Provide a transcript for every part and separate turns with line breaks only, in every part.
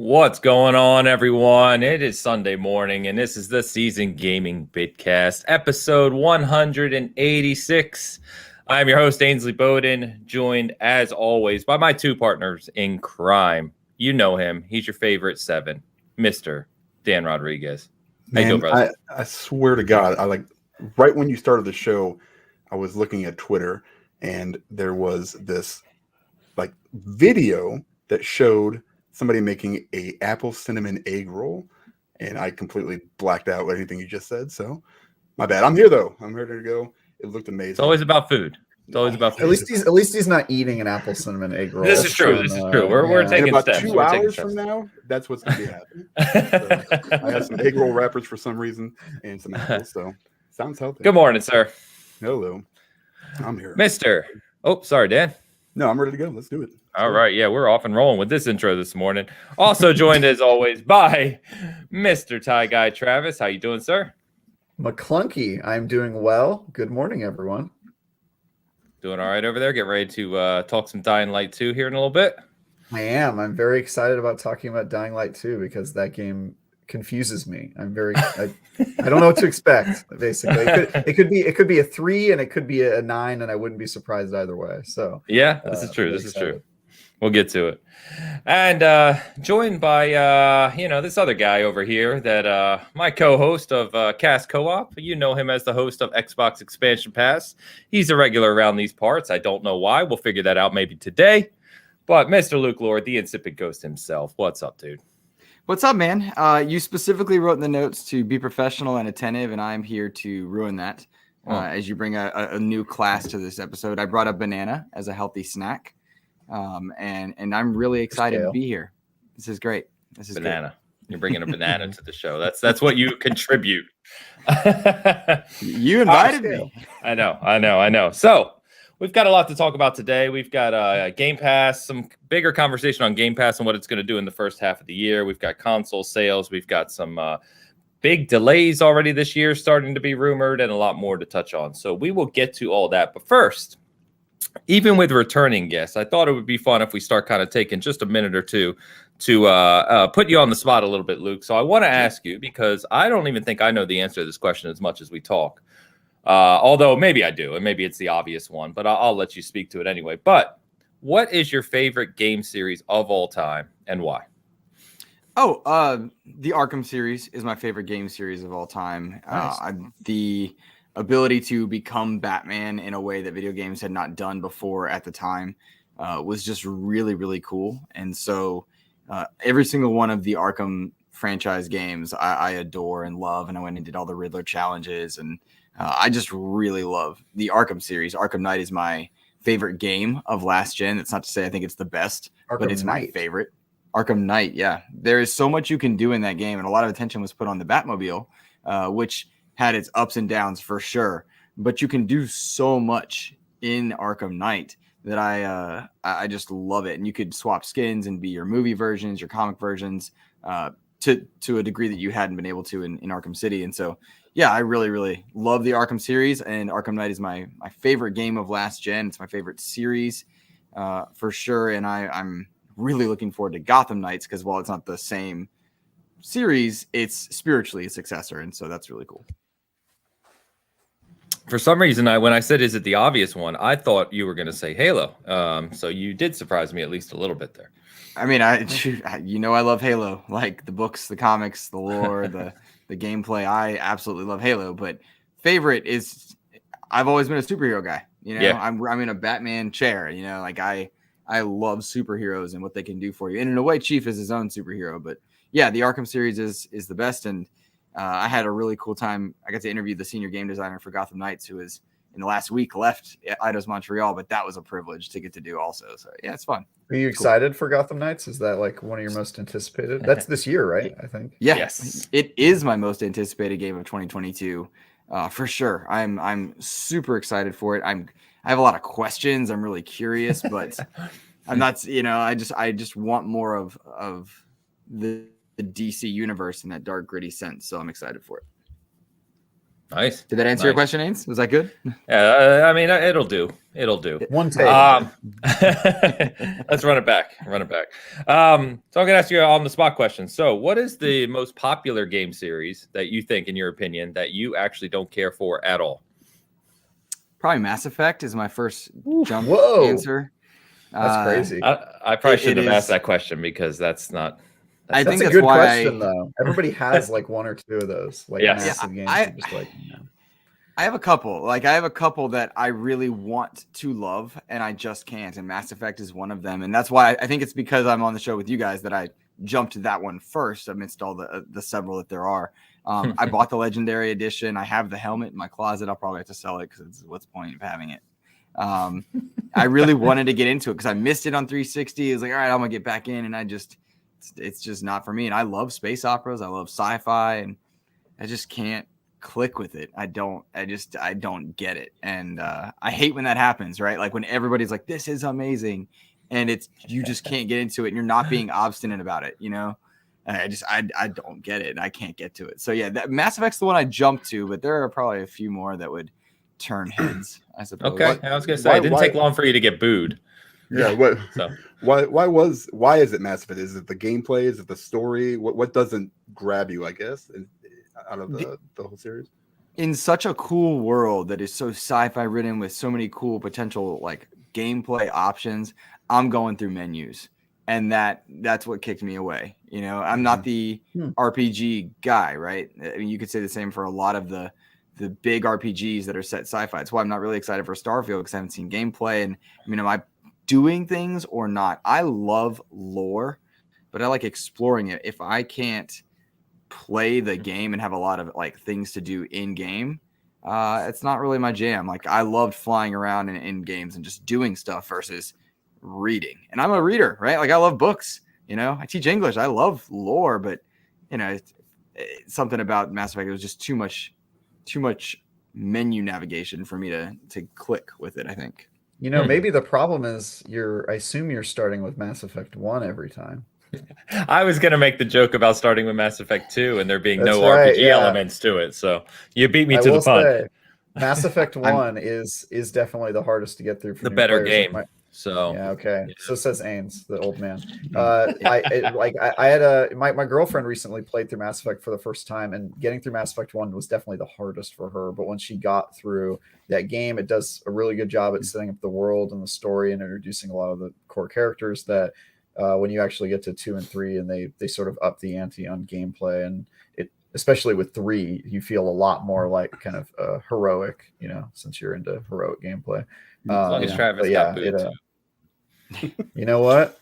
What's going on, everyone? It is Sunday morning, and this is the Season Gaming Bitcast, episode 186. I'm your host, Ainsley Bowden, joined, as always, by my two partners in crime. You know him. He's your favorite seven, Mr. Dan Rodriguez.
Man,
how you doing, brother?
I swear to God, right when you started the show, I was looking at Twitter, and there was this video that showed somebody making a apple cinnamon egg roll, and I completely blacked out anything you just said. So my bad. I'm here though. I'm ready to go. It looked amazing.
It's always about food. It's always about food.
At least he's not eating an apple cinnamon egg roll.
This is true. This is true. We're taking
in about
steps.
2 hours from now, that's what's going to be happening. So I have some egg roll wrappers for some reason and some apples. So sounds healthy.
Good morning, sir.
Hello. I'm here.
Mr. Oh, sorry, Dan.
No, I'm ready to go. Let's do it.
All right. Yeah, we're off and rolling with this intro this morning. Also joined, as always, by Mr. Tie Guy Travis. How you doing, sir?
McClunky, I'm doing well. Good morning, everyone.
Doing all right over there. Get ready to talk some Dying Light 2 here in a little bit.
I am. I'm very excited about talking about Dying Light 2 because that game confuses me. I don't know what to expect, basically. It could be a 3 and it could be a 9, and I wouldn't be surprised either way. So
yeah, this is true. This is true. We'll get to it. And joined by this other guy over here, that my co-host of Cast Co-op. You know him as the host of Xbox Expansion Pass. He's a regular around these parts. I don't know why. We'll figure that out maybe today. But Mr. Lohr, the insipid ghost himself. What's up, dude?
What's up, man? You specifically wrote in the notes to be professional and attentive, and I'm here to ruin that. As you bring a new class to this episode, I brought a banana as a healthy snack, and I'm really excited to be here. This is great. This is
banana.
Good.
You're bringing a banana to the show. That's what you contribute.
You invited me.
I know. So we've got a lot to talk about today. We've got Game Pass, some bigger conversation on Game Pass and what it's going to do in the first half of the year. We've got console sales. We've got some big delays already this year starting to be rumored, and a lot more to touch on. So we will get to all that. But first, even with returning guests, I thought it would be fun if we start kind of taking just a minute or two to put you on the spot a little bit, Luke. So I want to ask you, because I don't even think I know the answer to this question as much as we talk. Although maybe I do, and maybe it's the obvious one, but I'll let you speak to it anyway. But what is your favorite game series of all time, and why?
The Arkham series is my favorite game series of all time. Nice. The ability to become Batman in a way that video games had not done before at the time was just really, really cool. And so every single one of the Arkham franchise games I adore and love, and I went and did all the Riddler challenges, and I just really love the Arkham series. Arkham Knight is my favorite game of last gen. It's not to say I think it's the best, but it's my favorite. Arkham Knight, yeah. There is so much you can do in that game, and a lot of attention was put on the Batmobile, which had its ups and downs for sure. But you can do so much in Arkham Knight that I just love it. And you could swap skins and be your movie versions, your comic versions, to a degree that you hadn't been able to in Arkham City. And so, yeah, I really, really love the Arkham series, and Arkham Knight is my favorite game of last gen. It's my favorite series for sure. And I'm really looking forward to Gotham Knights, because while it's not the same series, it's spiritually a successor. And so that's really cool.
For some reason, when I said, is it the obvious one, I thought you were going to say Halo. So you did surprise me at least a little bit there.
I mean, I love Halo, like the books, the comics, the lore, the gameplay. I absolutely love Halo, but favorite is, I've always been a superhero guy. Yeah. I'm in a Batman chair, like I love superheroes and what they can do for you. And in a way, Chief is his own superhero. But yeah, the Arkham series is the best. And I had a really cool time. I got to interview the senior game designer for Gotham Knights, who is in the last week left Eidos Montreal, but that was a privilege to get to do also. So yeah, it's fun.
Are you excited for Gotham Knights? Is that like one of your most anticipated? That's this year, right? I think.
Yeah, yes. It is my most anticipated game of 2022. For sure. I'm super excited for it. I have a lot of questions. I'm really curious, but I'm not, I just want more of the DC universe in that dark, gritty sense. So I'm excited for it.
Nice.
Did that answer your question, Ains? Was that good?
I mean, it'll do. It'll do.
One take.
Let's run it back. So I'm gonna ask you on the spot question. So, what is the most popular game series that you think, in your opinion, that you actually don't care for at all?
Probably Mass Effect is my first jump answer.
That's crazy.
I probably shouldn't have asked that question because that's not.
I think
that's a good question, though. Everybody has like one or two of those, like massive games. Just like,
I have a couple. Like I have a couple that I really want to love, and I just can't. And Mass Effect is one of them. And that's why I think it's because I'm on the show with you guys that I jumped to that one first amidst all the several that there are. I bought the Legendary Edition. I have the helmet in my closet. I'll probably have to sell it because what's the point of having it? I really wanted to get into it because I missed it on 360. It was like, all right, I'm gonna get back in, and it's just not for me. And I love space operas. I love sci-fi, and I just can't click with it. I don't get it. And I hate when that happens, right? Like when everybody's like, this is amazing, and you just can't get into it, and you're not being obstinate about it, you know? I don't get it. I can't get to it. So yeah, that Mass Effect's the one I jumped to, but there are probably a few more that would turn heads, I suppose.
Okay. I was gonna say it didn't take long for you to get booed.
Yeah. What? So. Why is it Mass Effect? Is it the gameplay? Is it the story? What doesn't grab you? I guess out of the whole series.
In such a cool world that is so sci-fi ridden with so many cool potential like gameplay options, I'm going through menus, and that's what kicked me away. You know, I'm not the RPG guy, right? I mean, you could say the same for a lot of the big RPGs that are set sci-fi. That's why I'm not really excited for Starfield because I haven't seen gameplay. And I mean, am I doing things or not? I love lore, but I like exploring it. If I can't play the game and have a lot of like things to do in game, it's not really my jam. Like I loved flying around in games and just doing stuff versus reading. And I'm a reader, right? Like I love books, you know, I teach English. I love lore, but you know, it's something about Mass Effect, it was just too much menu navigation for me to click with it, I think.
You know, maybe the problem is I assume you're starting with Mass Effect 1 every time.
I was going to make the joke about starting with Mass Effect 2 and there being no RPG elements to it. So you beat me to the punch.
Mass Effect 1 is definitely the hardest to get through for
the better
players.
game. So
yeah, okay. Yeah. So says Ains, the old man. I had my girlfriend recently played through Mass Effect for the first time, and getting through Mass Effect 1 was definitely the hardest for her. But when she got through that game, it does a really good job at setting up the world and the story and introducing a lot of the core characters that when you actually get to 2 and 3 and they sort of up the ante on gameplay, and it especially with 3, you feel a lot more like kind of heroic, you know, since you're into heroic gameplay.
As long as Travis got booed too.
You know what?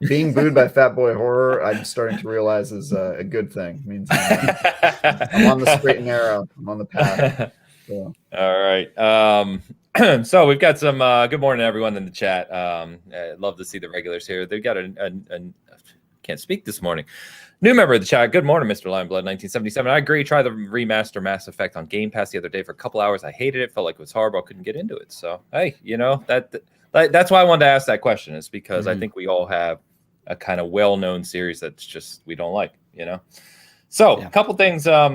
Being booed by Fat Boy Horror, I'm starting to realize is a good thing. It means I'm on the straight and narrow. I'm on the path. So.
All right. So we've got some good morning, everyone in the chat. I'd love to see the regulars here. They've got can't speak this morning. New member of the chat. Good morning, Mr. Limeblood 1977. I agree. Try the remaster Mass Effect on Game Pass the other day for a couple hours. I hated it. Felt like it was horrible. I couldn't get into it. So, hey, you know, that's why I wanted to ask that question, is because I think we all have a kind of well-known series that's just we don't like, you know. So a couple things I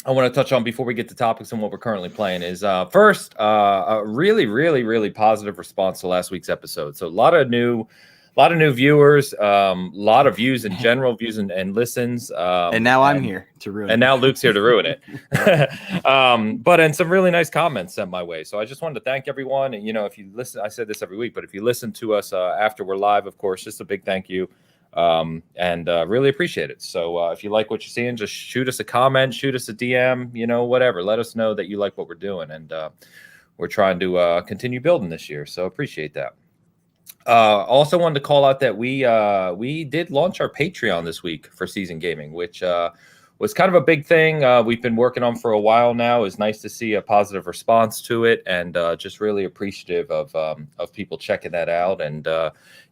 want to touch on before we get to topics and what we're currently playing is first, a really, really, really positive response to last week's episode. So a lot of new viewers, a lot of views in general, views and listens.
And now I'm here to ruin it.
And now Luke's here to ruin it. And some really nice comments sent my way. So I just wanted to thank everyone. And, you know, if you listen, I said this every week, but if you listen to us after we're live, of course, just a big thank you. And really appreciate it. So if you like what you're seeing, just shoot us a comment, shoot us a DM, you know, whatever. Let us know that you like what we're doing. And we're trying to continue building this year. So appreciate that. Also wanted to call out that we did launch our Patreon this week for Season Gaming, which was kind of a big thing we've been working on for a while now. It's nice to see a positive response to it, and just really appreciative of people checking that out and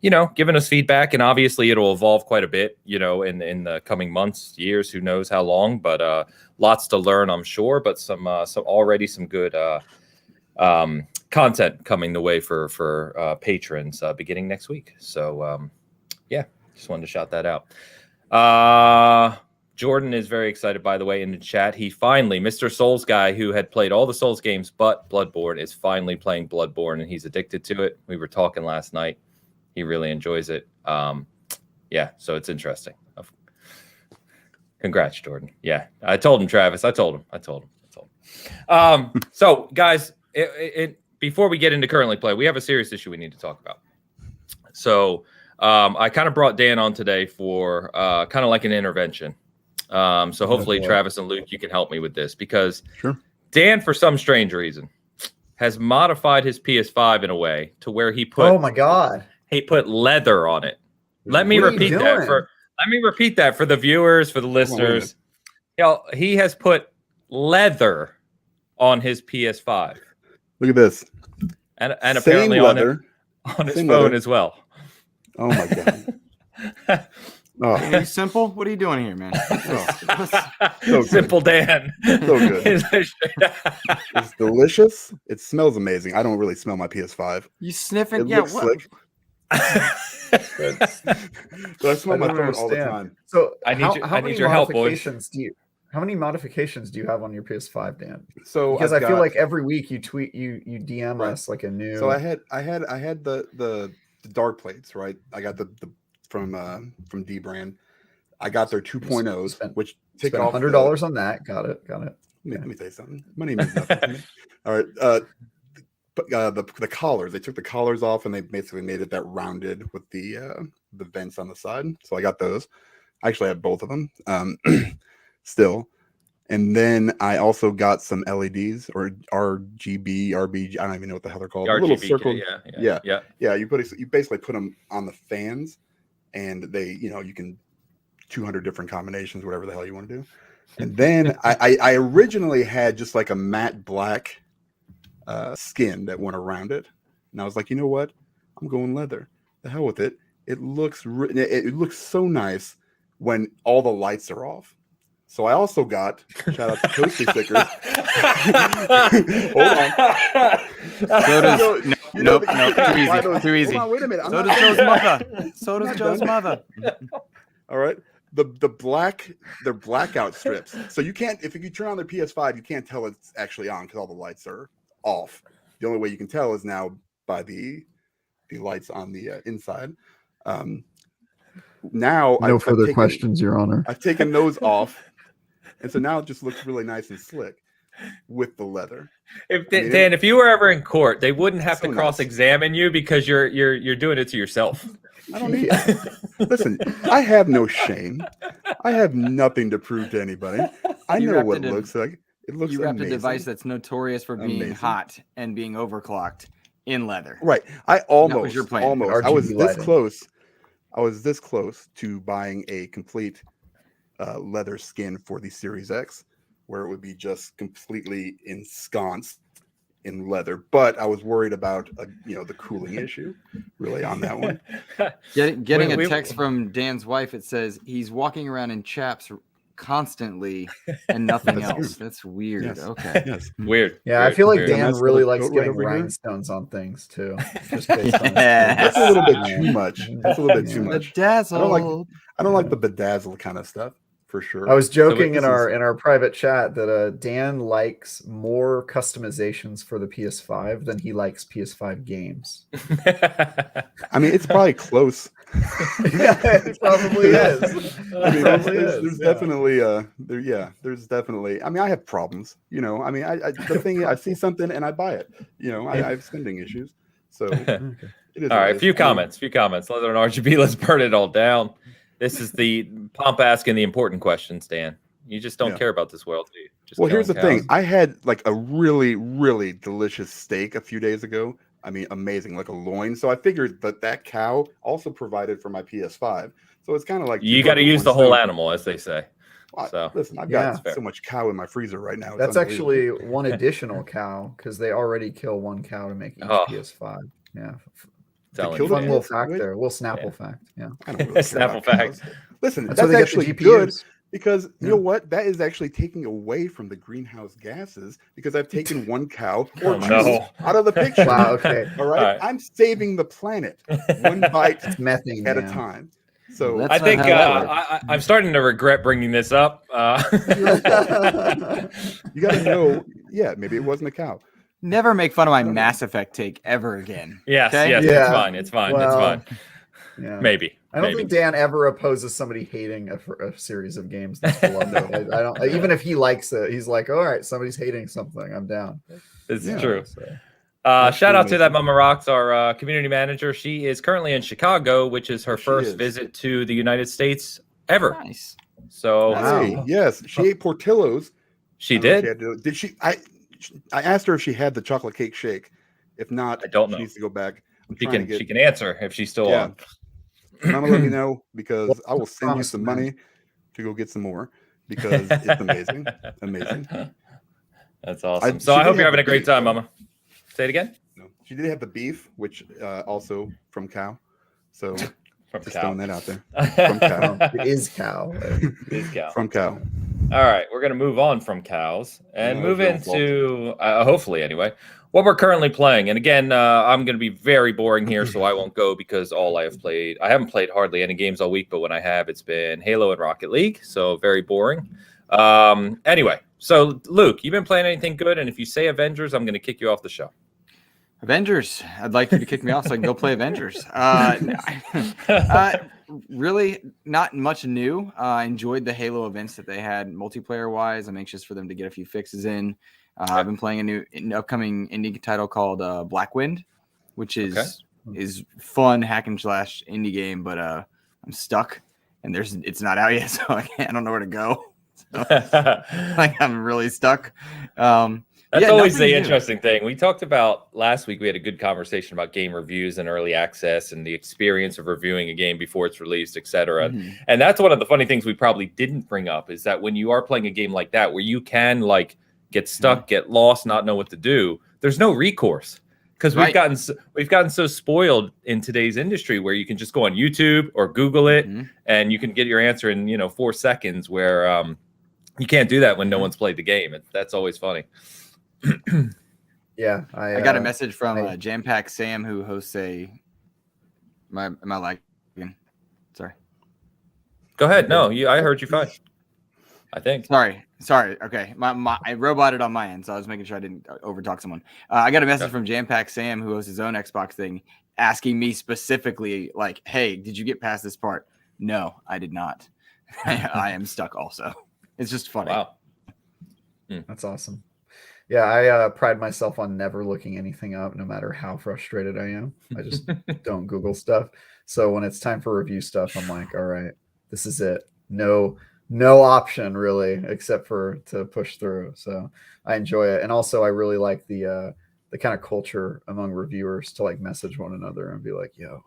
you know, giving us feedback. And obviously it'll evolve quite a bit, you know, in the coming months, years, who knows how long, but lots to learn, I'm sure, but some good content coming the way for patrons beginning next week. So just wanted to shout that out. Jordan is very excited, by the way, in the chat. He finally, Mr. Souls guy, who had played all the Souls games but Bloodborne, is finally playing Bloodborne, and he's addicted to it. We were talking last night. He really enjoys it. Yeah, so it's interesting. Congrats, Jordan. Yeah, I told him, Travis. I told him. So, guys, before we get into currently play, we have a serious issue we need to talk about. So I kind of brought Dan on today for kind of like an intervention. So hopefully, Travis and Luke, you can help me with this, because Dan, for some strange reason, has modified his PS5 in a way to where he put he put leather on it. Let me repeat that for the viewers, for the listeners. He has put leather on his PS5.
Look at this.
And apparently on his phone as well.
Oh my god.
Are you simple? What are you doing here, man?
So
Simple Dan.
So good. It's delicious. It smells amazing. I don't really smell my PS5.
You sniffing?
It
Yeah,
looks
what?
slick. But I smell my phone all the time.
So
I need your help, boys.
How many modifications do you have on your PS5, Dan?
So
because I feel like every week you DM us like a new.
So I had the dark plates, right? I got the from D brand. I got their 2.0s, which take off
$100 on that. Got it.
Let me say something. Money means nothing to me. All right. The collars. They took the collars off and they basically made it that rounded with the vents on the side. So I got those. I actually have both of them still. And then I also got some LEDs or RGB, RBG. I don't even know what the hell they're called.
RGB,
little circle.
Yeah.
You basically put them on the fans, and they, you can 200 different combinations, whatever the hell you want to do. And then I originally had just like a matte black skin that went around it, and I was like, you know what? I'm going leather. The hell with it. It looks so nice when all the lights are off. So I also got, shout out to Toasty Stickers. Hold on.
Nope, too easy.
Hold on, wait a minute.
So does Joe's mother. So does Joe's mother.
All right. They're blackout strips. So you can't, if you turn on their PS5, you can't tell it's actually on because all the lights are off. The only way you can tell is now by the lights on the inside. Now
no further questions, Your Honor.
I've taken those off, and so now it just looks really nice and slick with the leather.
Dan, if you were ever in court, they wouldn't have to cross-examine you because you're doing it to yourself.
I don't need it. Listen, I have no shame. I have nothing to prove to anybody. I know what it looks like. It looks amazing.
You wrapped a device that's notorious for being hot and being overclocked in leather.
Right. I almost.
RGB
I was this
lighting.
close. I was this close to buying a complete leather skin for the Series X, where it would be just completely ensconced in leather. But I was worried about the cooling issue, really, on that one.
Getting a text from Dan's wife. It says he's walking around in chaps constantly and nothing else. Weird. That's weird. Yes. Okay.
Yes.
Weird.
Yeah, I feel like Dan really likes getting rhinestones on things too. Just based on
that's a little bit too much. That's a little bit too much.
Bedazzle.
I don't like the bedazzle kind of stuff, for sure.
I was joking in our private chat that Dan likes more customizations for the PS5 than he likes PS5 games.
I mean, it's probably close.
Yeah, it probably is.
I mean, there's definitely there's definitely. I mean, I have problems. I mean, the thing is, I see something and I buy it. I have spending issues. So it is
all right. Few comments. Leather and RGB. Let's burn it all down. This is the Pomp asking the important questions, Dan. You just don't care about this world, do you?
Here's the thing. I had like a really, really delicious steak a few days ago. I mean, amazing, like a loin. So I figured that cow also provided for my PS5. So it's kind of like
you got to use the whole animal, as they say. So
listen, I've got so much cow in my freezer right now.
That's actually one additional cow because they already kill one cow to make each PS5. Yeah. Fun little fact there. A little Snapple fact. Yeah.
I don't really
Snapple fact.
Listen, that's actually good because you know what? That is actually taking away from the greenhouse gases because I've taken one cow out of the picture.
Wow, okay.
All right. I'm saving the planet one bite
methane
at a time. So
That's
I
not
think
how that works.
I'm starting to regret bringing this up.
you got to know, yeah, maybe it wasn't a cow.
Never make fun of my Mass Effect take ever again.
Yes,
okay?
yes,
Yeah.
it's fine. It's fine.
Well,
it's fine.
Yeah.
Maybe.
I don't
maybe.
think Dan ever opposes somebody hating a series of games that's beloved. I don't. Even if he likes it, he's like, all right, somebody's hating something. I'm down.
It's
Yeah.
true.
So.
Shout out to that Mama Rocks, our community manager. She is currently in Chicago, which is her first visit to the United States ever.
Nice.
So,
hey, yes, she ate Portillo's.
She did.
Did she? I asked her if she had the chocolate cake shake. If not,
I don't know.
She needs to go back.
She can answer if she's still on.
Mama, let me know because I will send you some money to go get some more because it's amazing. Amazing.
That's awesome. I hope you're having a great time, Mama. Say it again.
No, she did have the beef, which also from cow. So
from
just
cow.
throwing that out there. From cow.
It is cow.
It is cow.
From cow.
All right, we're going to move on from cows and move into, hopefully anyway, what we're currently playing. And again, I'm going to be very boring here, so I won't go because I haven't played hardly any games all week, but when I have, it's been Halo and Rocket League, so very boring. Anyway, so Luke, you been playing anything good? And if you say Avengers, I'm going to kick you off the show.
Avengers. I'd like you to kick me off so I can go play Avengers. Really not much new. I enjoyed the Halo events that they had multiplayer wise. I'm anxious for them to get a few fixes in. I've been playing an upcoming indie title called Black Wind, which is fun hack and slash indie game, but I'm stuck and it's not out yet, so I don't know where to go. So, I'm really stuck.
That's always the interesting thing. We talked about last week. We had a good conversation about game reviews and early access and the experience of reviewing a game before it's released, etc. Mm-hmm. And that's one of the funny things we probably didn't bring up is that when you are playing a game like that, where you can get stuck, get lost, not know what to do, there's no recourse because we've gotten so spoiled in today's industry where you can just go on YouTube or Google it and you can get your answer in 4 seconds. Where you can't do that when no one's played the game. That's always funny.
Yeah,
I got a message from Jam Pack Sam who hosts am I lagging? Sorry.
Go ahead. No, I heard you fine. I think.
Sorry. Okay. I roboted on my end, so I was making sure I didn't overtalk someone. I got a message from Jam Pack Sam who hosts his own Xbox thing asking me specifically, like, hey, did you get past this part? No, I did not. I am stuck also. It's just funny.
Wow.
That's awesome. Yeah, I pride myself on never looking anything up, no matter how frustrated I am. I just don't Google stuff. So when it's time for review stuff, I'm like, all right, this is it. No option really, except for to push through. So I enjoy it, and also I really like the kind of culture among reviewers to message one another and be like, yo,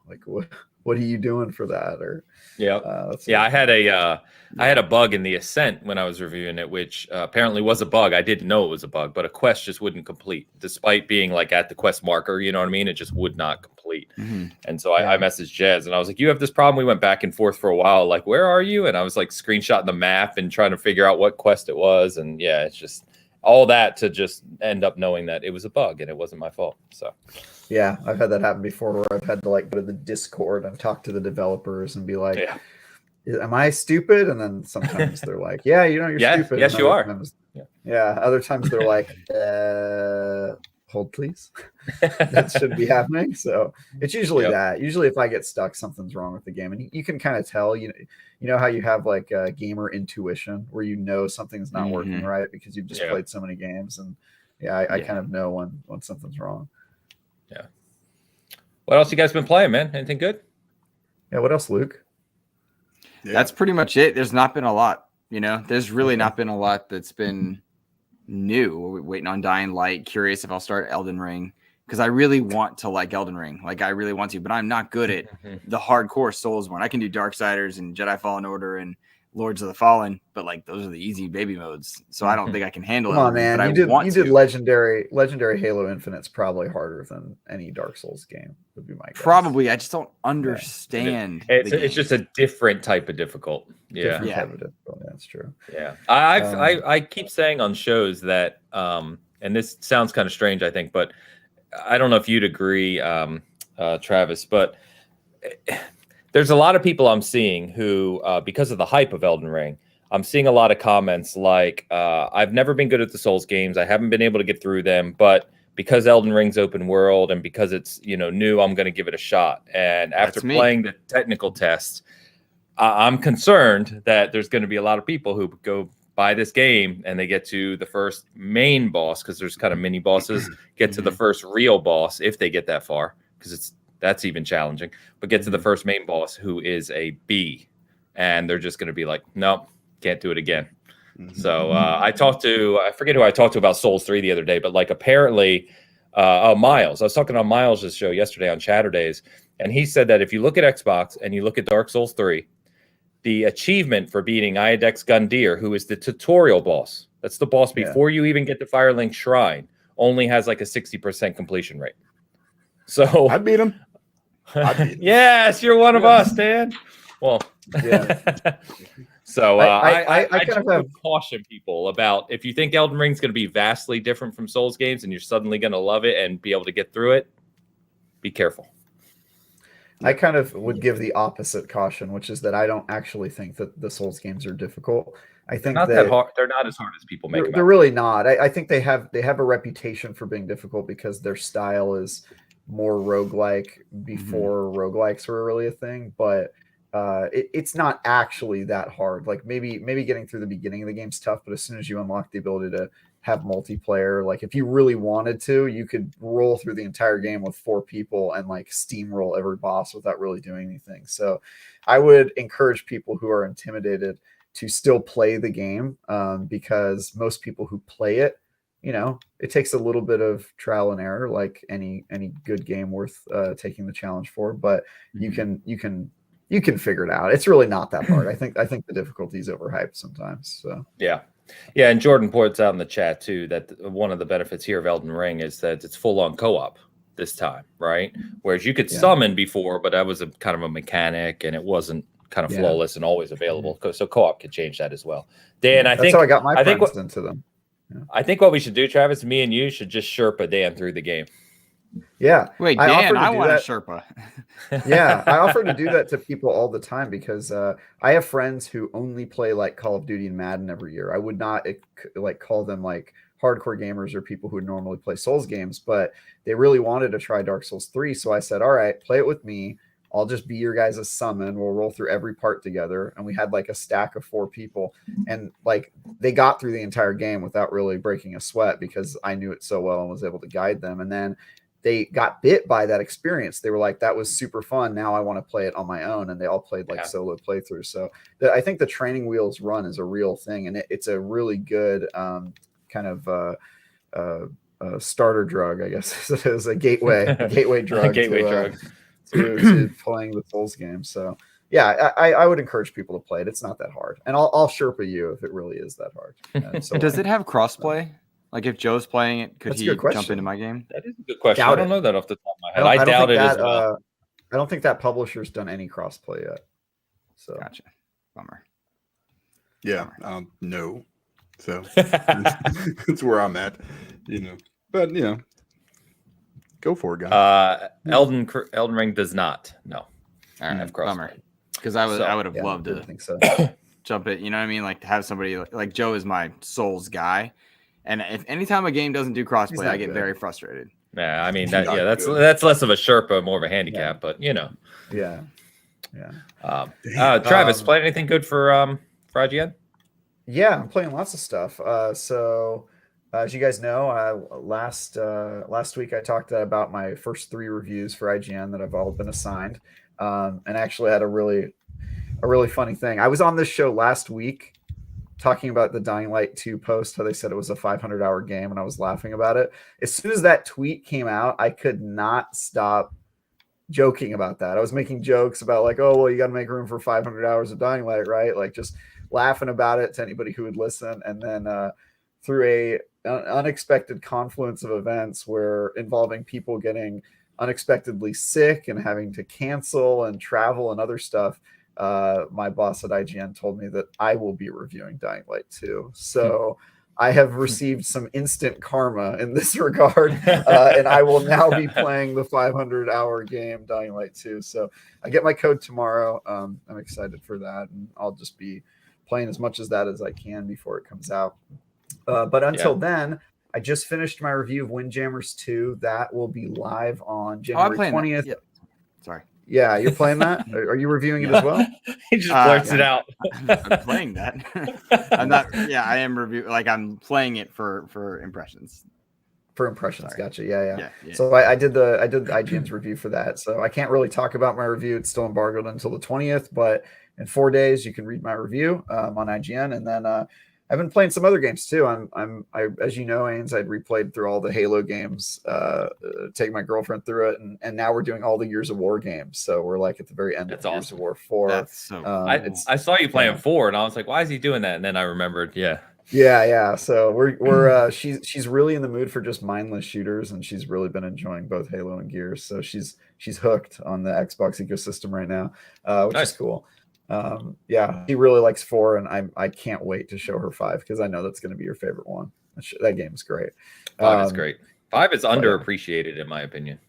what are you doing for that? Or
I had a bug in the Ascent when I was reviewing it, which apparently was a bug. I didn't know it was a bug, but a quest just wouldn't complete despite being at the quest marker. You know what I mean? It just would not complete. Mm-hmm. And so I messaged Jez and I was like, you have this problem. We went back and forth for a while. Like, where are you? And I was screenshotting the map and trying to figure out what quest it was. And it's just all that to just end up knowing that it was a bug and it wasn't my fault. So
yeah, I've had that happen before where I've had to go to the Discord and talk to the developers and be like, am I stupid? And then sometimes they're like, yeah, you're stupid.
Yes, you are.
Other times they're like, hold please. That shouldn't be happening. So it's usually that. Usually if I get stuck, something's wrong with the game. And you can kind of tell, you know how you have gamer intuition where something's not working right because you've just played so many games. And I kind of know when something's wrong.
Yeah. What else you guys been playing, man? Anything good?
Yeah. What else, Luke?
Yeah. That's pretty much it. There's not been a lot, there's really not been a lot that's been new. We're waiting on Dying Light. Curious if I'll start Elden Ring because I really want to like Elden Ring. I really want to, but I'm not good at the hardcore Souls one. I can do Darksiders and Jedi Fallen Order and Lords of the Fallen, but those are the easy baby modes. So I don't think I can handle it. Come on,
man. You did Legendary Halo Infinite's probably harder than any Dark Souls game, would be my guess.
Probably. I just don't understand.
It's just a different type of difficult. Yeah.
Type of difficult. That's true.
Yeah. I keep saying on shows that and this sounds kind of strange, I think, but I don't know if you'd agree, Travis, but there's a lot of people I'm seeing who, because of the hype of Elden Ring, I'm seeing a lot of comments like, I've never been good at the Souls games. I haven't been able to get through them, but because Elden Ring's open world and because it's, new, I'm going to give it a shot. And after playing the technical test, I'm concerned that there's going to be a lot of people who go buy this game and they get to the first main boss, because there's kind of mini bosses, get to the first real boss if they get that far, because that's even challenging, but get to the first main boss who is a B, and they're just going to be like, nope, can't do it again. So I forget who I talked to about Souls 3 the other day, but like apparently Miles, I was talking on Miles' show yesterday on Chatterdays, and he said that if you look at Xbox and you look at Dark Souls 3, the achievement for beating Iodex Gundyr, who is the tutorial boss, that's the boss before you even get to Firelink Shrine, only has like a 60% completion rate. So
I beat him.
Yes, you're one of us, Dan. Well, yeah. So I kind of caution people about, if you think Elden Ring's going to be vastly different from Souls games and you're suddenly going to love it and be able to get through it, be careful.
I kind of would give the opposite caution, which is that I don't actually think that the Souls games are difficult. I think
that hard. They're not as hard as people make them.
They're really not. I think they have a reputation for being difficult because their style is more roguelike before roguelikes were really a thing, but it's not actually that hard. Like maybe getting through the beginning of the game's tough, but as soon as you unlock the ability to have multiplayer, like if you really wanted to, you could roll through the entire game with 4 people and like steamroll every boss without really doing anything. So I would encourage people who are intimidated to still play the game, because most people who play it, it takes a little bit of trial and error, like any good game worth taking the challenge for, but you can figure it out. It's really not that hard. I think the difficulty is overhyped sometimes. So
yeah. And Jordan points out in the chat too that one of the benefits here of Elden Ring is that it's full on co-op this time, right? Whereas you could summon before, but that was a kind of a mechanic and it wasn't kind of flawless and always available. So co-op could change that as well. Dan,
that's how I got my friends into them.
Yeah. I think what we should do, Travis, me and you should just Sherpa Dan through the game.
Yeah.
Wait, Dan, I want a Sherpa.
Yeah, I offer to do that to people all the time because I have friends who only play like Call of Duty and Madden every year. I would not like call them like hardcore gamers or people who would normally play Souls games, but they really wanted to try Dark Souls 3. So I said, all right, play it with me. I'll just be your guys' summon. We'll roll through every part together. And we had like a stack of 4 people. And like they got through the entire game without really breaking a sweat because I knew it so well and was able to guide them. And then they got bit by that experience. They were like, that was super fun. Now I want to play it on my own. And they all played like solo playthroughs. So I think the training wheels run is a real thing. And it's a really good kind of starter drug, I guess. It is a gateway drug. To playing the Souls game. So yeah, I would encourage people to play it. It's not that hard. And I'll Sherpa you if it really is that hard.
And does it have crossplay? Like if Joe's playing it, could he jump into my game?
That is a good question. I don't know that off the top of my head. I doubt it as well.
I don't think that publisher's done any crossplay yet. So
gotcha. Bummer.
Yeah. No. So that's where I'm at. But go for it, guys.
Elden Ring does not. No.
All right, bummer. Because I would have loved to
think so.
Jump it. You know what I mean? Like to have somebody like Joe is my Souls guy. And if anytime a game doesn't do crossplay, I get very frustrated.
Yeah, I mean that's less of a Sherpa, more of a handicap, but
Yeah.
Travis, play anything good for IGN?
Yeah, I'm playing lots of stuff. So as you guys know, last week I talked about my first 3 reviews for IGN that I've all been assigned, and actually had a really funny thing. I was on this show last week talking about the Dying Light 2 post, how they said it was a 500-hour game, and I was laughing about it. As soon as that tweet came out, I could not stop joking about that. I was making jokes about like, oh, well, you got to make room for 500 hours of Dying Light, right? Like just laughing about it to anybody who would listen. And then through an unexpected confluence of events where involving people getting unexpectedly sick and having to cancel and travel and other stuff, my boss at IGN told me that I will be reviewing Dying Light 2. So I have received some instant karma in this regard, and I will now be playing the 500-hour game Dying Light 2. So I get my code tomorrow. I'm excited for that, and I'll just be playing as much as that as I can before it comes out. But until then, I just finished my review of Windjammers 2. That will be live on January 20th.
Yeah. Sorry.
Yeah, you're playing that? Are you reviewing it as well?
He just blurts it out.
I'm playing that. I'm not. Yeah, I am review. Like I'm playing it for impressions.
For impressions,
Sorry.
gotcha. Yeah.
Yeah.
So I did the IGN's review for that. So I can't really talk about my review. It's still embargoed until the 20th, but in 4 days you can read my review on IGN. And then I've been playing some other games too. I as you know, Ains, I'd replayed through all the Halo games, take my girlfriend through it, and now we're doing all the Years of War games. So we're like at the very end of Years of War 4.
That's so cool.
I saw you playing 4, and I was like, why is he doing that? And then I remembered,
Yeah. So we're she's really in the mood for just mindless shooters, and she's really been enjoying both Halo and Gears. So she's hooked on the Xbox ecosystem right now, which is cool. She really likes 4, and I can't wait to show her 5 because I know that's going to be your favorite one. That game's great.
5 is great. 5 is underappreciated in my opinion.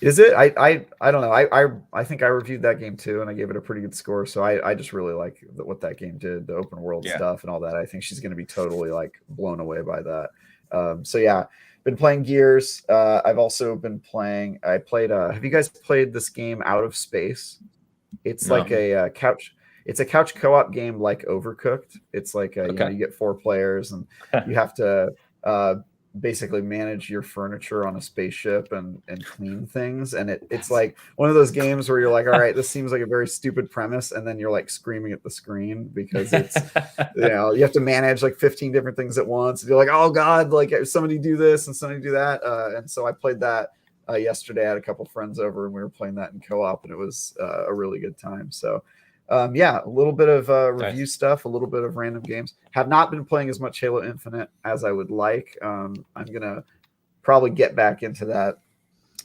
Is it? I don't know. I think I reviewed that game too, and I gave it a pretty good score. So I just really like what that game did, the open world stuff and all that. I think she's going to be totally like blown away by that. Been playing Gears. I've also been playing. I played. Have you guys played this game Out of Space? It's like a couch. It's a couch co-op game like Overcooked. It's like you get 4 players, and you have to basically manage your furniture on a spaceship and clean things. And it's like one of those games where you're like, all right, this seems like a very stupid premise, and then you're like screaming at the screen because it's you have to manage like 15 different things at once. And you're like, oh god, like somebody do this and somebody do that. And so I played that yesterday. I had a couple friends over, and we were playing that in co-op, and it was a really good time. So a little bit of review stuff, a little bit of random games. Have not been playing as much Halo Infinite as I would like. I'm gonna probably get back into that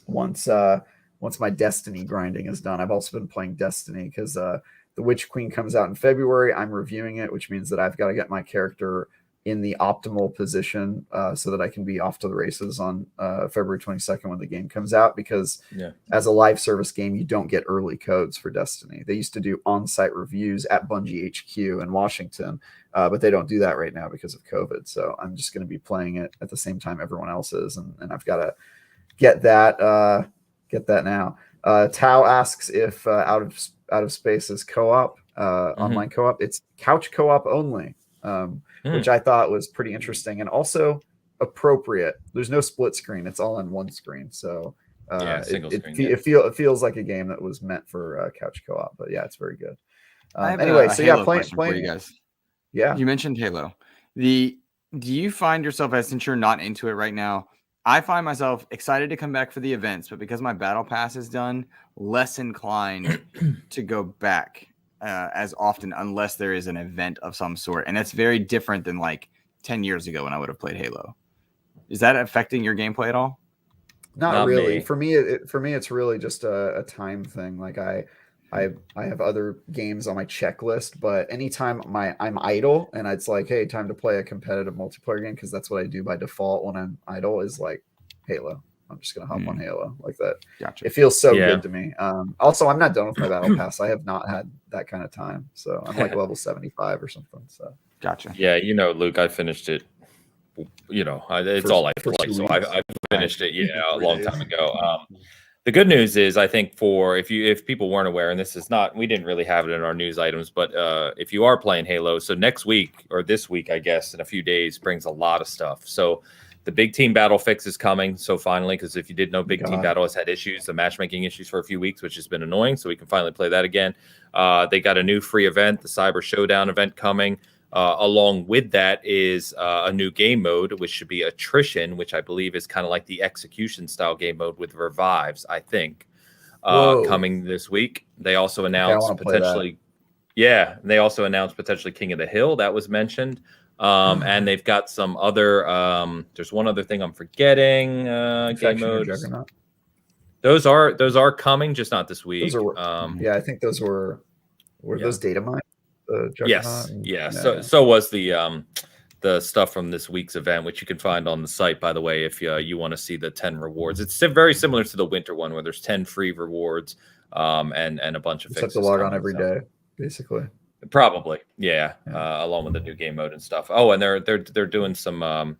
once my Destiny grinding is done. I've also been playing Destiny because the Witch Queen comes out in February. I'm reviewing it, which means that I've got to get my character in the optimal position so that I can be off to the races on February 22nd when the game comes out, because as a live service game, you don't get early codes for Destiny. They used to do on-site reviews at Bungie HQ in Washington, but they don't do that right now because of COVID. So I'm just going to be playing it at the same time everyone else is, and I've got to get that now. Tao asks if Out of Space is co-op, online co-op. It's couch co-op only. Which I thought was pretty interesting and also appropriate. There's no split screen; it's all on one screen. So
single screen.
It feels like a game that was meant for couch co-op. But yeah, it's very good.
Anyway, playing for you guys.
Yeah,
you mentioned Halo. Do you find yourself, since you're not into it right now? I find myself excited to come back for the events, but because my battle pass is done, less inclined to go back as often unless there is an event of some sort. And that's very different than like 10 years ago when I would have played Halo. Is that affecting your gameplay at all?
Not really. Me. For me, it's really just a time thing. Like I have other games on my checklist, but anytime I'm idle and it's like, hey, time to play a competitive multiplayer game, because that's what I do by default when I'm idle, is like Halo. I'm just gonna hop on Halo like that.
Gotcha.
It feels so good to me. Also, I'm not done with my battle pass. I have not had that kind of time, so I'm like level 75 or something. So
gotcha.
Yeah, Luke, I finished it. It's all I play, so I finished it. A long time ago. The good news is, I think if people weren't aware, and this is not, we didn't really have it in our news items, but if you are playing Halo, so next week or this week, I guess, in a few days, brings a lot of stuff. So the big team battle fix is coming. So finally, because if you didn't know, big team battle has had issues, the matchmaking issues for a few weeks, which has been annoying. So we can finally play that again. They got a new free event, the Cyber Showdown event coming. Along with that is a new game mode, which should be Attrition, which I believe is kind of like the execution style game mode with revives, I think, coming this week. They also announced potentially King of the Hill. That was mentioned. And they've got some other, there's one other thing I'm forgetting, game modes. Those are coming, just not this week.
I think those were those data mine.
Yes. So was the the stuff from this week's event, which you can find on the site, by the way, if you want to see the 10 rewards. It's very similar to the winter one where there's 10 free rewards and a bunch of
Just have
fixes.
to log on every day, basically.
Probably, yeah. Along with the new game mode and stuff. Oh, and they're doing some.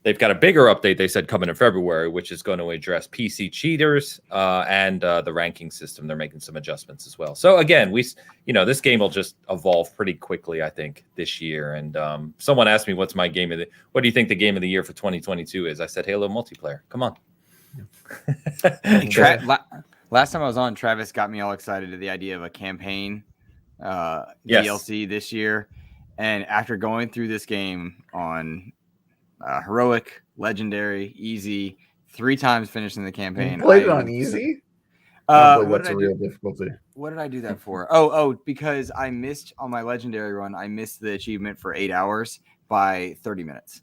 They've got a bigger update. They said coming in February, which is going to address PC cheaters and the ranking system. They're making some adjustments as well. So again, this game will just evolve pretty quickly, I think, this year. And someone asked me, what do you think the game of the year for 2022 is? I said Halo multiplayer. Come on.
Last time I was on, Travis got me all excited to the idea of a campaign DLC this year. And after going through this game on heroic, legendary, easy, 3 times finishing the campaign.
You played it on easy? That's a real difficulty.
What did I do that for? Oh, because I missed on my legendary run, I missed the achievement for 8 hours by 30 minutes.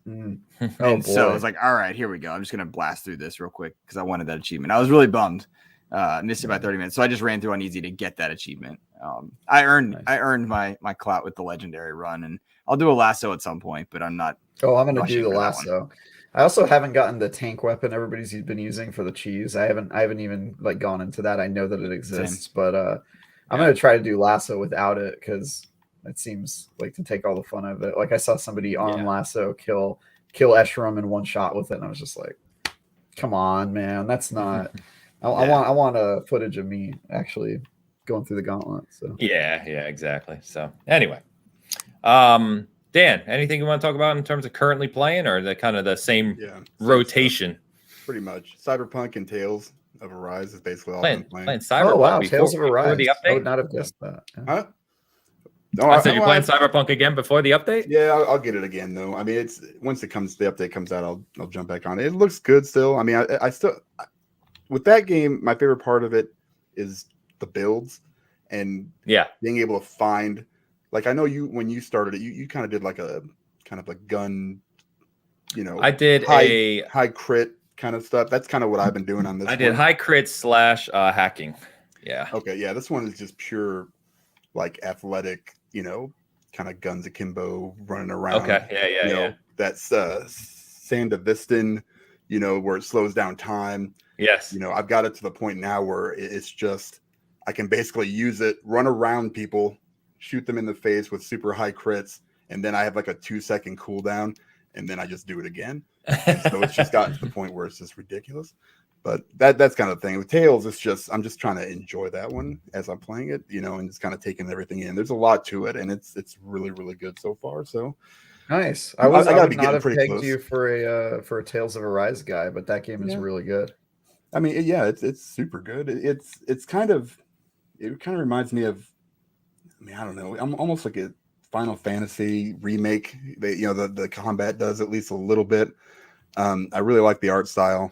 So I was like, all right, here we go. I'm just going to blast through this real quick because I wanted that achievement. I was really bummed. Missed it by 30 minutes. So I just ran through on easy to get that achievement. I earned my clout with the legendary run, and I'll do a lasso at some point, but I'm not.
Oh, I'm going to do the lasso. I also haven't gotten the tank weapon everybody's been using for the cheese. I haven't even gone into that. I know that it exists, but I'm going to try to do lasso without it because it seems like to take all the fun of it. Like I saw somebody on lasso kill Eshram in one shot with it, and I was just like, come on, man, that's not. I want a footage of me actually going through the gauntlet. So
yeah, exactly. So anyway, Dan, anything you want to talk about in terms of currently playing, or the kind of the same rotation?
Pretty much. Cyberpunk and Tales of Arise is basically all I'm playing.
Cyberpunk.
Oh wow, Tales of Arise.
The update?
I would not have guessed that. Yeah.
Huh? No,
I said you're playing Cyberpunk again before the update?
Yeah, I'll get it again though. I mean, it's once the update comes out, I'll jump back on it. It looks good still. I mean, I still with that game, my favorite part of it is the builds and being able to find. Like I know when you started it, you kind of did like a kind of a gun,
I did
high crit kind of stuff. That's kind of what I've been doing on this.
I did high crit / hacking. Yeah.
Okay. Yeah. This one is just pure, like athletic, kind of guns akimbo running around.
Okay. Yeah.
That's Sandevistan, where it slows down time.
Yes.
I've got it to the point now where it's just I can basically use it, run around people, shoot them in the face with super high crits, and then I have like a 2-second cooldown, and then I just do it again. So it's just gotten to the point where it's just ridiculous. But that's kind of the thing. With Tales, it's just I'm just trying to enjoy that one as I'm playing it, and just kind of taking everything in. There's a lot to it, and it's really, really good so far. So
nice. I would not have pegged you for a Tales of Arise guy, but that game is really good.
I mean, it's super good. It kind of reminds me of. I mean, I don't know. I'm almost like a Final Fantasy remake. The combat does at least a little bit. I really like the art style.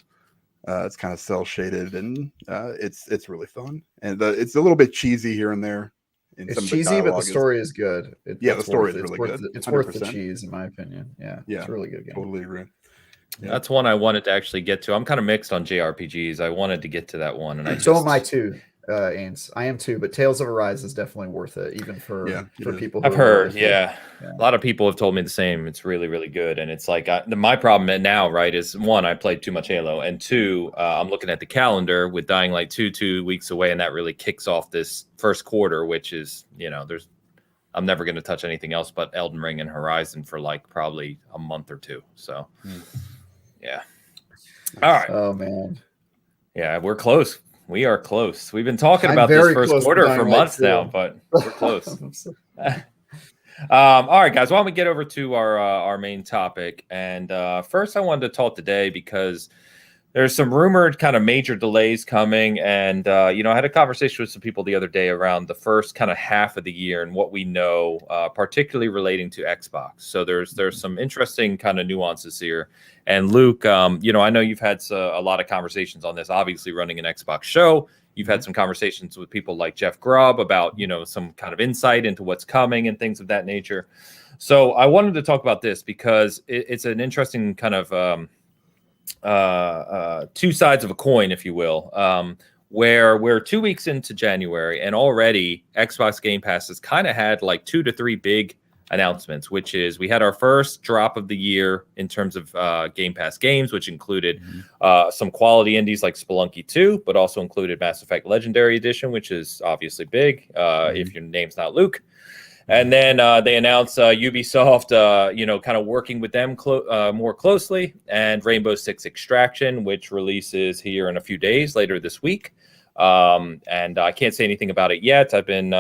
It's kind of cell shaded and it's really fun. And it's a little bit cheesy here and there.
It's cheesy, but the story is good.
The story is really good.
It's worth the cheese, in my opinion. Yeah, it's a really good game.
Totally agree.
Yeah. That's one I wanted to actually get to. I'm kind of mixed on JRPGs. I wanted to get to that one, and
am I too. Ains. I am too, but Tales of Arise is definitely worth it, even for people.
I've heard, a lot of people have told me the same. It's really, really good, and it's like my problem now, right, is one, I played too much Halo, and two, I'm looking at the calendar with Dying Light 2 weeks away, and that really kicks off this first quarter, which is, I'm never going to touch anything else but Elden Ring and Horizon for like probably a month or two. So, yeah. All right.
Oh man.
Yeah, we're close. We are close. We've been talking about this first quarter for months now, but we're close. All right, guys. Why don't we get over to our main topic? And first, I wanted to talk today because there's some rumored kind of major delays coming. And, I had a conversation with some people the other day around the first kind of half of the year and what we know, particularly relating to Xbox. So there's some interesting kind of nuances here. And Luke, I know you've had a lot of conversations on this, obviously running an Xbox show. You've had some conversations with people like Jeff Grubb about, some kind of insight into what's coming and things of that nature. So I wanted to talk about this because it's an interesting kind of two sides of a coin, if you will, where we're 2 weeks into January and already Xbox Game Pass has kind of had like 2 to 3 big announcements, which is we had our first drop of the year in terms of Game Pass games, which included some quality indies like Spelunky 2, but also included Mass Effect Legendary Edition, which is obviously big if your name's not Luke. And then they announced Ubisoft, kind of working with them more closely, and Rainbow Six Extraction, which releases here in a few days later this week. And I can't say anything about it yet. I've been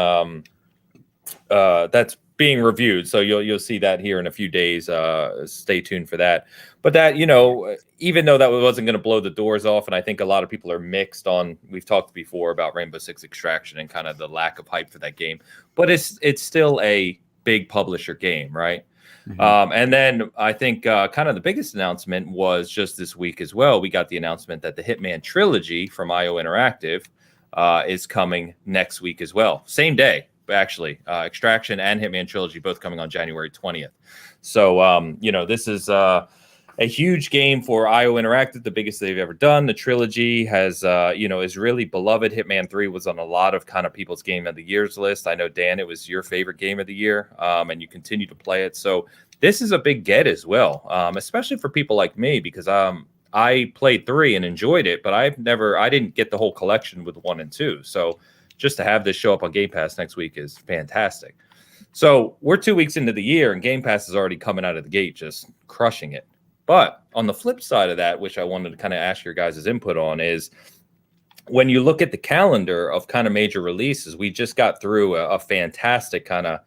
that's being reviewed, so you'll see that here in a few days. Stay tuned for that. But that, even though that wasn't going to blow the doors off, and I think a lot of people are mixed on, we've talked before about Rainbow Six Extraction and kind of the lack of hype for that game, but it's still a big publisher game, right? And then I think kind of the biggest announcement was just this week as well. We got the announcement that the Hitman Trilogy from IO Interactive is coming next week as well. Same day, actually. Extraction and Hitman Trilogy both coming on January 20th. So, this is a huge game for IO Interactive, the biggest they've ever done. The trilogy has, is really beloved. Hitman 3 was on a lot of kind of people's game of the year's list. I know, Dan, it was your favorite game of the year, and you continue to play it. So this is a big get as well, especially for people like me, because I played 3 and enjoyed it, but I didn't get the whole collection with 1 and 2. So just to have this show up on Game Pass next week is fantastic. So we're 2 weeks into the year, and Game Pass is already coming out of the gate, just crushing it. But on the flip side of that, which I wanted to kind of ask your guys' input on, is when you look at the calendar of kind of major releases, we just got through a fantastic kind of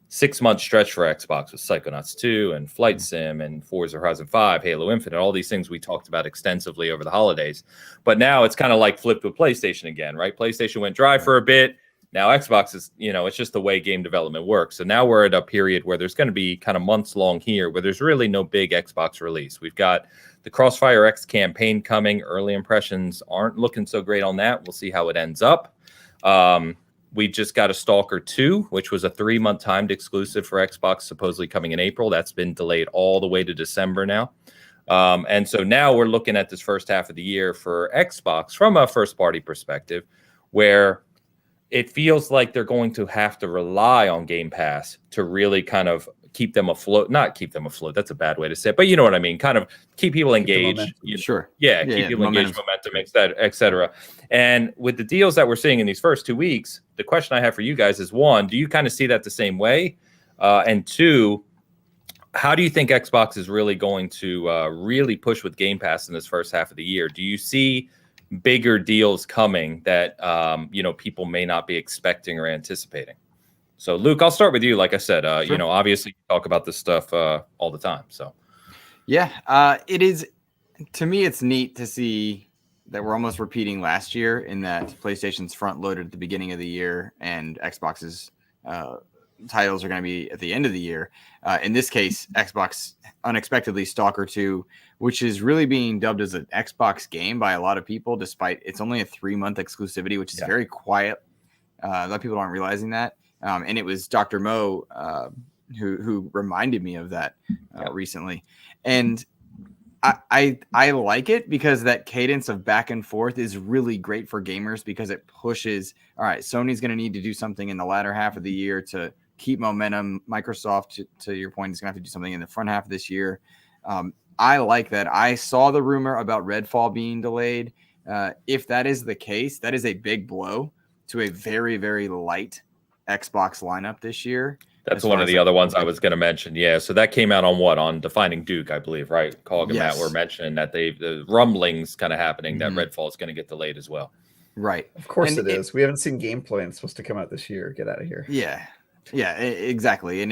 6-month stretch for Xbox with Psychonauts 2 and Flight Sim and Forza Horizon 5, Halo Infinite, all these things we talked about extensively over the holidays. But now it's kind of like flipped with PlayStation again, right? PlayStation went dry for a bit. Now Xbox is, it's just the way game development works. So now we're at a period where there's going to be kind of months long here where there's really no big Xbox release. We've got the Crossfire X campaign coming. Early impressions aren't looking so great on that. We'll see how it ends up. We just got a Stalker 2, which was a 3-month timed exclusive for Xbox, supposedly coming in April. That's been delayed all the way to December now. And so now we're looking at this first half of the year for Xbox from a first-party perspective, where it feels like they're going to have to rely on Game Pass to really kind of keep them afloat. Not keep them afloat. That's a bad way to say it, but you know what I mean? Kind of keep people engaged.
Sure.
Yeah, keep people engaged, momentum, et cetera. And with the deals that we're seeing in these first 2 weeks, the question I have for you guys is, 1, do you kind of see that the same way? And 2, how do you think Xbox is really going to really push with Game Pass in this first half of the year? Do you see bigger deals coming that people may not be expecting or anticipating? So Luke, I'll start with you. Like I said,
sure.
Obviously you talk about this stuff all the time. So
it is, to me, it's neat to see that we're almost repeating last year in that PlayStation's front loaded at the beginning of the year and Xbox's titles are going to be at the end of the year. In this case, Xbox unexpectedly Stalker 2, which is really being dubbed as an Xbox game by a lot of people, despite it's only a 3-month exclusivity, which is very quiet. A lot of people aren't realizing that. And it was Dr. Mo who reminded me of that recently. And I like it because that cadence of back and forth is really great for gamers because it pushes, all right, Sony's going to need to do something in the latter half of the year to keep momentum. Microsoft, to your point, is going to have to do something in the front half of this year. I like that. I saw the rumor about Redfall being delayed. If that is the case, that is a big blow to a very, very light Xbox lineup this year.
That's one of the other ones I was going to mention. Yeah. So that came out on Defining Duke, I believe, right? Cog and Matt were mentioning that the rumblings kind of happening that Redfall is going to get delayed as well.
Right.
Of course it is. We haven't seen gameplay and it's supposed to come out this year. Get out of here.
Yeah. Yeah, exactly. And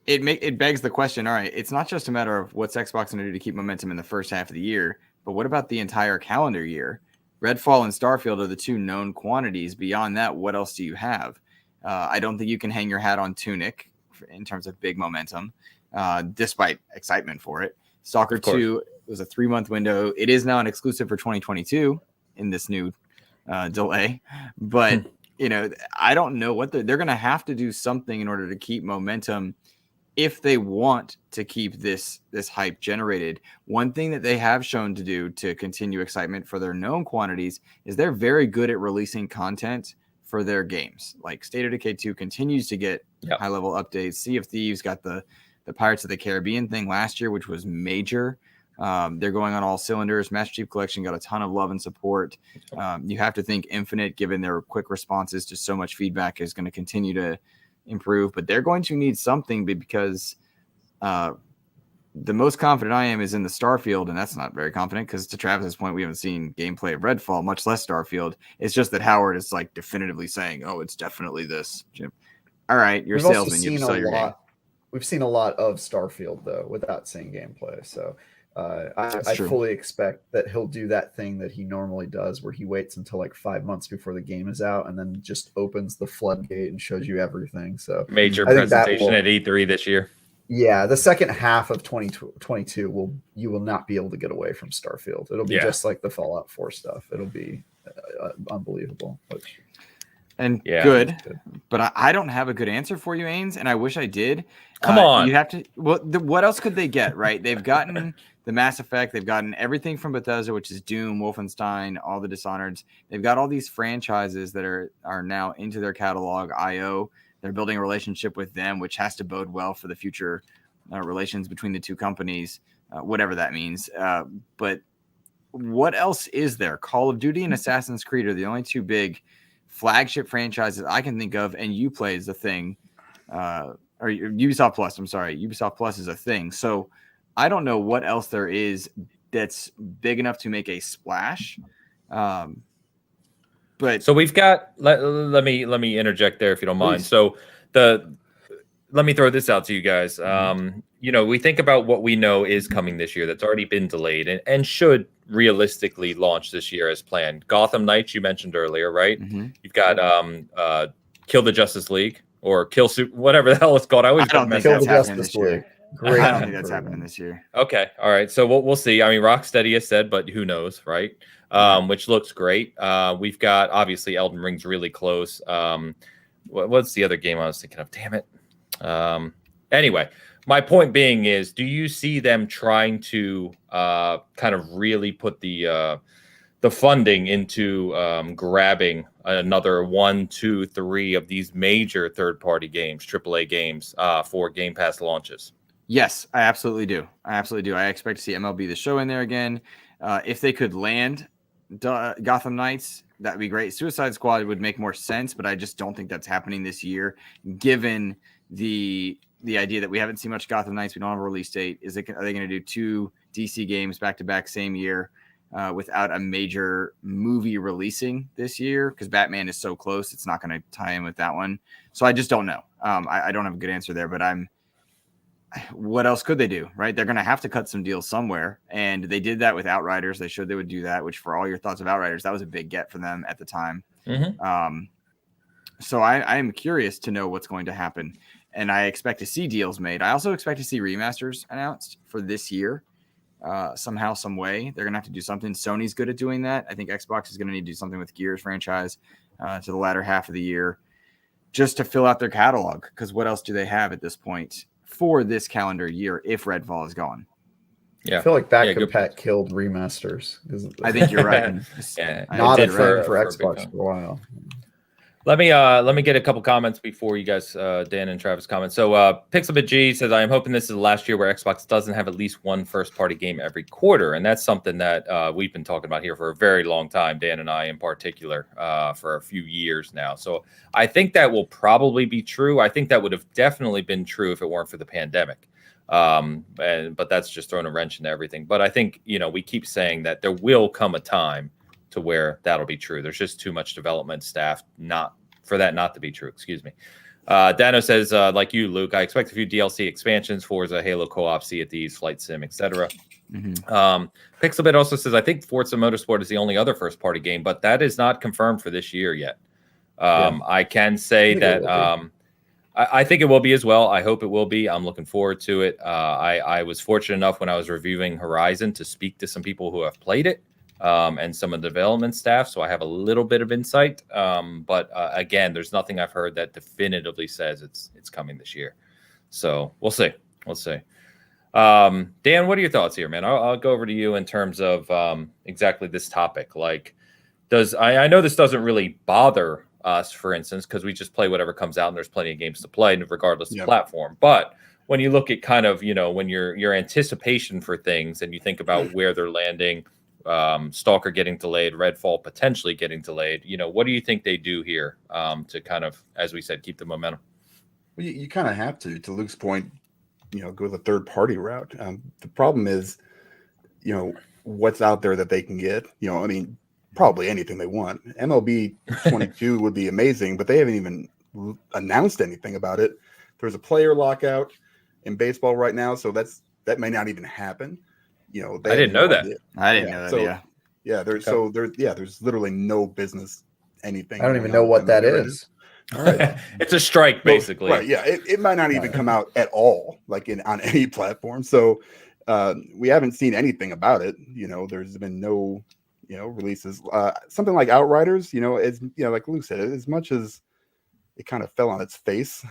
it begs the question, all right, it's not just a matter of what's Xbox going to do to keep momentum in the first half of the year, but what about the entire calendar year? Redfall and Starfield are the 2 known quantities. Beyond that, what else do you have? I don't think you can hang your hat on Tunic in terms of big momentum, despite excitement for it. Stalker 2 was a 3-month window. It is now an exclusive for 2022 in this new delay. But, I don't know what they're going to have to do something in order to keep momentum if they want to keep this hype generated. One thing that they have shown to do to continue excitement for their known quantities is they're very good at releasing content for their games. Like State of Decay 2 continues to get high level updates. Sea of Thieves got the Pirates of the Caribbean thing last year, which was major. They're going on all cylinders. Master Chief Collection got a ton of love and support. You have to think Infinite, given their quick responses to so much feedback, is going to continue to improve, but they're going to need something because the most confident I am is in the Starfield, and that's not very confident because to Travis's point, we haven't seen gameplay of Redfall, much less Starfield. It's just that Howard is like definitively saying, "Oh, it's definitely this." Jim. All right, you're a salesman. You sell your game.
We've seen a lot of Starfield though, without seeing gameplay. So I fully expect that he'll do that thing that he normally does, where he waits until like 5 months before the game is out, and then just opens the floodgate and shows you everything. So
major presentation at E3 this year.
Yeah, the second half of 2022 you will not be able to get away from Starfield. It'll be just like the Fallout 4 stuff. It'll be unbelievable.
Good. But I don't have a good answer for you, Ains, and I wish I did.
Come on.
You have to. Well, what else could they get, right? They've gotten the Mass Effect. They've gotten everything from Bethesda, which is Doom, Wolfenstein, all the Dishonored. They've got all these franchises that are now into their catalog. IO. They're building a relationship with them, which has to bode well for the future relations between the two companies, whatever that means. But what else is there? Call of Duty and Assassin's Creed are the only two big flagship franchises I can think of, and Uplay is a thing. Or Ubisoft Plus, I'm sorry. Ubisoft Plus is a thing. So I don't know what else there is that's big enough to make a splash. But
so we've got let me interject there if you don't mind. So let me throw this out to you guys. We think about what we know is coming this year that's already been delayed and should realistically launch this year as planned. Gotham Knights, you mentioned earlier, right? You've got Kill the Justice League or Kill Super, whatever the hell it's called. I don't
think that's happening this year. Great. I don't think that's happening this year.
Okay. All right. So we'll see. I mean, Rocksteady has said, but who knows, right? Which looks great. We've got obviously Elden Ring's really close. What's the other game I was thinking of? Damn it. Anyway, my point being is, do you see them trying to kind of really put the funding into grabbing another 1, 2, 3 of these major third-party games, AAA games, for Game Pass launches?
Yes, I absolutely do. I expect to see MLB The Show in there again. If they could land Gotham Knights, that would be great. Suicide Squad would make more sense, but I just don't think that's happening this year, given the idea that we haven't seen much Gotham Knights. We don't have a release date. Are they going to do 2 DC games back-to-back same year without a major movie releasing this year? Because Batman is so close, it's not going to tie in with that one. So I just don't know. I don't have a good answer there, but what else could they do, right? They're going to have to cut some deals somewhere. And they did that with Outriders. They showed they would do that, which for all your thoughts of Outriders, that was a big get for them at the time. So I am curious to know what's going to happen. And I expect to see deals made. I also expect to see remasters announced for this year. Somehow, some way. They're going to have to do something. Sony's good at doing that. I think Xbox is going to need to do something with Gears franchise to the latter half of the year just to fill out their catalog. Because what else do they have at this point for this calendar year if Redfall is gone?
Yeah, I feel like Back Compat killed remasters.
I think you're right.
Not a thing for Xbox for a while.
Let me get a couple comments before you guys, Dan and Travis comment. So Pixelbit G says, I am hoping this is the last year where Xbox doesn't have at least one first-party game every quarter. And that's something that we've been talking about here for a very long time, Dan and I in particular, for a few years now. So I think that will probably be true. I think that would have definitely been true if it weren't for the pandemic. But that's just throwing a wrench into everything. But I think, we keep saying that there will come a time to where that'll be true. There's just too much development staff not to be true. Excuse me. Dano says, like you, Luke, I expect a few DLC expansions, Forza, Halo co-op, Sea of Thieves, Flight Sim, etc. Pixelbit also says, I think Forza Motorsport is the only other first-party game, but that is not confirmed for this year yet. I can say that I think it will be as well. I hope it will be. I'm looking forward to it. I was fortunate enough when I was reviewing Horizon to speak to some people who have played it. And some of the development staff, so I have a little bit of insight. But again, there's nothing I've heard that definitively says it's coming this year. So we'll see. Dan, what are your thoughts here, man? I'll go over to you in terms of exactly this topic. Like, I know this doesn't really bother us, for instance, because we just play whatever comes out, and there's plenty of games to play, regardless
Yep.
of platform. But when you look at kind of, when your anticipation for things and you think about where they're landing, Stalker getting delayed, Redfall potentially getting delayed, what do you think they do here to kind of, as we said, keep the momentum?
Well, you kind of have to Luke's point, go the third party route. The problem is, what's out there that they can get. I mean, probably anything they want. MLB 22 would be amazing, but they haven't even announced anything about it. There's a player lockout in baseball right now, so that may not even happen.
I didn't know that.
I didn't know that.
So,
yeah.
There's literally no business anything.
I don't even know what that is.
All right.
It's a strike, basically.
Right. Yeah. It might not even come out at all, like on any platform. So we haven't seen anything about it. There's been no, releases. Something like Outriders, as like Luke said, as much as it kind of fell on its face,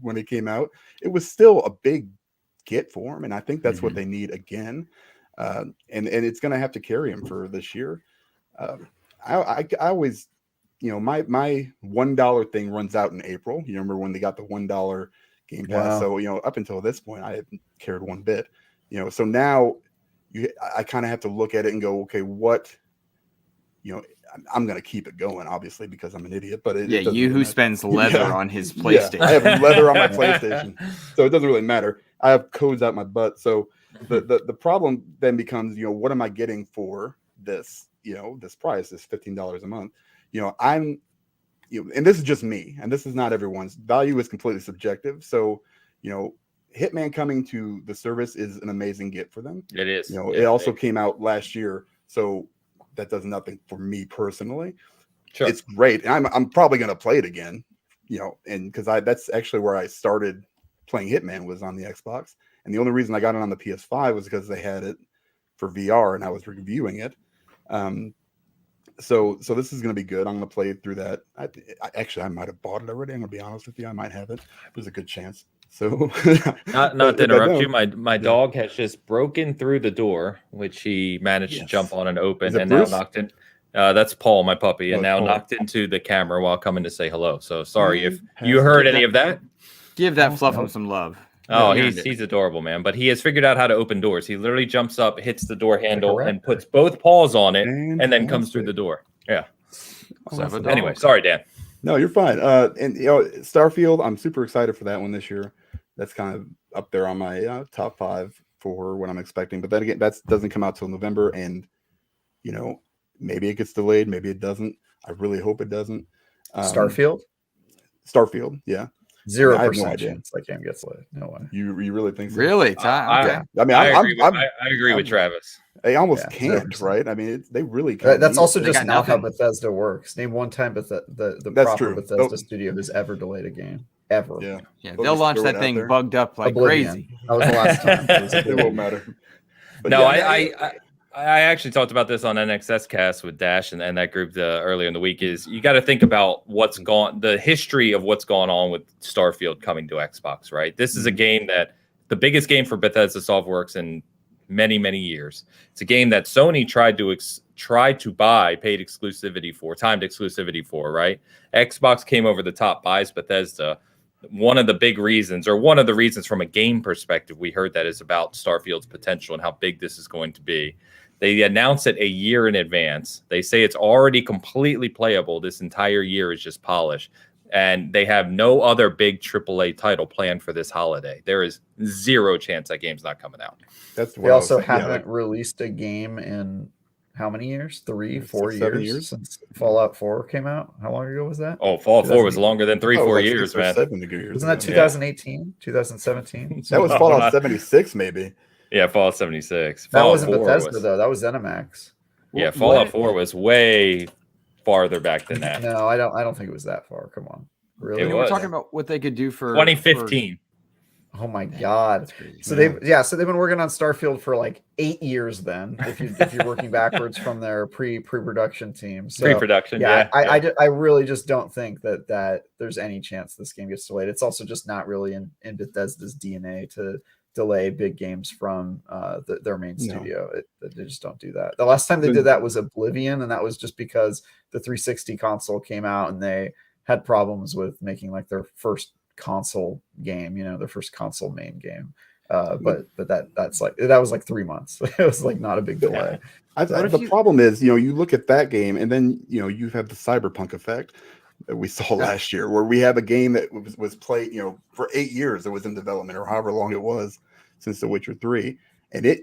when it came out, it was still a big get for them. And I think that's what they need again. And it's going to have to carry them for this year. I always, my $1 thing runs out in April. You remember when they got the $1 Game Pass?
Wow.
So, up until this point, I haven't cared one bit. So now I kind of have to look at it and go, okay, what, I'm going to keep it going, obviously, because I'm an idiot. But
you who spends leather on his PlayStation.
Yeah, I have leather on my PlayStation, so it doesn't really matter. I have codes out my butt. So the problem then becomes, what am I getting for this? This price is $15 a month. I'm, and this is just me, and this is not everyone's. Value is completely subjective. So, Hitman coming to the service is an amazing get for them.
It is.
It also came out last year, so that does nothing for me personally.
Sure.
It's great, and I'm probably going to play it again. And because that's actually where I started playing Hitman, was on the Xbox, and the only reason I got it on the PS5 was because they had it for VR, and I was reviewing it. So this is going to be good. I'm going to play through that. I might have bought it already. I'm going to be honest with you. I might have it. There's a good chance. So
not to interrupt you. My dog has just broken through the door, which he managed to jump on and open, and
Bruce?
now knocked in. That's Paul, my puppy, and now
Paul.
knocked into the camera while coming to say hello. So sorry if you heard any of that.
Give that Fluffum some love.
Oh, he's adorable, man. But he has figured out how to open doors. He literally jumps up, hits the door handle, and puts both paws on it, and then comes through the door. Yeah.
Awesome.
Anyway, sorry, Dan.
No, you're fine. And Starfield, I'm super excited for that one this year. That's kind of up there on my top 5 for what I'm expecting. But then again, that doesn't come out till November, and maybe it gets delayed, maybe it doesn't. I really hope it doesn't.
Starfield,
yeah.
0% chance that game gets delayed. No way.
You really think so?
Really?
Yeah. I mean,
I agree with Travis.
They almost can't,
0%.
right? I mean, they really can't.
That's also
They
just
got
not how
nothing.
Bethesda works. Name one time the
That's
proper
true.
Bethesda studio has ever delayed a game. Ever.
Yeah.
They'll
just
launch
throw
that
it out
thing
there.
bugged up like
Oblivion.
crazy.
That was the last time. It was
It won't
Oblivion.
matter. But
No,
yeah,
I actually talked about this on NXS Cast with Dash and that group earlier in the week. Is you got to think about the history of what's gone on with Starfield coming to Xbox, right? This is a game that the biggest game for Bethesda Softworks in many, many years. It's a game that Sony tried to buy paid exclusivity for, timed exclusivity for, right? Xbox came over the top, buys Bethesda. One of the reasons from a game perspective, we heard that is about Starfield's potential and how big this is going to be. They announce it a year in advance. They say it's already completely playable. This entire year is just polish. And they have no other big AAA title planned for this holiday. There is zero chance that game's not coming out.
that's what
They also
I was- yeah,
haven't released a game in how many years? 3,
6,
4
7
years
years
since Fallout 4 came out. How long ago was that?
Oh, Fallout 4 was longer than 3-4
like
years,
6 or
man.
7 years
Wasn't that
ago.
2018, 2017?
That was
No,
Fallout
not-
76, maybe.
Yeah, Fallout 76.
That
Fallout
wasn't
4
Bethesda though. That was ZeniMax.
Yeah, Fallout 4 was way farther back than that.
No, I don't think it was that far. Come on, really?
It
We're
was.
talking about what they could do for
2015.
Oh my god!
That's crazy.
So they've been working on Starfield for like 8 years. Then, if you're working backwards from their pre-production team, so
Pre-production, yeah.
I really just don't think that there's any chance this game gets delayed. It's also just not really in Bethesda's DNA delay big games from their main studio. They just don't do that. The last time they did that was Oblivion, and that was just because the 360 console came out and they had problems with making like their first console game, their first console main game. But that was like 3 months. It was like not a big delay.
The problem is, you look at that game and then, you have the Cyberpunk effect that we saw last year, where we have a game that was played, for 8 years it was in development, or however long it was since The Witcher 3. And it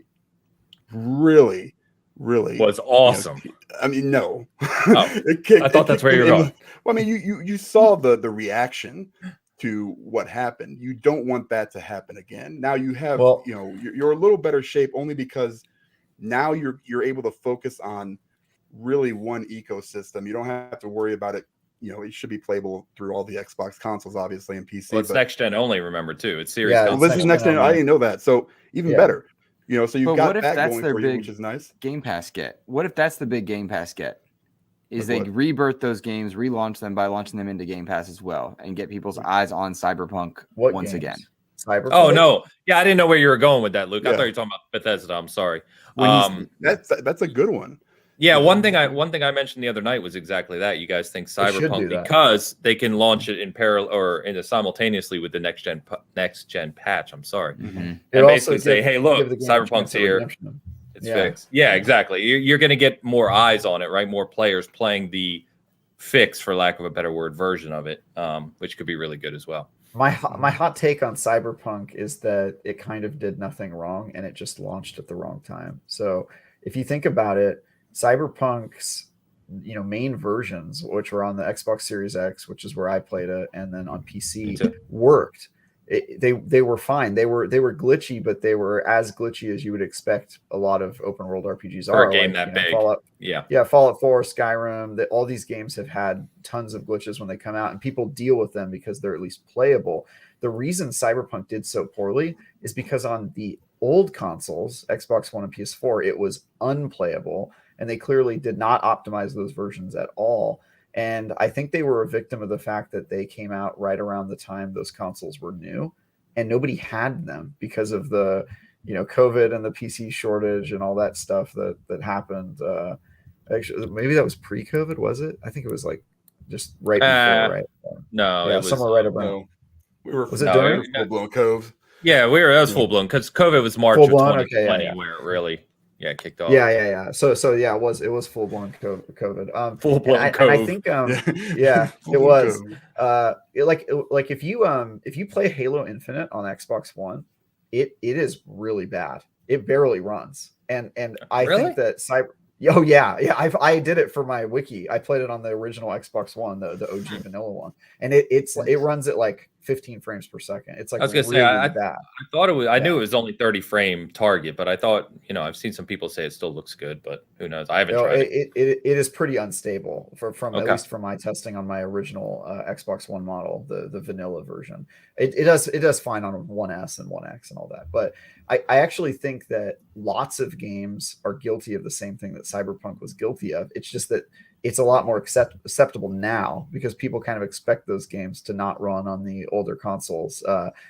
really
was awesome.
No.
Oh, I thought that's where you're going.
Well, you saw the reaction to what happened. You don't want that to happen again. Now you have, you're a little better shape only because now you're able to focus on really one ecosystem. You don't have to worry about it. It should be playable through all the Xbox consoles, obviously, and PC.
Well, it's next gen only, remember, too. It's series.
Well, this is next gen. I didn't know that. So even better. So you've got that going for you, which is nice.
Game Pass get. What if that's the big Game Pass get? Is they rebirth those games, relaunch them by launching them into Game Pass as well, and get people's eyes on Cyberpunk once again.
Cyberpunk?
Oh no, yeah, I didn't know where you were going with that, Luke. I thought you were talking about Bethesda. I'm sorry.
That's a good one.
Yeah, one thing I mentioned the other night was exactly that. You guys think Cyberpunk because they can launch it in parallel or simultaneously with the next gen patch. I'm sorry, and basically say, hey, look, Cyberpunk's here. It's fixed. Yeah, exactly. You're going to get more eyes on it, right? More players playing the fix, for lack of a better word, version of it, which could be really good as well.
My hot take on Cyberpunk is that it kind of did nothing wrong and it just launched at the wrong time. So if you think about it, Cyberpunk's main versions, which were on the Xbox Series X, which is where I played it, and then on PC, worked. They were fine. They were glitchy, but they were as glitchy as you would expect a lot of open world RPGs
for
are.
A game that big.
Fallout 4, Skyrim. All these games have had tons of glitches when they come out, and people deal with them because they're at least playable. The reason Cyberpunk did so poorly is because on the old consoles, Xbox One and PS4, it was unplayable, and they clearly did not optimize those versions at all. And I think they were a victim of the fact that they came out right around the time those consoles were new, and nobody had them because of the, COVID and the PC shortage and all that stuff that happened. Actually, maybe that was pre-COVID, was it? I think it was like just right before, right?
No,
it was somewhere right around.
No.
Was it during
full-blown COVID?
Yeah, that was full-blown because COVID was March of 2020 where it really kicked off.
Yeah. So it was full blown COVID.
Full blown COVID.
And I think it was. Like if you play Halo Infinite on Xbox One, it is really bad. It barely runs. And I think that I did it for my wiki. I played it on the original Xbox One, the OG vanilla one, and it runs at like 15 frames per second. It's like, I was gonna say, bad.
I thought it was. I knew it was only 30 frame target, but I thought, I've seen some people say it still looks good, but who knows? I haven't tried it.
It is pretty unstable from at least from my testing on my original Xbox One model, the vanilla version. It does fine on 1S and 1X and all that, but I actually think that lots of games are guilty of the same thing that Cyberpunk was guilty of. It's just that it's a lot more acceptable now because people kind of expect those games to not run on the older consoles.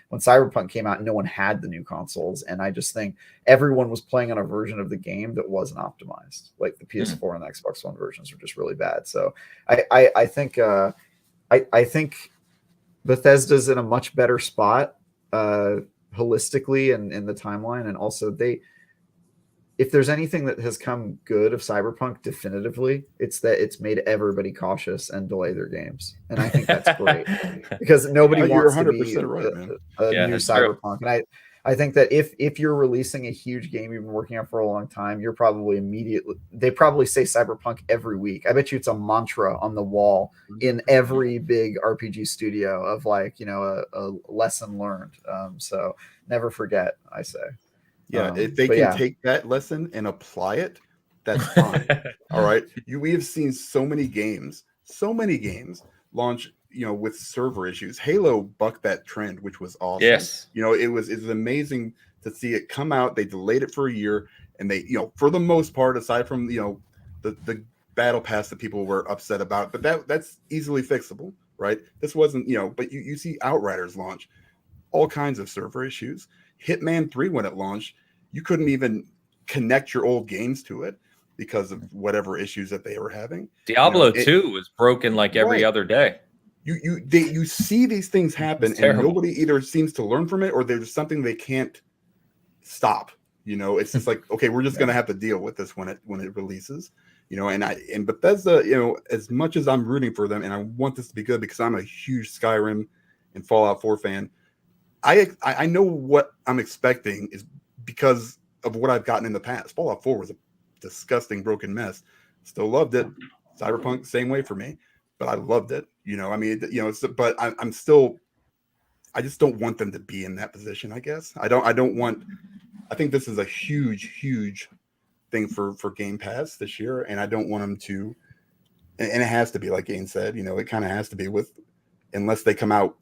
When Cyberpunk came out, no one had the new consoles, and I just think everyone was playing on a version of the game that wasn't optimized. Like the PS4 and the Xbox One versions were just really bad. So I think Bethesda's in a much better spot holistically and in the timeline, and also if there's anything that has come good of Cyberpunk definitively, it's that it's made everybody cautious and delay their games. And I think that's great because nobody wants to be a new Cyberpunk. True. And I think that if you're releasing a huge game you've been working on for a long time, you're probably they probably say Cyberpunk every week. I bet you it's a mantra on the wall in every big RPG studio of like, a lesson learned. So never forget, I say.
Yeah, if they can take that lesson and apply it, that's fine. All right. We have seen so many games launch, with server issues. Halo bucked that trend, which was awesome.
Yes.
It was amazing to see it come out. They delayed it for a year, and they, for the most part, aside from, the battle pass that people were upset about, but that's easily fixable, right? This wasn't, but you see Outriders launch all kinds of server issues. Hitman 3, when it launched, you couldn't even connect your old games to it because of whatever issues that they were having.
Diablo 2 was broken like every other day.
You see these things happen, and nobody either seems to learn from it, or there's something they can't stop. It's just like, okay, we're just gonna have to deal with this when it releases. And Bethesda, as much as I'm rooting for them and I want this to be good because I'm a huge Skyrim and Fallout 4 fan, I know what I'm expecting is because of what I've gotten in the past. Fallout 4 was a disgusting, broken mess. Still loved it. Cyberpunk, same way for me, but I loved it. But I'm still, I just don't want them to be in that position. I guess I think this is a huge thing for Game Pass this year, and I don't want them to. And it has to be, like Gain said, it kind of has to be unless they come out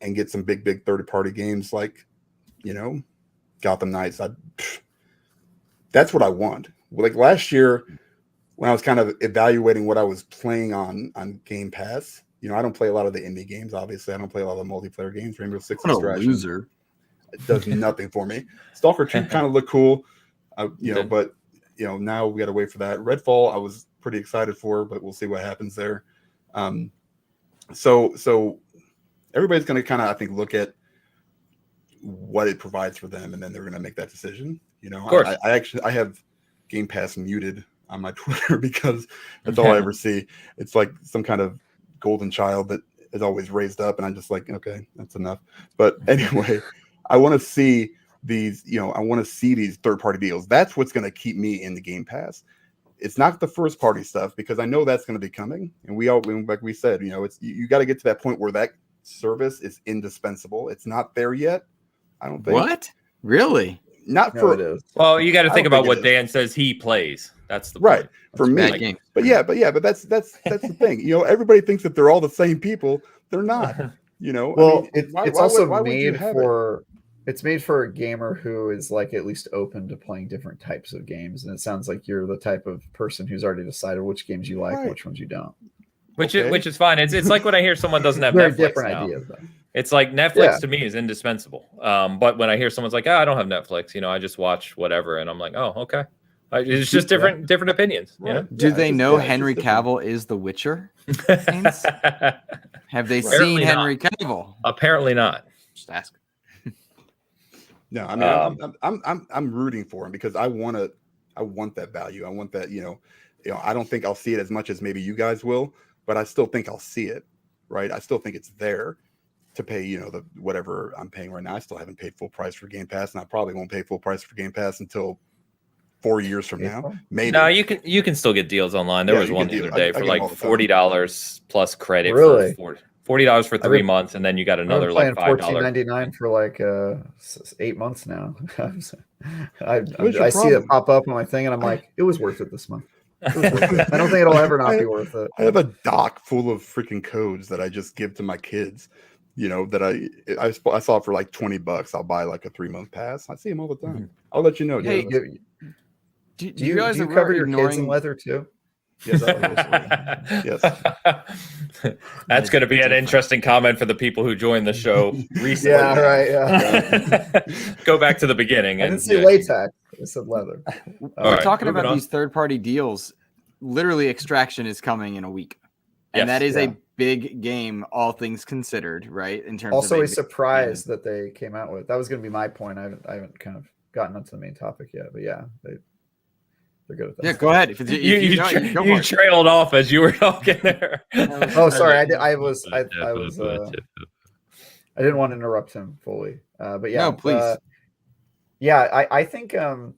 and get some big third-party games like, Gotham Knights. That's what I want. Like last year, when I was kind of evaluating what I was playing on Game Pass, I don't play a lot of the indie games. Obviously, I don't play a lot of the multiplayer games. Rainbow Six Extraction.
Loser.
It does nothing for me. Stalker 2 kind of looked cool, but now we got to wait for that. Redfall, I was pretty excited for, but we'll see what happens there. So everybody's going to kind of, I think, look at what it provides for them, and then they're going to make that decision.
Of course.
I have Game Pass muted on my Twitter because that's all I ever see. It's like some kind of golden child that is always raised up, and I'm just like, okay, that's enough. But anyway, I want to see these, these third-party deals. That's what's going to keep me in the Game Pass. It's not the first-party stuff, because I know that's going to be coming. And like we said, it's you got to get to that point where that service is indispensable. It's not there yet, I don't think.
What? Really?
Not
No,
for
it is.
Well, you got to think about what Dan says he plays. That's the
right
point.
for me. But that's the thing. Everybody thinks that they're all the same people. They're not.
Well, it's also made
for.
It's made for a gamer who is like at least open to playing different types of games, and it sounds like you're the type of person who's already decided which games you like, which ones you don't.
Which is fine. It's like when I hear someone doesn't have
Very
Netflix
different
now.
ideas, though.
It's like Netflix to me is indispensable. But when I hear someone's like, I don't have Netflix, I just watch whatever, and I'm like, oh, okay. It's just different opinions.
Right.
Do they know Henry Cavill is The Witcher? Have they seen Henry Cavill?
Apparently not.
Just ask.
No, I mean, I'm rooting for him because I want that value. I want that, I don't think I'll see it as much as maybe you guys will, but I still think I'll see it, right? I still think it's there to pay, the whatever I'm paying right now. I still haven't paid full price for Game Pass, and I probably won't pay full price for Game Pass until 4 years from now. Maybe.
No, you can still get deals online. There was one the other day for like $40 plus credit.
Really?
For $40 for 3 months, and then you got another like $5.
$14.99 for like 8 months now. I see it pop up on my thing, and I'm like, it was worth it this month. I don't think it'll ever not be worth it.
I have a dock full of freaking codes that I just give to my kids. That I saw for like $20. I'll buy like a 3-month pass. I see them all the time. I'll let you know.
Hey, do you guys
cover your kids in leather too?
Yes, yes.
That's going to be an interesting comment for the people who joined the show recently.
Yeah, right. Yeah.
Go back to the beginning.
I didn't say latex. I said leather.
We're talking about these third-party deals. Literally, Extraction is coming in a week, and that is a big game, all things considered, right? In terms
also
of
a surprise that they came out with. That was going to be my point. I haven't kind of gotten onto the main topic yet, but yeah, they're good at that.
Yeah, go ahead.
You trailed off as you were talking there.
Oh, sorry. I didn't want to interrupt him fully. But yeah,
no, please.
I think I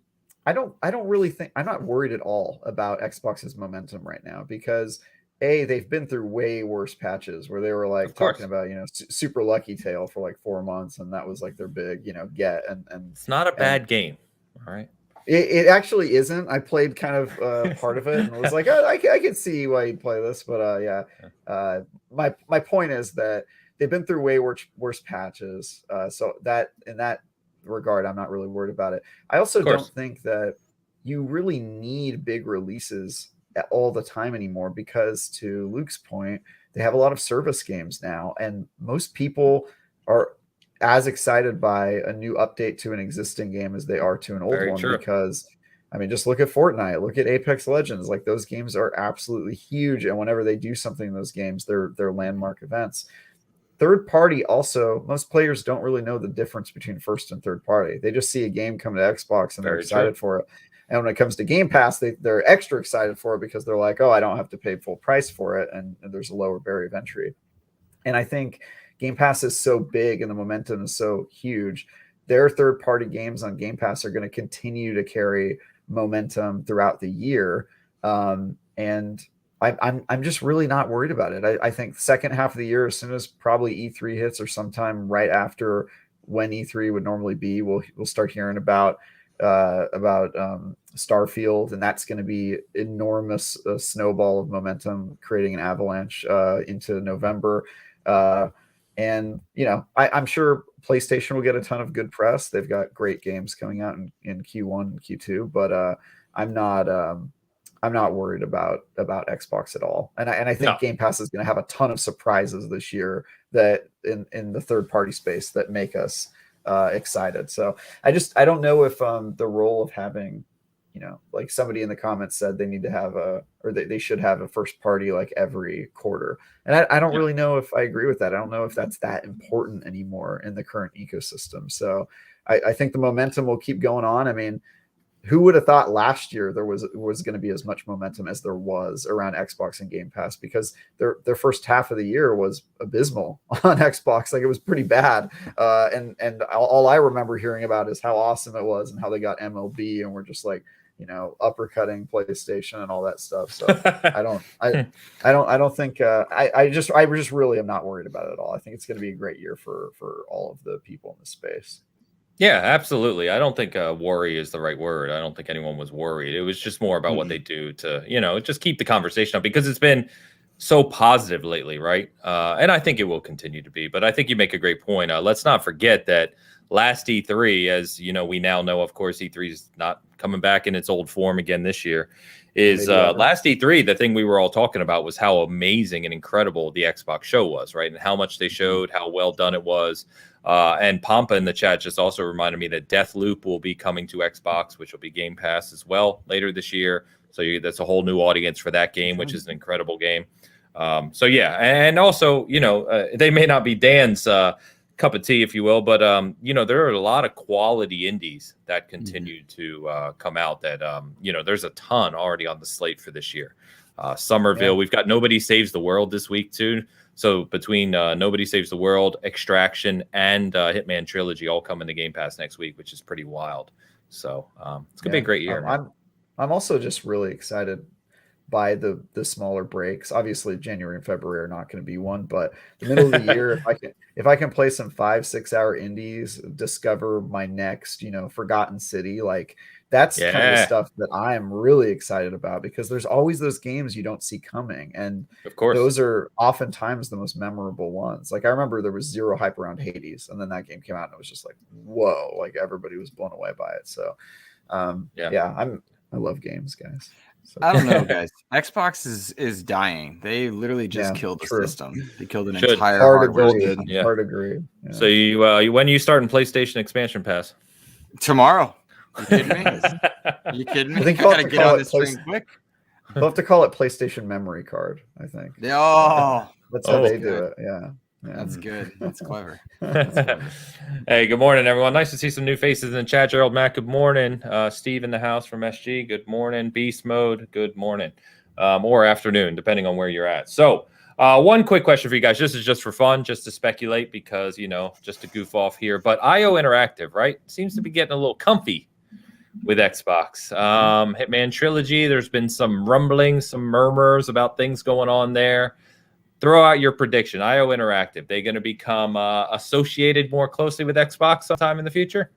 don't really think I'm not worried at all about Xbox's momentum right now because they've been through way worse patches where they were like talking about Super Lucky Tail for like 4 months, and that was like their big get and
it's not a bad game. All right.
It actually isn't. I played kind of part of it and was like, I can see why you'd play this, but my point is that they've been through way worse patches. So that in that regard, I'm not really worried about it. I also don't think that you really need big releases all the time anymore because, to Luke's point, they have a lot of service games now, and most people as excited by a new update to an existing game as they are to an old
Very
one,
true.
because I mean, just look at Fortnite, look at Apex Legends. Like, those games are absolutely huge, and whenever they do something in those games, they're landmark events. Third party, also, most players don't really know the difference between first and third party. They just see a game come to Xbox and they're
Very
excited
true.
for it. And when it comes to Game Pass, they're extra excited for it because they're like, oh, I don't have to pay full price for it, and there's a lower barrier of entry. And I think Game Pass is so big and the momentum is so huge. Their third party games on Game Pass are going to continue to carry momentum throughout the year. And I'm just really not worried about it. I think the second half of the year, as soon as probably E3 hits, or sometime right after when E3 would normally be, we'll start hearing about Starfield, and that's going to be enormous snowball of momentum, creating an avalanche into November. And I'm sure PlayStation will get a ton of good press. They've got great games coming out in Q1 and Q2, but I'm not worried about Xbox at all. And I think Game Pass is going to have a ton of surprises this year that in the third party space that make us excited. So I don't know if the role of having, like somebody in the comments said, they need to have they should have a first party like every quarter. And I don't really know if I agree with that. I don't know if that's that important anymore in the current ecosystem. So I think the momentum will keep going on. I mean, who would have thought last year there was going to be as much momentum as there was around Xbox and Game Pass, because their first half of the year was abysmal on Xbox. Like, it was pretty bad. And all I remember hearing about is how awesome it was and how they got MLB, and we're just like, uppercutting PlayStation and all that stuff. So I don't think I just really am not worried about it at all. I think it's going to be a great year for all of the people in the space.
Yeah, absolutely. I don't think worry is the right word. I don't think anyone was worried. It was just more about what they do to, just keep the conversation up, because it's been so positive lately, right? And I think it will continue to be. But I think you make a great point. Let's not forget that last E3, as we now know, of course, E3 is not coming back in its old form again this year. Last E3, the thing we were all talking about was how amazing and incredible the Xbox show was, right? And how much they showed, how well done it was. And Pampa in the chat just also reminded me that Deathloop will be coming to Xbox, which will be Game Pass as well later this year. So that's a whole new audience for that game, which is an incredible game. So yeah, and also, they may not be Dan's cup of tea, if you will, but there are a lot of quality indies that continue to come out. That there's a ton already on the slate for this year. Somerville, we've got Nobody Saves the World this week too. So between Nobody Saves the World, Extraction, and Hitman Trilogy all coming to Game Pass next week, which is pretty wild. So it's gonna be a great year.
I'm also just really excited by the smaller breaks. Obviously, January and February are not going to be one, but the middle of the year, if I can play some 5-6 hour indies, discover my next forgotten city, like that's kind of the stuff that I am really excited about, because there's always those games you don't see coming, and
of course
those are oftentimes the most memorable ones. Like, I remember there was zero hype around Hades, and then that game came out and it was just like, whoa, like everybody was blown away by it. So I love games, guys. So.
I don't know, guys. Xbox is dying. They literally just killed the system. They killed an entire hardware system.
Hard agree. Yeah.
So you when are you starting PlayStation Expansion Pass?
Tomorrow. You kidding me? You kidding me?
I think
I gotta get on this thing quick.
We'll have to call it PlayStation Memory Card, I think.
Oh,
that's how they do it. Yeah.
That's good. That's clever.
Hey, good morning, everyone. Nice to see some new faces in the chat. Gerald Mack, good morning. Steve in the house from SG, good morning. Beast Mode, good morning. Or afternoon, depending on where you're at. So one quick question for you guys. This is just for fun, just to speculate, because, just to goof off here. But IO Interactive, right, seems to be getting a little comfy with Xbox. Hitman Trilogy, there's been some rumblings, some murmurs about things going on there. Throw out your prediction. IO Interactive, they going to become associated more closely with Xbox sometime in the future?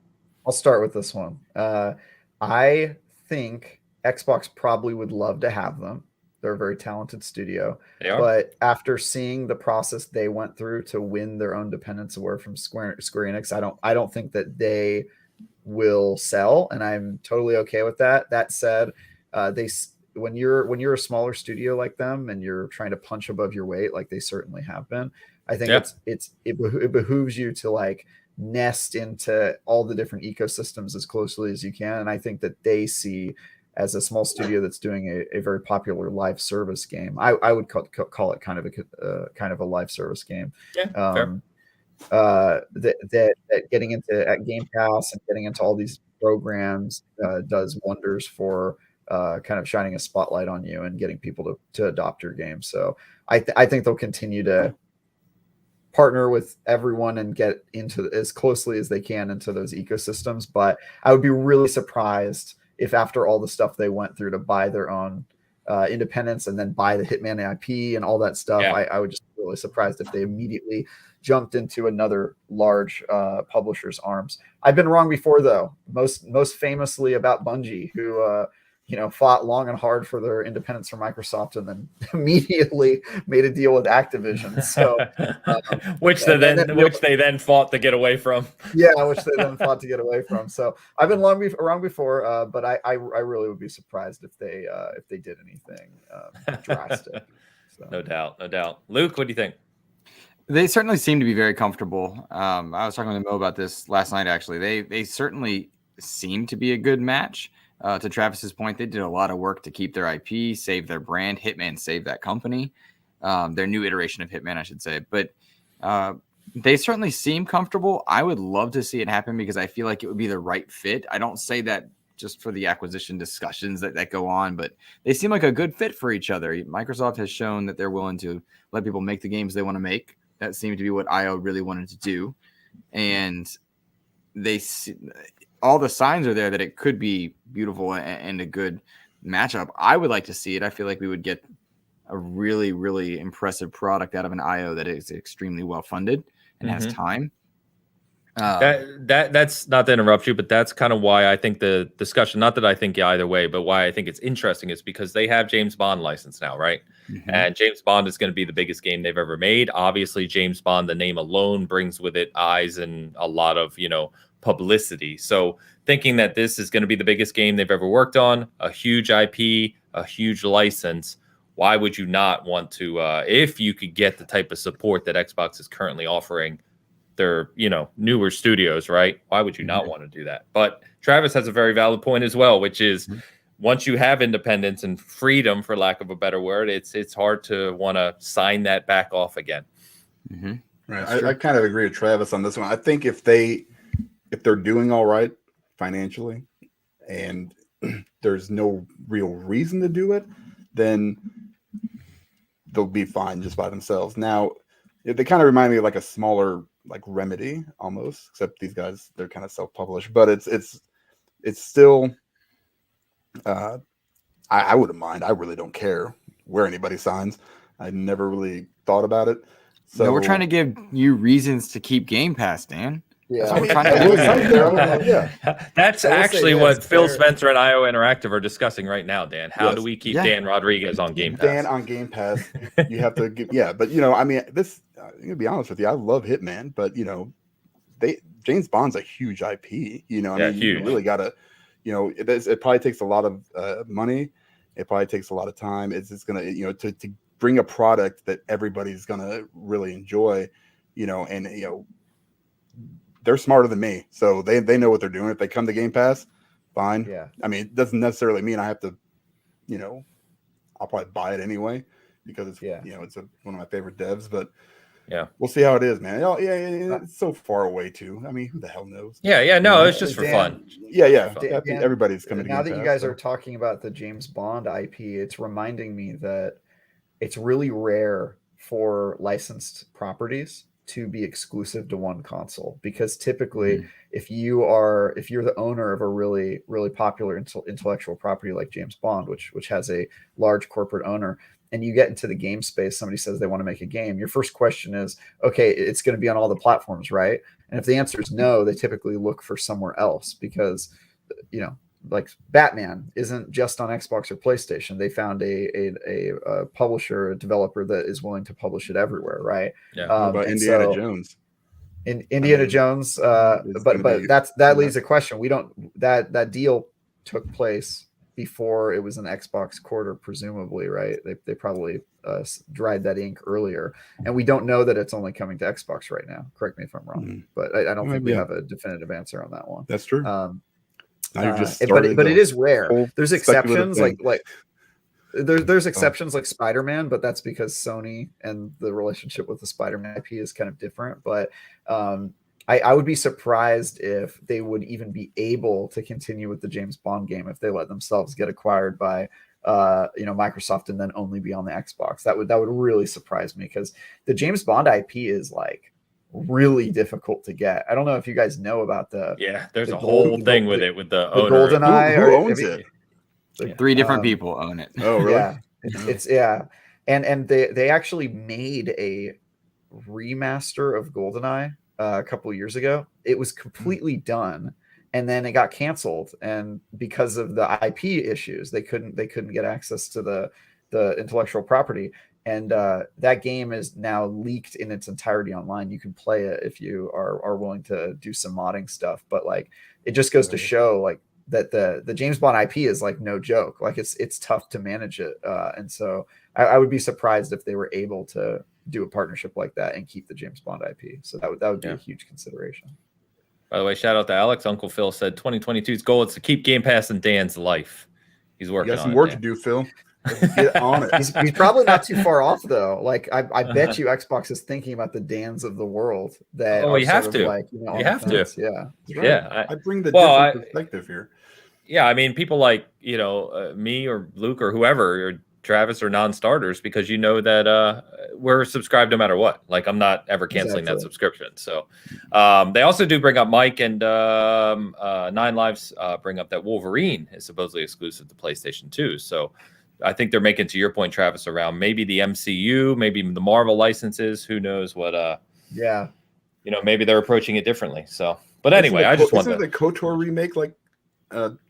I'll start with this one. I think Xbox probably would love to have them. They're a very talented studio.
They are.
But after seeing the process they went through to win their own independence award from Square Enix, I don't think that they will sell, and I'm totally okay with that. That said, when you're a smaller studio like them and you're trying to punch above your weight, like they certainly have been, I think it behooves you to like nest into all the different ecosystems as closely as you can. And I think that they see, as a small studio that's doing a very popular live service game, I would call it kind of a live service game.
Fair.
That getting into at Game Pass and getting into all these programs does wonders for kind of shining a spotlight on you and getting people to adopt your game. So I think they'll continue to partner with everyone and get into as closely as they can into those ecosystems. But I would be really surprised if after all the stuff they went through to buy their own independence and then buy the Hitman IP and all that stuff, I would just be really surprised if they immediately jumped into another large publisher's arms. I've been wrong before, though, most famously about Bungie, who fought long and hard for their independence from Microsoft and then immediately made a deal with Activision. So,
which they then fought to get away from.
Yeah, which they then fought to get away from. So I've been wrong before, but I really would be surprised if they did anything drastic. So.
No doubt. Luke, what do you think?
They certainly seem to be very comfortable. I was talking with Mo about this last night. Actually, they certainly seem to be a good match. To Travis's point, they did a lot of work to keep their IP, save their brand. Hitman saved that company, their new iteration of Hitman, I should say. But they certainly seem comfortable. I would love to see it happen because I feel like it would be the right fit. I don't say that just for the acquisition discussions that go on, but they seem like a good fit for each other. Microsoft has shown that they're willing to let people make the games they want to make. That seemed to be what IO really wanted to do. And all the signs are there that it could be beautiful and a good matchup. I would like to see it. I feel like we would get a really, really impressive product out of an IO that is extremely well funded and has time.
That's not to interrupt you, but that's kind of why I think the discussion, not that I think either way, but why I think it's interesting is because they have James Bond license now, right? And James Bond is going to be the biggest game they've ever made. Obviously, James Bond, the name alone brings with it eyes and a lot of, publicity. So thinking that this is going to be the biggest game they've ever worked on, a huge IP, a huge license, why would you not want to, if you could get the type of support that Xbox is currently offering their, newer studios, right? Why would you not want to do that? But Travis has a very valid point as well, which is once you have independence and freedom, for lack of a better word, it's hard to want to sign that back off again.
Right. I kind of agree with Travis on this one. I think if they're doing all right financially and there's no real reason to do it, then they'll be fine just by themselves. Now, they kind of remind me of like a smaller like Remedy almost, except these guys, they're kind of self-published, but it's still I wouldn't mind. I really don't care where anybody signs. I never really thought about it. So
no, we're trying to give you reasons to keep Game Pass, Dan.
Yeah,
that's actually what Phil Spencer and IO Interactive are discussing right now, Dan. How do we keep Dan Rodriguez on Game Pass?
Dan on Game Pass, you have to give, but I mean, this. I'm gonna be honest with you. I love Hitman, but James Bond's a huge IP. Huge. You really gotta, it probably takes a lot of money. It probably takes a lot of time. It's just gonna, to bring a product that everybody's gonna really enjoy, they're smarter than me, so they know what they're doing. If they come to Game Pass, fine. Yeah. I mean, it doesn't necessarily mean I have to, I'll probably buy it anyway because it's it's one of my favorite devs. But we'll see how it is, man. It's so far away too. I mean, who the hell knows?
No, it's just for fun.
Everybody's coming.
Now
to Game
that
Pass,
you guys are talking about the James Bond IP, it's reminding me that it's really rare for licensed properties to be exclusive to one console, because typically if you're the owner of a really, really popular intellectual property like James Bond, which has a large corporate owner, and you get into the game space, somebody says they want to make a game, your first question is, okay, it's going to be on all the platforms, right? And if the answer is no, they typically look for somewhere else, because like Batman isn't just on Xbox or PlayStation. They found a publisher, a developer that is willing to publish it everywhere, right?
Yeah. About Indiana Jones.
Indiana Jones, but that leaves a question. We don't that deal took place before it was an Xbox quarter, presumably, right? They probably dried that ink earlier, and we don't know that it's only coming to Xbox right now. Correct me if I'm wrong, but I don't think we have a definitive answer on that one.
That's true.
But it is rare. There's exceptions like there's exceptions like Spider-Man, but that's because Sony and the relationship with the Spider-Man IP is kind of different. But I would be surprised if they would even be able to continue with the James Bond game if they let themselves get acquired by Microsoft and then only be on the Xbox. That would really surprise me, because the James Bond IP is like really difficult to get. I don't know if you guys know about
there's a whole thing with it with the owner.
GoldenEye.
Who owns it?
Three different people own it.
Oh, really?
Yeah, it's and they actually made a remaster of GoldenEye a couple of years ago. It was completely done, and then it got canceled, and because of the IP issues, they couldn't get access to the intellectual property. And that game is now leaked in its entirety online. You can play it if you are willing to do some modding stuff. But like, it just goes to show like that the James Bond IP is like no joke. Like it's tough to manage it. And so I would be surprised if they were able to do a partnership like that and keep the James Bond IP. So that would be a huge consideration.
By the way, shout out to Alex. Uncle Phil said 2022's goal is to keep Game Pass in Dan's life. He's working on it.
You got some work to do, Phil. Get on it.
He's probably not too far off though. Like I bet you Xbox is thinking about the Dans of the world. That
you have to.
Like,
you have to.
Yeah.
I bring the different perspective here.
Yeah, I mean, people like me or Luke or whoever or Travis or non-starters, because that we're subscribed no matter what. Like, I'm not ever canceling that subscription. So they also do bring up Mike and Nine Lives bring up that Wolverine is supposedly exclusive to PlayStation 2. So I think they're making, to your point, Travis, around maybe the MCU, maybe the Marvel licenses. Who knows what? Maybe they're approaching it differently. So, but anyway, I just want
the KOTOR remake like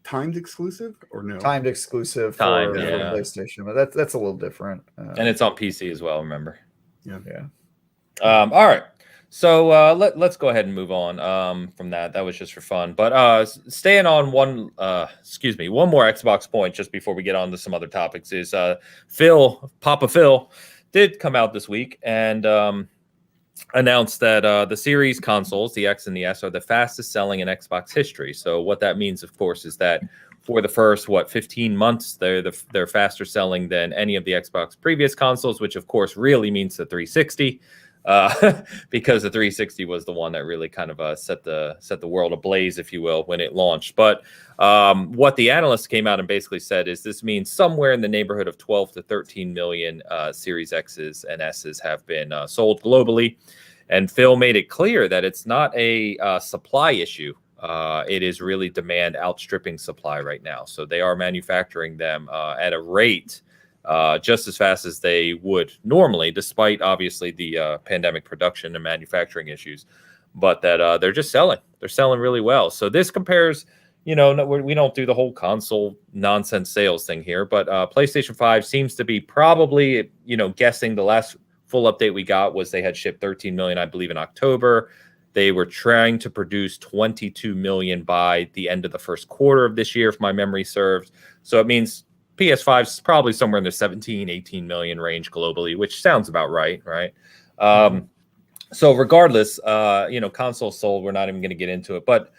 timed exclusive or no?
Timed exclusive for PlayStation, but that's a little different.
And it's on PC as well. Remember?
Yeah.
All right. So let's go ahead and move on from that. That was just for fun. But staying on one more Xbox point just before we get on to some other topics is Papa Phil did come out this week and announced that the series consoles, the X and the S, are the fastest selling in Xbox history. So what that means, of course, is that for the first 15 months, they're faster selling than any of the Xbox previous consoles, which of course really means the 360. Because the 360 was the one that really kind of set the world ablaze, if you will, when it launched. But what the analysts came out and basically said is this means somewhere in the neighborhood of 12 to 13 million Series X's and S's have been sold globally. And Phil made it clear that it's not a supply issue. It is really demand outstripping supply right now. So they are manufacturing them at a rate just as fast as they would normally, despite obviously the pandemic production and manufacturing issues, but that they're just selling. They're selling really well. So this compares, we don't do the whole console nonsense sales thing here, but PlayStation 5 seems to be probably, guessing the last full update we got was they had shipped 13 million, I believe, in October. They were trying to produce 22 million by the end of the first quarter of this year, if my memory serves. So it means PS5 is probably somewhere in the 17, 18 million range globally, which sounds about right? So regardless, consoles sold, we're not even going to get into it. But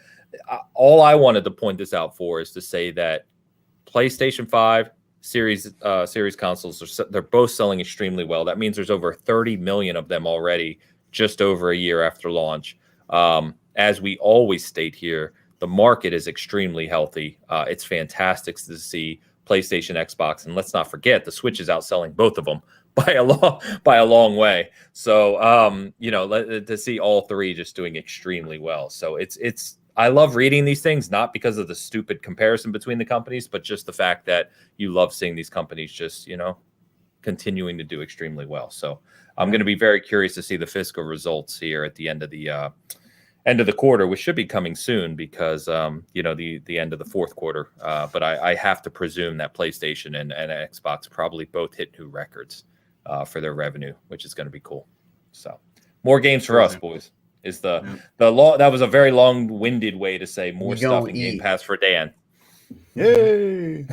all I wanted to point this out for is to say that PlayStation 5 series consoles, they're both selling extremely well. That means there's over 30 million of them already just over a year after launch. As we always state here, the market is extremely healthy. It's fantastic to see PlayStation, Xbox, and let's not forget the Switch is outselling both of them by a long way. So to see all three just doing extremely well. So it's I love reading these things, not because of the stupid comparison between the companies, but just the fact that you love seeing these companies just continuing to do extremely well. So I'm going to be very curious to see the fiscal results here at the end of the quarter, which should be coming soon because, the end of the fourth quarter. But I have to presume that PlayStation and Xbox probably both hit new records for their revenue, which is going to be cool. So more games for us, boys. Is the law? That was a very long-winded way to say more stuff in Game Pass for Dan.
Yay!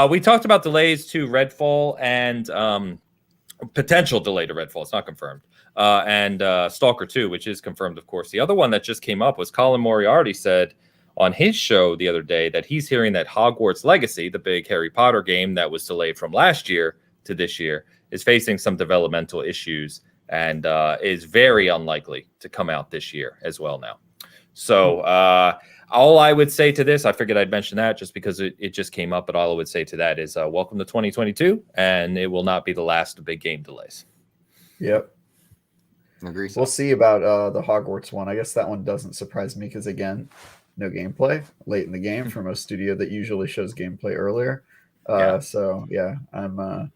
We talked about delays to Redfall and potential delay to Redfall. It's not confirmed. And Stalker 2, which is confirmed, of course. The other one that just came up was Colin Moriarty said on his show the other day that he's hearing that Hogwarts Legacy, the big Harry Potter game that was delayed from last year to this year, is facing some developmental issues and is very unlikely to come out this year as well now. So all I would say to this, I figured I'd mention that just because it just came up, but all I would say to that is welcome to 2022, and it will not be the last of big game delays.
Yep.
Agree.
We'll see about the Hogwarts one. I guess that one doesn't surprise me because, again, no gameplay late in the game from a studio that usually shows gameplay earlier. So, yeah, I'm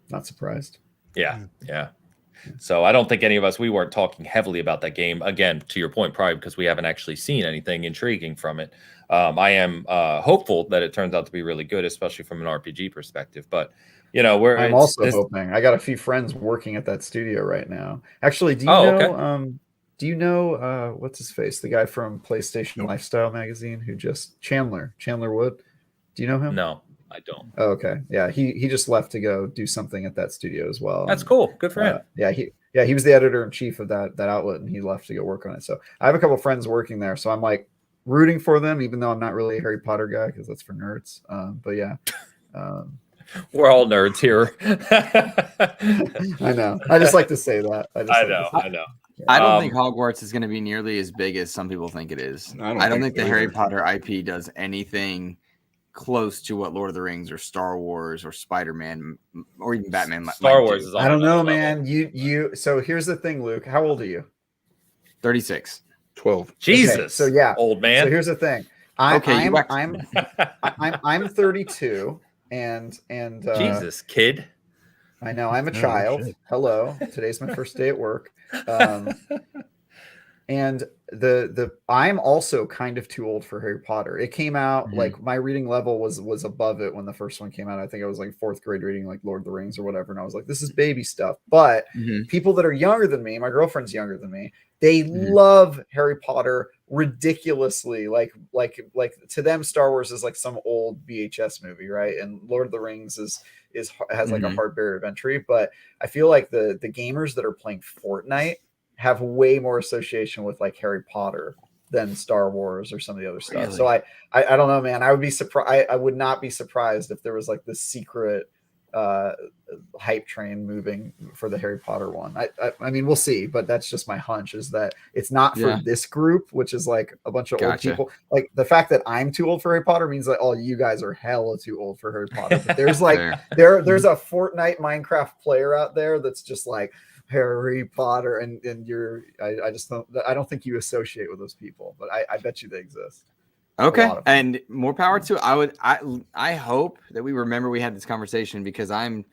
not surprised.
Yeah. So I don't think any of us, we weren't talking heavily about that game. Again, to your point, probably because we haven't actually seen anything intriguing from it. I am hopeful that it turns out to be really good, especially from an RPG perspective. But,
I'm also hoping. I got a few friends working at that studio right now. Actually, do you know... Okay. Do you know what's his face? The guy from PlayStation Lifestyle magazine who just Chandler Wood. Do you know him?
No, I don't.
Oh, okay. Yeah, he just left to go do something at that studio as well.
That's cool. Good for him.
He was the editor in chief of that outlet, and he left to go work on it. So I have a couple friends working there, so I'm like rooting for them, even though I'm not really a Harry Potter guy because that's for nerds. But yeah.
We're all nerds here.
I know. I just like to say that.
I know.
I don't think Hogwarts is going to be nearly as big as some people think it is. I don't think the Harry Potter IP does anything close to what Lord of the Rings or Star Wars or Spider-Man or even Batman.
Star Wars is.
I don't know, man. You. So here's the thing, Luke. How old are you?
36.
12.
Jesus.
Okay, so yeah,
old man.
So here's the thing. I'm 32, and
Jesus, kid.
I know I'm a child. Shit. Hello. Today's my first day at work. And I'm also kind of too old for Harry Potter. It came out like my reading level was above it when the first one came out. I think I was like 4th grade reading like Lord of the Rings or whatever. And I was like, this is baby stuff. But people that are younger than me, my girlfriend's younger than me, they love Harry Potter ridiculously. Like to them, Star Wars is like some old VHS movie, right? And Lord of the Rings has like a hard barrier of entry. But I feel like the gamers that are playing Fortnite have way more association with like Harry Potter than Star Wars or some of the other stuff. Really? So I don't know, man. I would be surprised. I would not be surprised if there was like this secret hype train moving for the Harry Potter one. I mean, we'll see, but that's just my hunch is that it's not for this group, which is like a bunch of old people. Like the fact that I'm too old for Harry Potter means that all you guys are hella too old for Harry Potter. But there's like there's a Fortnite Minecraft player out there that's just like Harry Potter, and I don't think you associate with those people, but I bet you they exist.
Okay, and more power to it. I hope that we remember we had this conversation because I'm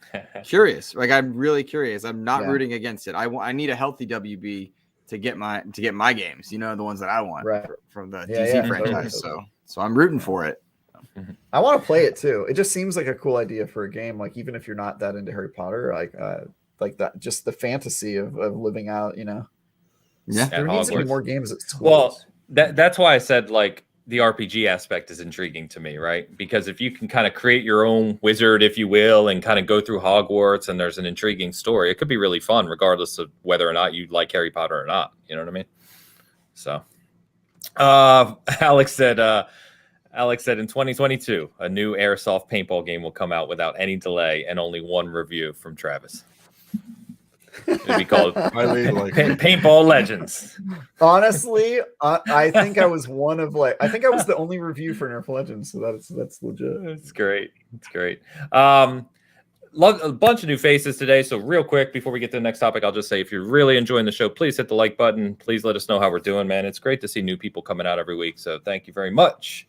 curious. Like I'm really curious. I'm not rooting against it. I need a healthy WB to get my games. The ones that I want from the DC franchise. Totally. So I'm rooting for it.
I want to play it too. It just seems like a cool idea for a game. Like even if you're not that into Harry Potter, like that, just the fantasy of living out. There needs to be more games at schools.
Well, that's why I said like. The RPG aspect is intriguing to me, right? Because if you can kind of create your own wizard, if you will, and kind of go through Hogwarts and there's an intriguing story, it could be really fun, regardless of whether or not you like Harry Potter or not. You know what I mean? So, Alex said in 2022, a new airsoft paintball game will come out without any delay and only one review from Travis. It'd be called Paintball Legends.
Honestly, I think I was I think I was the only review for Nerf Legends, so that's legit.
It's great. It's great. A bunch of new faces today. So real quick, before we get to the next topic, I'll just say if you're really enjoying the show, please hit the like button. Please let us know how we're doing, man. It's great to see new people coming out every week. So thank you very much.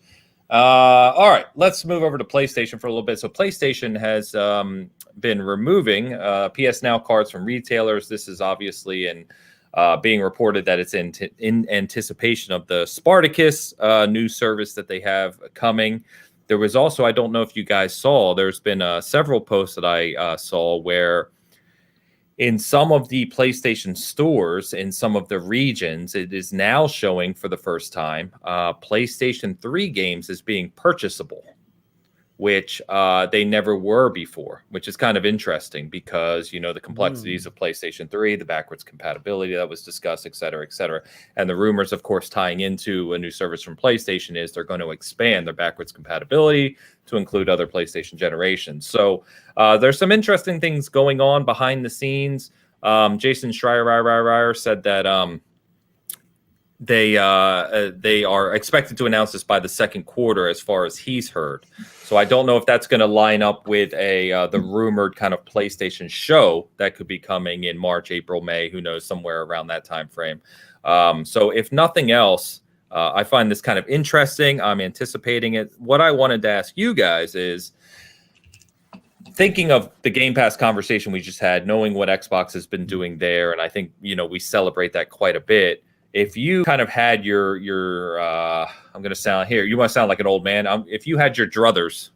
All right, let's move over to PlayStation for a little bit. So PlayStation has been removing PS Now cards from retailers. This is obviously being reported that it's in anticipation of the Spartacus new service that they have coming. There was also, I don't know if you guys saw, there's been several posts that I saw where in some of the PlayStation stores, in some of the regions, it is now showing for the first time PlayStation 3 games as being purchasable, which they never were before, which is kind of interesting because, the complexities of PlayStation 3, the backwards compatibility that was discussed, et cetera, et cetera. And the rumors, of course, tying into a new service from PlayStation is they're going to expand their backwards compatibility to include other PlayStation generations. So there's some interesting things going on behind the scenes. Jason Schreier said that they are expected to announce this by the second quarter, as far as he's heard. So I don't know if that's going to line up with the rumored kind of PlayStation show that could be coming in March, April, May. Who knows, somewhere around that time frame. So if nothing else, I find this kind of interesting. I'm anticipating it. What I wanted to ask you guys is, thinking of the Game Pass conversation we just had, knowing what Xbox has been doing there, and I think we celebrate that quite a bit. If you kind of had your I'm going to sound here, you want to sound like an old man. If you had your druthers,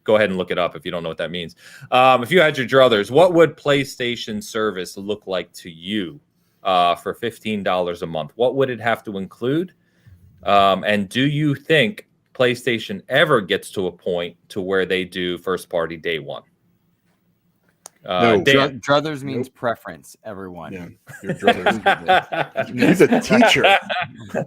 go ahead and look it up if you don't know what that means. If you had your druthers, what would PlayStation service look like to you for $15 a month? What would it have to include? And do you think PlayStation ever gets to a point to where they do first party day one?
No.
Druthers means preference, everyone.
Yeah, your druthers. He's a teacher.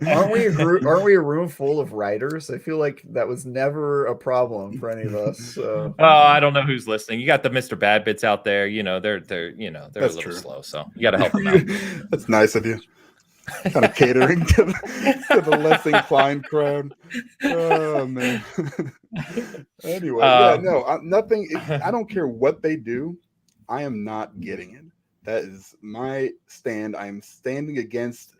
Aren't we a room full of writers? I feel like that was never a problem for any of us. So.
Oh, I don't know who's listening. You got the Mr. Bad Bits out there. They're a little
true.
slow, so you got to help them out.
That's nice of you. Kind of catering to the less inclined crowd. Oh man. Anyway, nothing. I don't care what they do. I am not getting it. That is my stand. I am standing against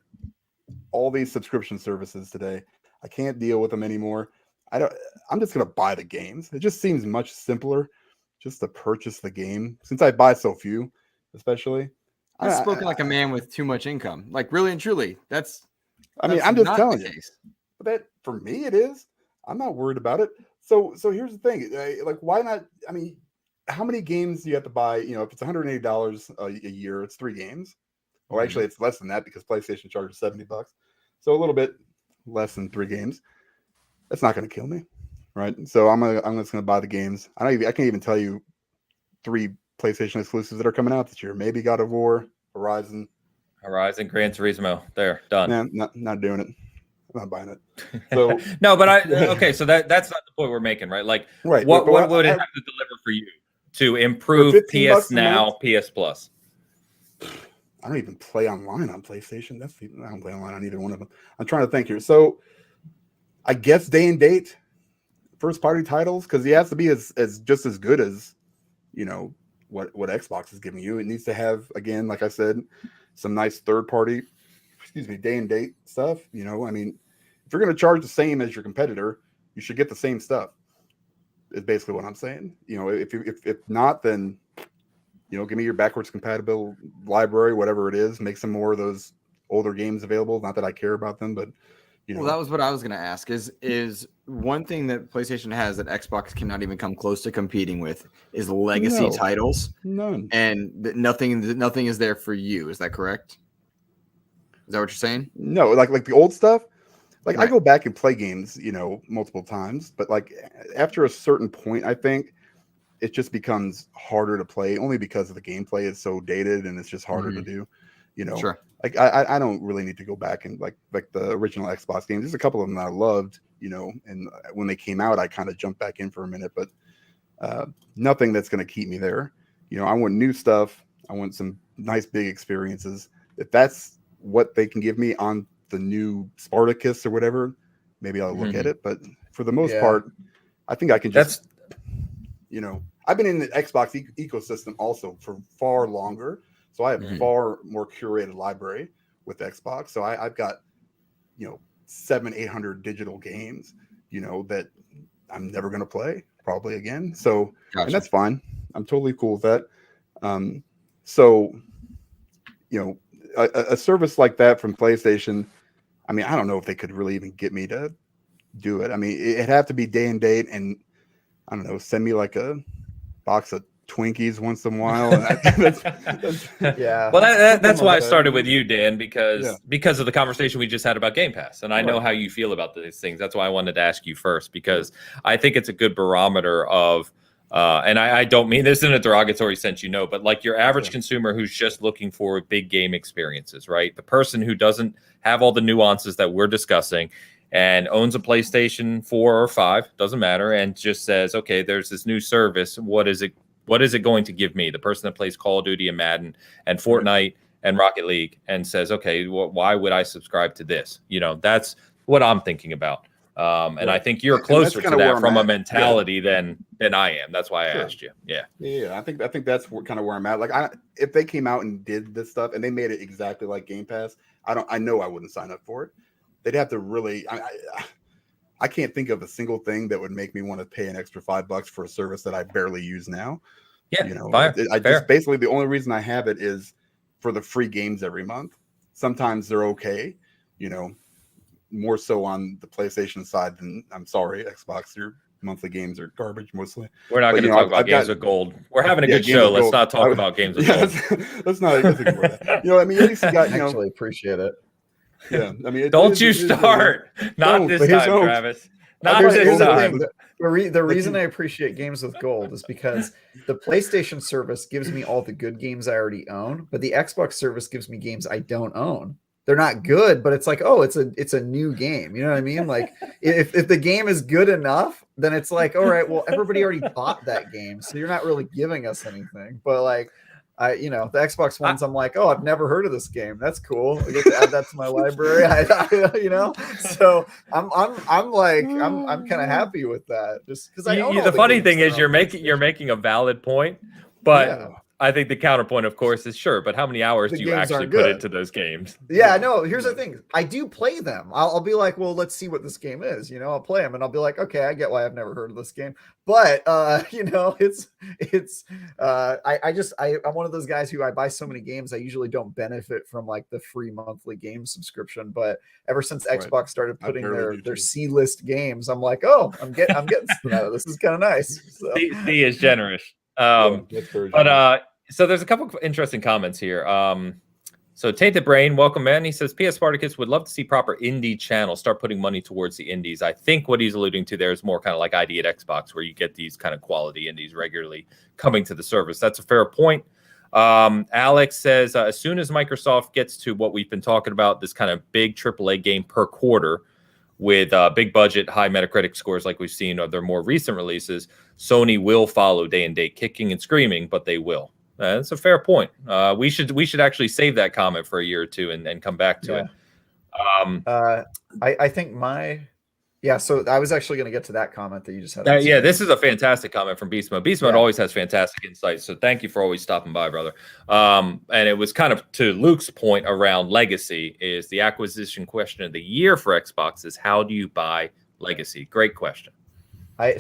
all these subscription services today. I can't deal with them anymore. I'm just gonna buy the games. It just seems much simpler just to purchase the game, since I buy so few, especially.
I've spoken like a man with too much income. Like, really and truly,
I'm just telling you. But that, for me, it is. I'm not worried about it. So here's the thing. Like, why not? I mean, how many games do you have to buy? If it's $180 a year, it's 3 games. Or actually, it's less than that because PlayStation charges $70. So a little bit less than 3 games. That's not going to kill me, right? So I'm just going to buy the games. I can't even tell you 3 PlayStation exclusives that are coming out this year. Maybe God of War, Horizon,
Gran Turismo. There, done.
Nah, not doing it. I'm not buying it. So
no, but okay. So that's not the point we're making, right? Like,
right.
What would it have to deliver for you to improve PS Now, PS Plus?
I don't even play online on PlayStation. I don't play online on either one of them. I'm trying to think here. So I guess day and date, first party titles, because he has to be as just as good as what Xbox is giving you. It needs to have, again, like I said, some nice third party, day and date stuff. I mean, if you're going to charge the same as your competitor, you should get the same stuff. Is basically what I'm saying. If not, then give me your backwards compatible library, whatever it is. Make some more of those older games available. Not that I care about them, but
Well, that was what I was going to ask. Is one thing that PlayStation has that Xbox cannot even come close to competing with is legacy titles.
None.
And nothing is there for you. Is that correct? Is that what you're saying?
No, like the old stuff. Like,
right.
I go back and play games, multiple times, but like after a certain point, I think it just becomes harder to play, only because of the gameplay is so dated and it's just harder to do.
Sure.
Like I don't really need to go back and like the original Xbox games. There's a couple of them that I loved, and when they came out, I kind of jumped back in for a minute, but nothing that's going to keep me there. I want new stuff. I want some nice big experiences. If that's what they can give me on the new Spartacus or whatever, maybe I'll look at it. But for the most part, I think I can just, I've been in the Xbox ecosystem also for far longer. So I have far more curated library with Xbox. So I've got, 700-800 digital games, that I'm never going to play probably again. So, and that's fine. I'm totally cool with that. A service like that from PlayStation, I mean, I don't know if they could really even get me to do it. I mean, it'd have to be day and date, and I don't know, send me like a box of Twinkies once in a while. And that's
Yeah.
Well, that's why I
that.
started with you, Dan, because
Yeah.
because of the conversation we just had about Game Pass, and I know
Right.
how you feel about these things. That's why I wanted to ask you first, because I think it's a good barometer of, and I don't mean this in a derogatory sense, but like your average consumer who's just looking for big game experiences, right? The person who doesn't have all the nuances that we're discussing and owns a PlayStation 4 or 5, doesn't matter, and just says, okay, there's this new service. What is it going to give me? The person that plays Call of Duty and Madden and Fortnite and Rocket League and says, okay, why would I subscribe to this? That's what I'm thinking about. And I think you're closer to that from a mentality than I am. That's why I asked you. Yeah.
Yeah. I think that's kind of where I'm at. Like, if they came out and did this stuff and they made it exactly like Game Pass, I know I wouldn't sign up for it. They'd have to really. I can't think of a single thing that would make me want to pay an extra $5 for a service that I barely use now.
Yeah.
Just basically the only reason I have it is for the free games every month. Sometimes they're okay, more so on the PlayStation side than, I'm sorry, Xbox. Your monthly games are garbage mostly.
We're not going to talk about games with gold. We're having a good show. Let's not talk about games with gold.
Let's not ignore that. At least you got.
Actually appreciate it.
Yeah, I mean,
don't you start. Not this time, Travis. Not this time.
The reason I appreciate games with gold is because the PlayStation service gives me all the good games I already own, but the Xbox service gives me games I don't own. They're not good, but it's like, oh, it's a new game. You know what I mean? Like, if the game is good enough, then it's like, all right, well, everybody already bought that game, so you're not really giving us anything. But like, the Xbox ones, I'm like, oh, I've never heard of this game. That's cool. I get to add that to my library. So I'm kind of happy with that, just because I own all
the funny thing is you're making a valid point, but. Yeah. I think the counterpoint, of course, is sure, but how many hours do you actually put into those games?
Yeah, no, here's the thing. I do play them. I'll be like, well, let's see what this game is. I'll play them and I'll be like, okay, I get why I've never heard of this game. But, I'm one of those guys who I buy so many games, I usually don't benefit from like the free monthly game subscription. But ever since Xbox started putting their C-list games, I'm like, oh, I'm getting something out of this. Is kind of nice. So.
C is generous. So there's a couple of interesting comments here. So Tainted Brain, welcome, man. He says, PS Spartacus would love to see proper indie channels start putting money towards the indies. I think what he's alluding to there is more kind of like ID at Xbox, where you get these kind of quality indies regularly coming to the service. That's a fair point. Alex says, as soon as Microsoft gets to what we've been talking about, this kind of big AAA game per quarter with big budget, high Metacritic scores like we've seen of their more recent releases, Sony will follow day and date, kicking and screaming, but they will. That's a fair point. We should actually save that comment for a year or two and come back to it.
I think so I was actually going to get to that comment that you just had.
This is a fantastic comment from Beast Mode. Beast Mode always has fantastic insights, so thank you for always stopping by, brother. And it was kind of to Luke's point around legacy, is the acquisition question of the year for Xbox is how do you buy legacy? Great question.
I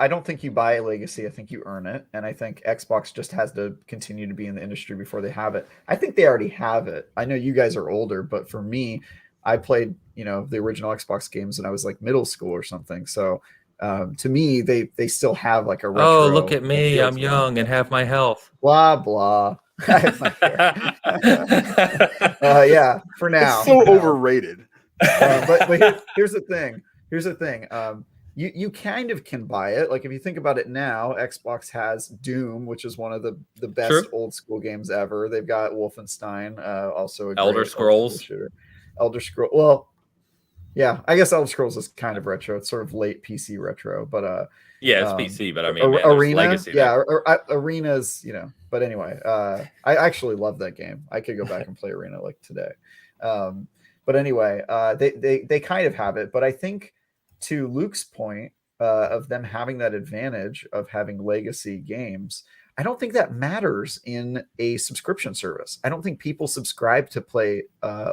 don't think you buy legacy. I think you earn it, and I think Xbox just has to continue to be in the industry before they have it. I think they already have it. I know you guys are older, but for me, I played the original Xbox games when I was like middle school or something. So to me, they still have like a retro.
Oh, look at me! I'm young and have my health.
Blah blah. Yeah, for now.
It's so overrated.
But here's the thing. You kind of can buy it. Like if you think about it now, Xbox has Doom, which is one of the best old school games ever. They've got Wolfenstein, also a
Elder Scrolls
shooter. Elder Scrolls. Well, yeah, I guess Elder Scrolls is kind of retro. It's sort of late PC retro, but
it's PC. But I mean,
Arena,
legacy
Arena's, But anyway, I actually love that game. I could go back and play Arena like today. But anyway, they kind of have it. But I think, to Luke's point of them having that advantage of having legacy games, I don't think that matters in a subscription service. I don't think people subscribe to play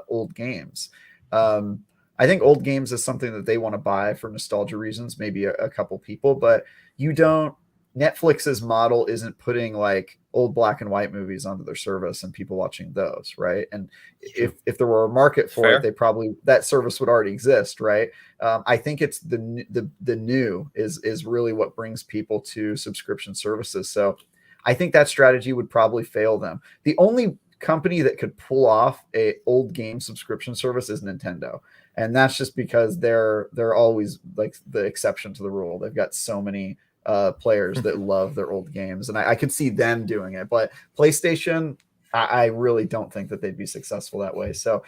old games. I think old games is something that they want to buy for nostalgia reasons, maybe a couple people, but Netflix's model isn't putting like old black and white movies onto their service and people watching those, right? And if there were a market for it, that service would already exist, right? I think it's the new is really what brings people to subscription services. So I think that strategy would probably fail them. The only company that could pull off a old game subscription service is Nintendo. And that's just because they're always like the exception to the rule. They've got so many players that love their old games, and I could see them doing it. But PlayStation, I really don't think that they'd be successful that way. So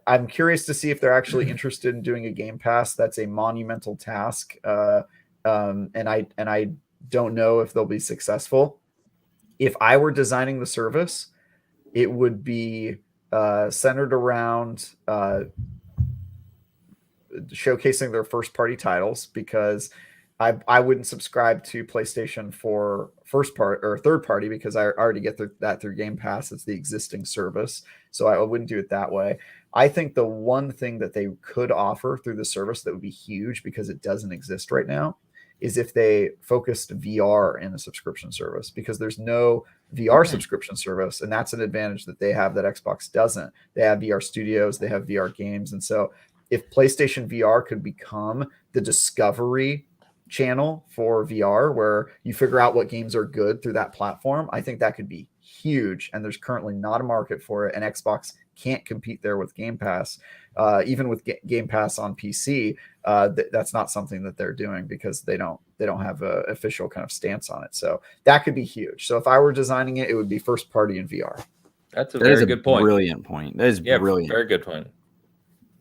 I'm curious to see if they're actually interested in doing a Game Pass. That's a monumental task, and I don't know if they'll be successful. If I were designing the service, it would be centered around showcasing their first party titles, because I wouldn't subscribe to PlayStation for first part or third party, because I already get that through Game Pass. It's the existing service, so I wouldn't do it that way. I think the one thing that they could offer through the service that would be huge, because it doesn't exist right now, is if they focused VR in a subscription service, because there's no VR subscription service, and that's an advantage that they have that Xbox doesn't. They have VR studios, they have VR games, and so if PlayStation VR could become the discovery channel for VR, where you figure out what games are good through that platform, I think that could be huge. And there's currently not a market for it, and Xbox can't compete there with Game Pass. Even with Game Pass on PC, that's not something that they're doing, because they don't have an official kind of stance on it. So that could be huge. So if I were designing it, it would be first party in VR.
That's a very good point.
Brilliant point. That is brilliant.
Very good point.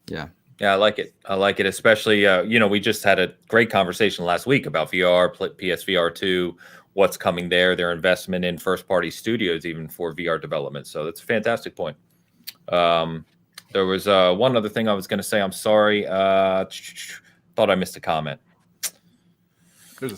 Yeah.
Yeah, I like it. I like it, especially, we just had a great conversation last week about VR, PSVR 2, what's coming there, their investment in first-party studios even for VR development. So that's a fantastic point. There was one other thing I was going to say. I'm sorry. Thought I missed a comment.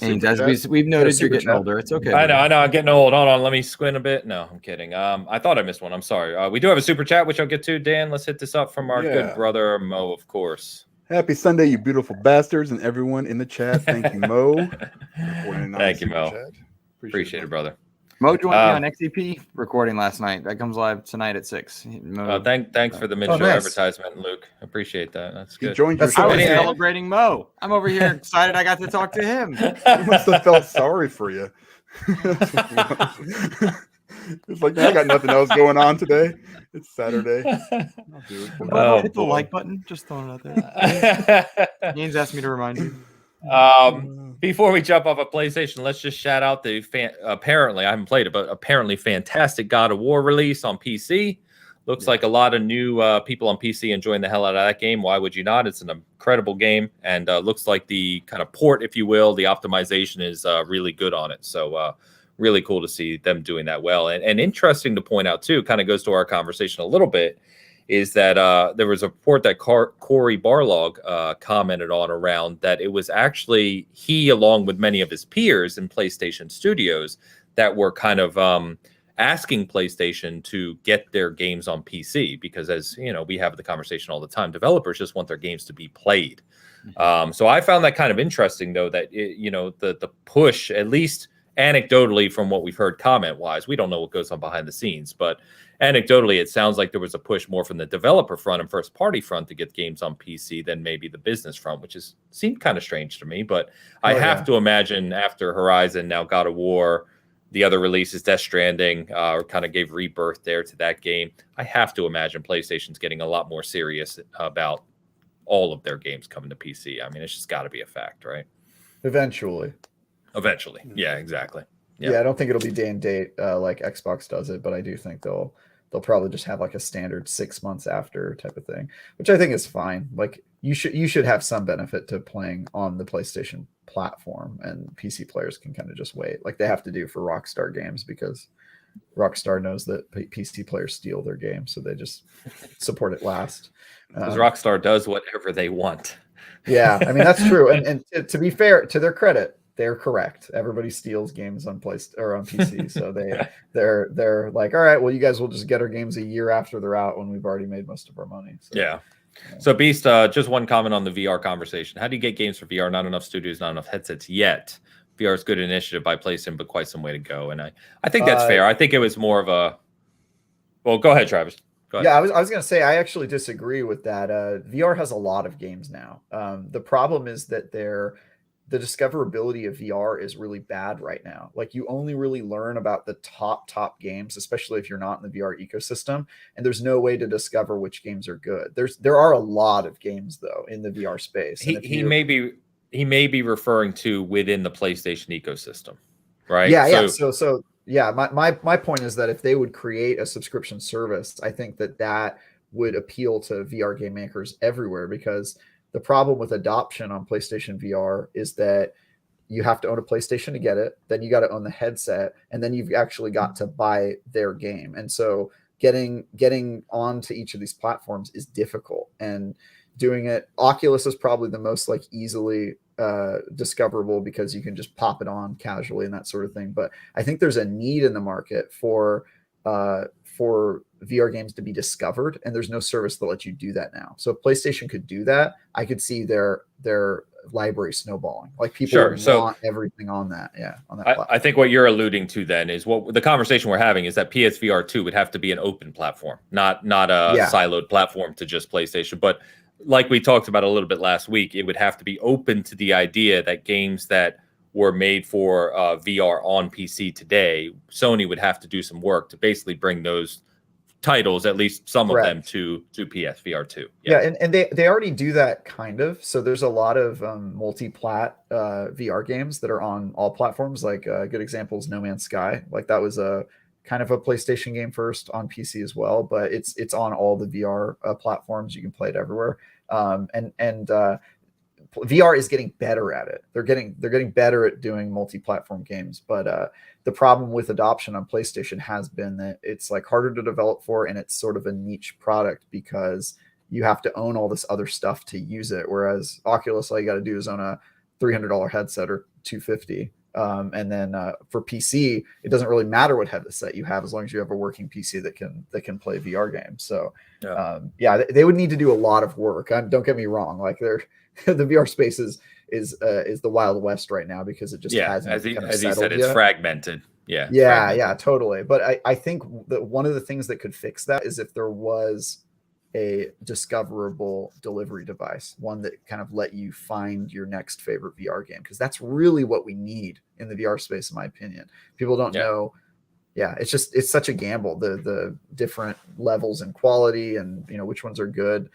And as we've noted, you're getting older. It's okay.
I know. I'm getting old. Hold on. Let me squint a bit. No, I'm kidding. I thought I missed one. I'm sorry. We do have a super chat, which I'll get to. Dan, let's hit this up from our good brother, Mo, of course.
Happy Sunday, you beautiful bastards, and everyone in the chat. Thank you, Mo.
Thank you, Mo. Appreciate it, brother.
Mo joined me on XEP recording last night. That comes live tonight at 6.
Thanks for the mid-show advertisement, Luke. Appreciate that. That's good.
I was
celebrating Mo. I'm over here excited I got to talk to him.
He must have felt sorry for you. It's like, I got nothing else going on today. It's Saturday. I'll do it.
Hit the like button. Just throwing it out there. James asked me to remind you.
Before we jump off of PlayStation, let's just shout out the apparently, I haven't played it, but apparently fantastic God of War release on PC. Looks like a lot of new people on PC enjoying the hell out of that game. Why would you not? It's an incredible game, and looks like the kind of port, if you will, the optimization is really good on it. So really cool to see them doing that well. And interesting to point out, too, kind of goes to our conversation a little bit, is that there was a report that Corey Barlog commented on around that it was actually he, along with many of his peers in PlayStation Studios, that were kind of asking PlayStation to get their games on PC, because, as you know, we have the conversation all the time, developers just want their games to be played. So I found that kind of interesting, though, that the push, at least anecdotally from what we've heard comment wise, we don't know what goes on behind the scenes, but anecdotally it sounds like there was a push more from the developer front and first party front to get games on PC than maybe the business front, which seemed kind of strange to me. But I have to imagine after Horizon, now God of War, the other releases, Death Stranding, kind of gave rebirth there to that game. I have to imagine PlayStation's getting a lot more serious about all of their games coming to PC. I mean, it's just got to be a fact, right?
Eventually.
Yeah, exactly.
Yeah, I don't think it'll be day and date like Xbox does it, but I do think they'll probably just have like a standard 6 months after type of thing, which I think is fine. Like you should have some benefit to playing on the PlayStation platform, and PC players can kind of just wait, like they have to do for Rockstar games, because Rockstar knows that PC players steal their games, so they just support it last.
Because Rockstar does whatever they want.
Yeah, I mean that's true, and to be fair, to their credit, they're correct. Everybody steals games on PC, so they're like, all right, well, you guys will just get our games a year after they're out when we've already made most of our money. So,
yeah. So Beast, just one comment on the VR conversation. How do you get games for VR? Not enough studios, not enough headsets yet. VR is good initiative by PlayStation, but quite some way to go. And I think that's fair. I think it was more of a. Well, go ahead, Travis. Go ahead.
Yeah, I was going to say I actually disagree with that. VR has a lot of games now. The problem is that they're the discoverability of VR is really bad right now. Like you only really learn about the top games, especially if you're not in the VR ecosystem, and there's no way to discover which games are good. There are a lot of games though in the VR space.
He may be referring to within the PlayStation ecosystem, right?
Yeah. So yeah, my point is that if they would create a subscription service, I think that would appeal to VR game makers everywhere, because the problem with adoption on PlayStation VR is that you have to own a PlayStation to get it. Then you got to own the headset, and then you've actually got to buy their game. And so getting onto each of these platforms is difficult. And doing it, Oculus is probably the most like easily discoverable because you can just pop it on casually and that sort of thing. But I think there's a need in the market for VR games to be discovered, and there's no service that lets you do that now. So if PlayStation could do that, I could see their library snowballing. Like people want everything on that. Yeah, on that platform.
I think what you're alluding to then is what the conversation we're having is that PSVR 2 would have to be an open platform, not a siloed platform to just PlayStation. But like we talked about a little bit last week, it would have to be open to the idea that games that were made for VR on PC today, Sony would have to do some work to basically bring those titles, at least some of them, to PSVR 2.
Yeah, and they already do that kind of. So there's a lot of multi-plat VR games that are on all platforms. Like a good example is No Man's Sky. Like that was a kind of a PlayStation game first on PC as well, but it's on all the VR platforms. You can play it everywhere. VR is getting better at it. They're getting better at doing multi-platform games, but the problem with adoption on PlayStation has been that it's like harder to develop for, and it's sort of a niche product because you have to own all this other stuff to use it. Whereas Oculus, all you got to do is own a $300 headset or $250. And then for PC, it doesn't really matter what headset you have as long as you have a working PC that can play VR games. So they would need to do a lot of work. Don't get me wrong. Like the VR space is the Wild West right now because it just hasn't.
As he said, it's fragmented.
Yeah, totally. But I think that one of the things that could fix that is if there was a discoverable delivery device, one that kind of let you find your next favorite VR game, because that's really what we need in the VR space, in my opinion. People don't know. Yeah, it's such a gamble, the different levels and quality, and which ones are good.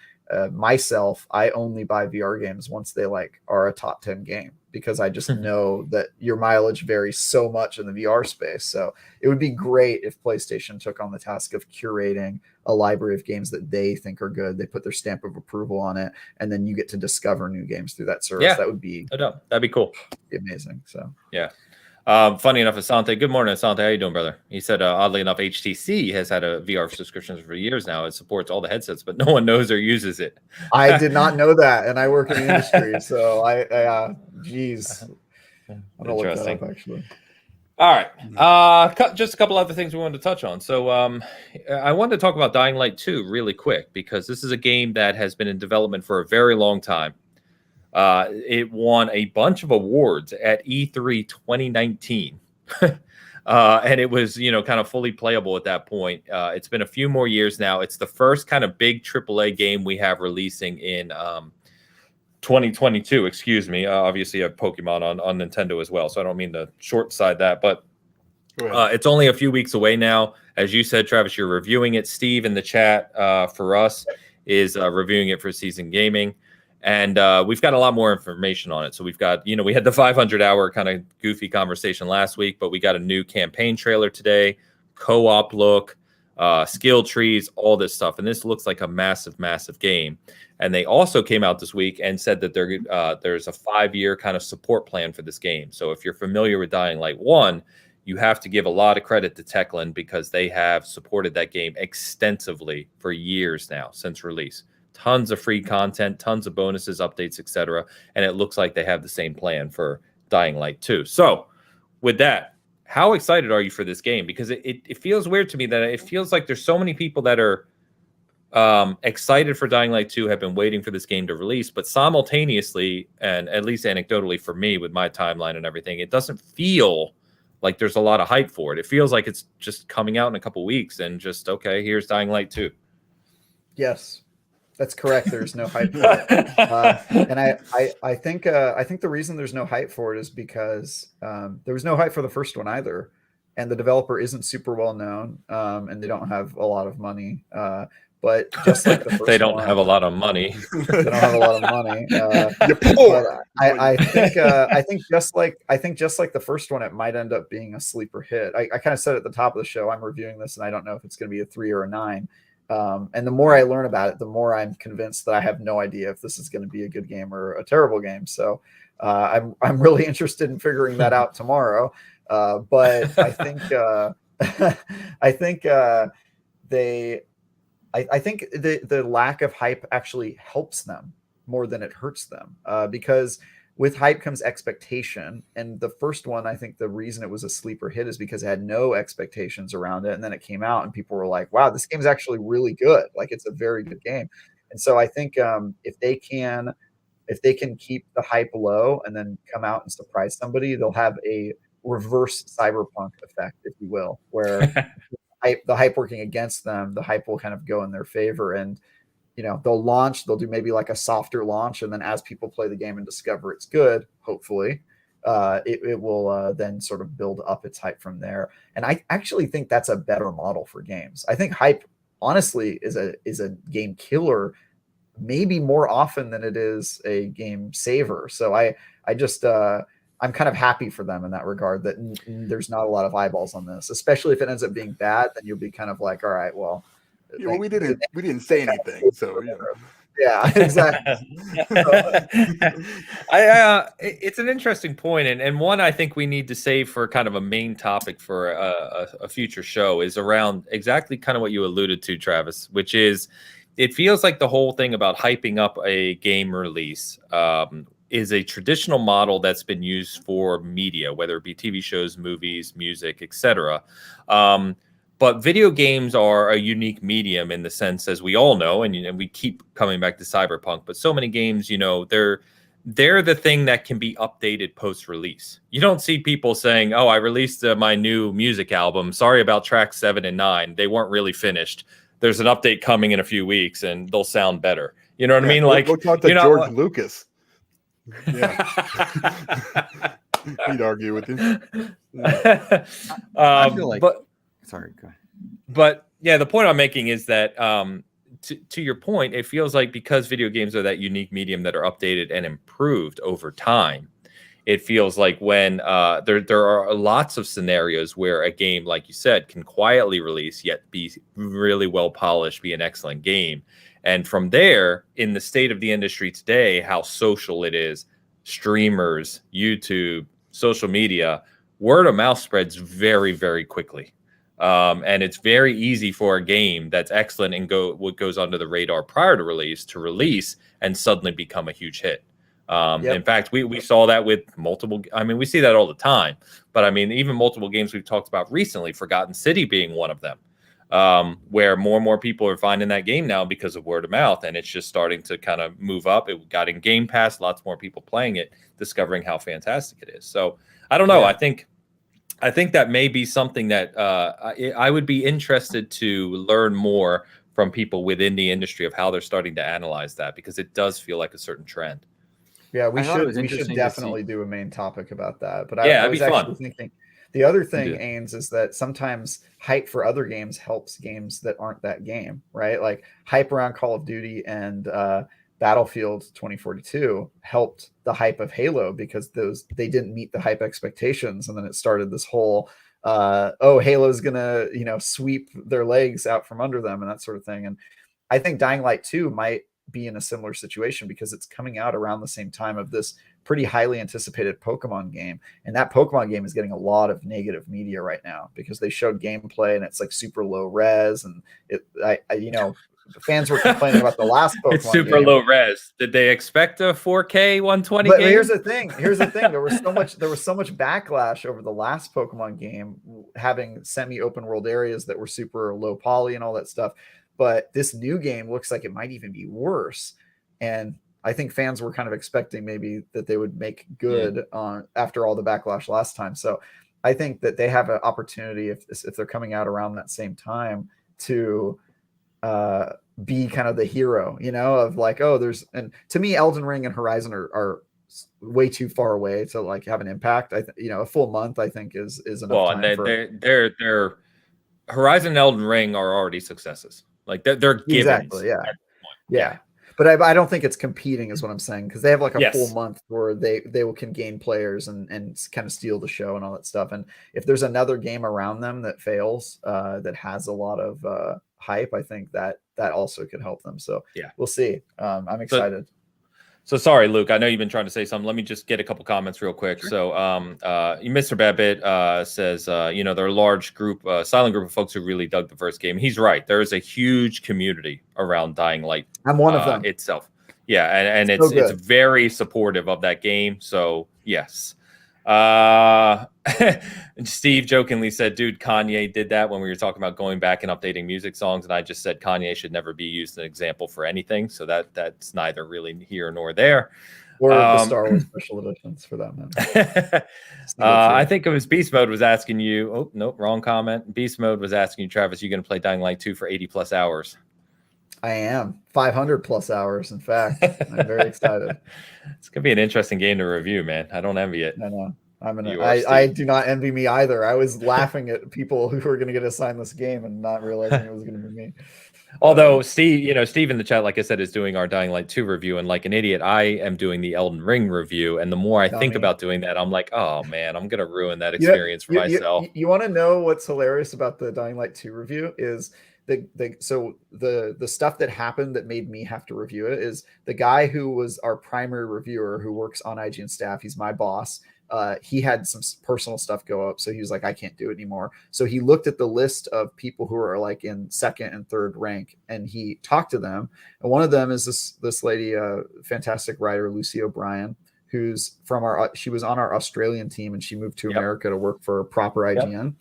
Myself, I only buy VR games once they are a top 10 game, because I just know that your mileage varies so much in the VR space. So it would be great if PlayStation took on the task of curating a library of games that they think are good. They put their stamp of approval on it, and then you get to discover new games through that service. That would be
that'd be cool.
Amazing. So
funny enough, Asante, good morning, Asante. How you doing, brother? He said, oddly enough, HTC has had a VR subscription for years now. It supports all the headsets, but no one knows or uses it.
I did not know that, and I work in the industry, so geez. I'm gonna look that up, actually.
All right. Just a couple other things we wanted to touch on. So I wanted to talk about Dying Light 2 really quick, because this is a game that has been in development for a very long time. It won a bunch of awards at E3 2019. And it was, kind of fully playable at that point. It's been a few more years now. It's the first kind of big AAA game we have releasing in 2022, excuse me. Obviously, you have Pokemon on Nintendo as well, so I don't mean to short side that, but it's only a few weeks away now. As you said, Travis, you're reviewing it. Steve in the chat for us is reviewing it for Season Gaming. And we've got a lot more information on it. So we've got, we had the 500-hour kind of goofy conversation last week, but we got a new campaign trailer today, co-op look, skill trees, all this stuff. And this looks like a massive, massive game. And they also came out this week and said that there's a 5-year kind of support plan for this game. So if you're familiar with Dying Light 1, you have to give a lot of credit to Techland, because they have supported that game extensively for years now since release. Tons of free content, tons of bonuses, updates, etc. And it looks like they have the same plan for Dying Light 2. So with that, how excited are you for this game? Because it feels weird to me that it feels like there's so many people that are excited for Dying Light 2, have been waiting for this game to release, but simultaneously, and at least anecdotally for me with my timeline and everything, it doesn't feel like there's a lot of hype for it. It feels like it's just coming out in a couple weeks and just, okay, here's Dying Light 2.
Yes. That's correct. There's no hype for it. And I think the reason there's no hype for it is because there was no hype for the first one either, and the developer isn't super well known, and they don't have a lot of money. But just like the first
they don't
one,
have a lot of money.
they don't have a lot of money.
You're poor.
I think just like the first one, it might end up being a sleeper hit. I kind of said at the top of the show, I'm reviewing this, and I don't know if it's going to be a 3 or a 9. And the more I learn about it, the more I'm convinced that I have no idea if this is going to be a good game or a terrible game. So I'm really interested in figuring that out tomorrow. But I think I think the lack of hype actually helps them more than it hurts them, because with hype comes expectation. And the first one, I think the reason it was a sleeper hit is because it had no expectations around it. And then it came out and people were like, wow, this game's actually really good. Like, it's a very good game. And so I think if they can keep the hype low and then come out and surprise somebody, they'll have a reverse cyberpunk effect, if you will, where the hype working against them, the hype will kind of go in their favor. And they'll do maybe like a softer launch, and then as people play the game and discover it's good, hopefully it will then sort of build up its hype from there. And I actually think that's a better model for games. I think hype honestly is a game killer, maybe more often than it is a game saver. So I'm kind of happy for them in that regard, that there's not a lot of eyeballs on this, especially if it ends up being bad. Then you'll be kind of like, all right, well,
we didn't say anything, so
yeah, exactly.
It's an interesting point, and one I think we need to save for kind of a main topic for a future show is around exactly kind of what you alluded to, Travis, which is it feels like the whole thing about hyping up a game release is a traditional model that's been used for media, whether it be TV shows, movies, music, etc. But video games are a unique medium in the sense, as we all know, and we keep coming back to Cyberpunk, but so many games, they're the thing that can be updated post-release. You don't see people saying, oh, I released my new music album. Sorry about tracks 7 and 9. They weren't really finished. There's an update coming in a few weeks and th'll sound better. You know what I mean? Like,
go talk to George Lucas. Yeah. He'd argue with you.
I feel like, sorry, go ahead.
But yeah, the point I'm making is that to your point, it feels like because video games are that unique medium that are updated and improved over time, it feels like when there are lots of scenarios where a game, like you said, can quietly release yet be really well polished, be an excellent game. And from there, in the state of the industry today, how social it is, streamers, YouTube, social media, word of mouth spreads very, very quickly. And it's very easy for a game that's excellent and what goes under the radar prior to release and suddenly become a huge hit. In fact, we saw that with multiple. I mean, we see that all the time. But I mean, even multiple games we've talked about recently, Forgotten City being one of them, where more and more people are finding that game now because of word of mouth, and it's just starting to kind of move up. It got in Game Pass, lots more people playing it, discovering how fantastic it is. So I don't know. Yeah. I think that may be something that I would be interested to learn more from people within the industry of how they're starting to analyze that, because it does feel like a certain trend.
Yeah, we should definitely do a main topic about that. But
I
was actually thinking the other thing, Ains, is that sometimes hype for other games helps games that aren't that game, right? Like hype around Call of Duty and Battlefield 2042 helped the hype of Halo because they didn't meet the hype expectations, and then it started this whole Halo's gonna sweep their legs out from under them and that sort of thing. And I think Dying Light 2 might be in a similar situation because it's coming out around the same time of this pretty highly anticipated Pokemon game, and that Pokemon game is getting a lot of negative media right now because they showed gameplay and it's like super low res, and fans were complaining about the last Pokemon
it's super
game.
Low res. Did they expect a 4K 120
but
game?
Here's the thing. There was so much backlash over the last Pokemon game having semi-open world areas that were super low poly and all that stuff. But this new game looks like it might even be worse. And I think fans were kind of expecting maybe that they would make good on after all the backlash last time. So I think that they have an opportunity if they're coming out around that same time to be kind of the hero, of like, and to me, Elden Ring and Horizon are way too far away to like have an impact. A full month I think is enough
Well,
time
and they're Horizon and Elden Ring are already successes. Like they're givens.
Exactly, yeah. But I don't think it's competing is what I'm saying, because they have like a full month where they can gain players and kind of steal the show and all that stuff. And if there's another game around them that fails, that has a lot of hype, I think that also could help them. So we'll see. I'm excited.
So sorry, Luke. I know you've been trying to say something. Let me just get a couple comments real quick. Sure. So, Mr. Babbitt says, there are a large group, silent group of folks who really dug the first game. He's right. There is a huge community around Dying Light.
I'm one of them
itself. Yeah, and it's very supportive of that game. So yes. Steve jokingly said, dude, Kanye did that when we were talking about going back and updating music songs, and I just said Kanye should never be used as an example for anything, so that's neither really here nor there.
Or the Star Wars special editions for that matter.
I think it was Beast Mode was asking you, oh nope, wrong comment. Beast Mode was asking you, Travis, you gonna play Dying Light 2 for 80 plus hours?
I am 500 plus hours. In fact, I'm very excited.
It's gonna be an interesting game to review, man. I don't envy it.
I know. I do not envy me either. I was laughing at people who were going to get assigned this game and not realizing it was going to be me.
Although Steve in the chat, like I said, is doing our Dying Light 2 review, and like an idiot, I am doing the Elden Ring review. And the more I think about doing that, I'm like, oh man, I'm gonna ruin that experience for myself.
You want to know what's hilarious about the Dying Light 2 review is the stuff that happened that made me have to review it is the guy who was our primary reviewer who works on IGN staff. He's my boss. He had some personal stuff go up, so he was like, I can't do it anymore. So he looked at the list of people who are like in second and third rank, and he talked to them. And one of them is this lady, fantastic writer, Lucy O'Brien, who's she was on our Australian team, and she moved to America to work for proper IGN.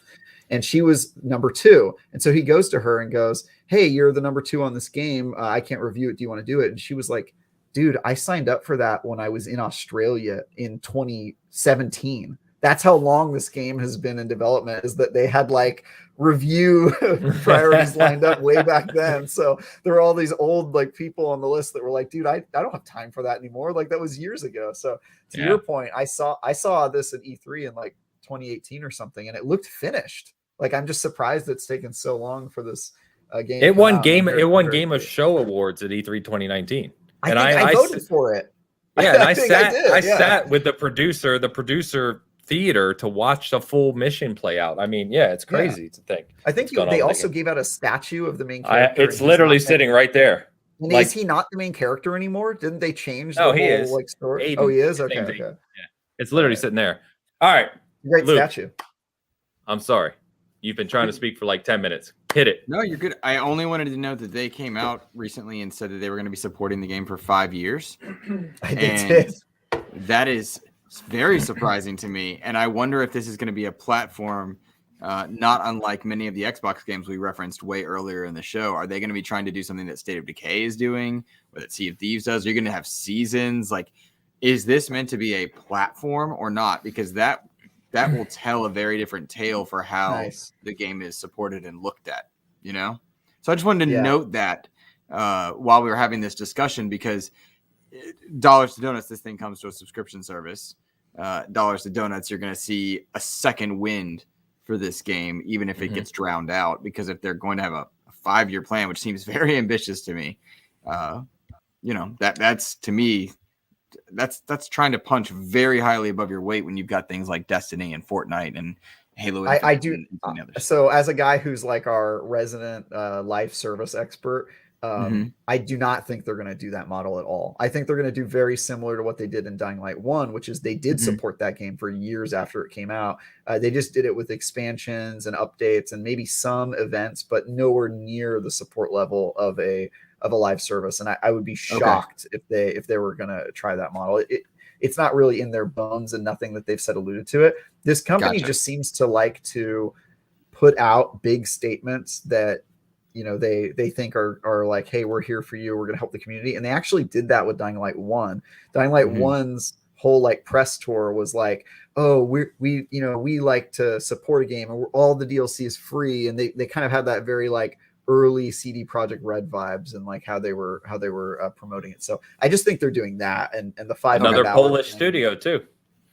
And she was number 2. And so he goes to her and goes, hey, you're the number 2 on this game. I can't review it. Do you want to do it? And she was like, dude, I signed up for that when I was in Australia in 2017. That's how long this game has been in development, is that they had like review priorities lined up way back then. So there were all these old like people on the list that were like, dude, I don't have time for that anymore. Like that was years ago. So to your point, I saw this at E3 in like 2018 or something, and it looked finished. Like I'm just surprised it's taken so long for this game.
It won Game of Show awards at E3 2019.
I voted for it.
Yeah, and I sat with the producer theater to watch the full mission play out. I mean, it's crazy to think.
I think they also gave out a statue of the main character.
It's literally sitting right there.
And is he not the main character anymore? Didn't they change the whole like story?
Aiden,
oh, he is? Okay.
Yeah. It's literally sitting there. All right.
Great Luke, statue.
I'm sorry. You've been trying to speak for like 10 minutes. Hit it.
No, you're good. I only wanted to note that they came out recently and said that they were going to be supporting the game for 5 years.
I did.
That is very surprising to me. And I wonder if this is going to be a platform, not unlike many of the Xbox games we referenced way earlier in the show. Are they going to be trying to do something that State of Decay is doing, or that Sea of Thieves does? Are you going to have seasons? Like, is this meant to be a platform or not? Because that will tell a very different tale for how the game is supported and looked at, So I just wanted to note that while we were having this discussion, because dollars to donuts, this thing comes to a subscription service. Dollars to donuts, you're going to see a second wind for this game, even if it gets drowned out, because if they're going to have a 5-year plan, which seems very ambitious to me, that's to me, that's trying to punch very highly above your weight when you've got things like Destiny and Fortnite and Halo.
I do. So as a guy who's like our resident live service expert, I do not think they're going to do that model at all. I think they're going to do very similar to what they did in Dying Light 1, which is they did support that game for years after it came out. They just did it with expansions and updates and maybe some events, but nowhere near the support level of a live service. And I would be shocked if they were going to try that model. It's not really in their bones, and nothing that they've said alluded to it. This company just seems to like to put out big statements that, they think are like, hey, we're here for you. We're going to help the community. And they actually did that with Dying Light 1. Dying Light 1's whole like press tour was like, oh, we like to support a game, and all the DLC is free. And they kind of had that very like early CD Projekt Red vibes and like how they were promoting it. So I just think they're doing that, and the 500
another
hours
Polish studio too.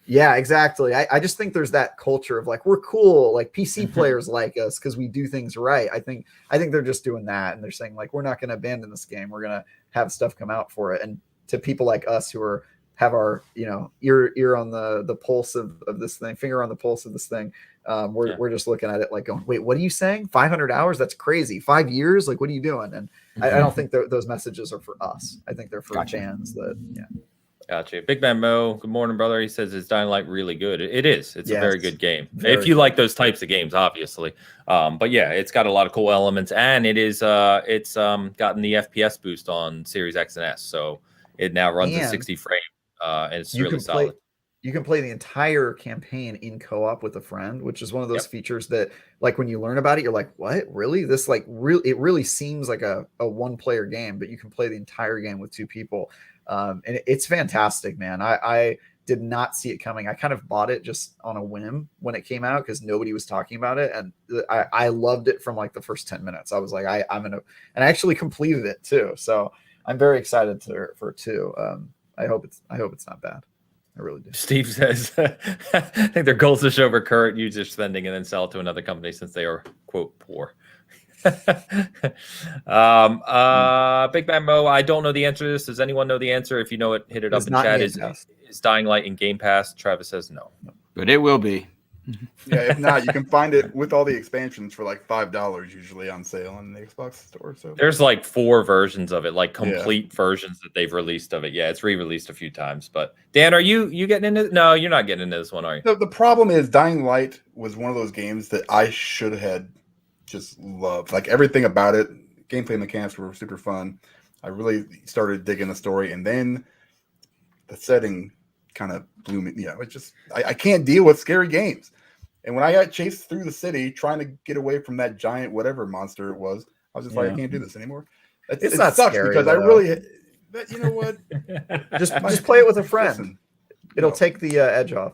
Yeah, exactly. I just think there's that culture of like, we're cool, like PC players like us because we do things right. I think they're just doing that, and they're saying like, we're not going to abandon this game. We're going to have stuff come out for it. And to people like us who have our ear on the pulse of this thing, finger on the pulse of this thing, we're just looking at it like going, wait, what are you saying? 500 hours? That's crazy. 5 years? Like, what are you doing? And I don't think those messages are for us. I think they're for fans that
Gotcha. Big Man Mo, good morning, brother. He says, is Dying Light really good? It is. It's a very good game. If you like those types of games, obviously. But yeah, it's got a lot of cool elements, and it's gotten the FPS boost on Series X and S. So it now runs at 60 frames. And it's really solid.
You can play the entire campaign in co-op with a friend, which is one of those features that, like, when you learn about it, you're like, what? Really? This it really seems like a one-player game, but you can play the entire game with 2 people. And it's fantastic, man. I did not see it coming. I kind of bought it just on a whim when it came out because nobody was talking about it, and I loved it from like the first 10 minutes. I was like, I'm gonna, and I actually completed it too. So I'm very excited for 2. I hope it's not bad. I really do.
Steve says, I think their goal is to show recurrent user spending and then sell it to another company since they are, quote, poor. Big Man Mo, I don't know the answer to this. Does anyone know the answer? If you know it, hit it up in chat. Is Dying Light in Game Pass? Travis says no.
But it will be.
Yeah, if not, you can find it with all the expansions for like $5 usually on sale in the Xbox store. So
there's like 4 versions of it, like complete versions that they've released of it. Yeah, it's re-released a few times. But Dan, are you getting into? No, you're not getting into this one, are you?
The problem is Dying Light was one of those games that I should have just loved. Like everything about it, gameplay mechanics were super fun. I really started digging the story, and then the setting kind of blew me. It just I can't deal with scary games. And when I got chased through the city trying to get away from that giant whatever monster it was, I was just like, I can't do this anymore.
It not sucks scary,
because
though.
I really, you know what?
just play it with a friend. It'll take the edge off.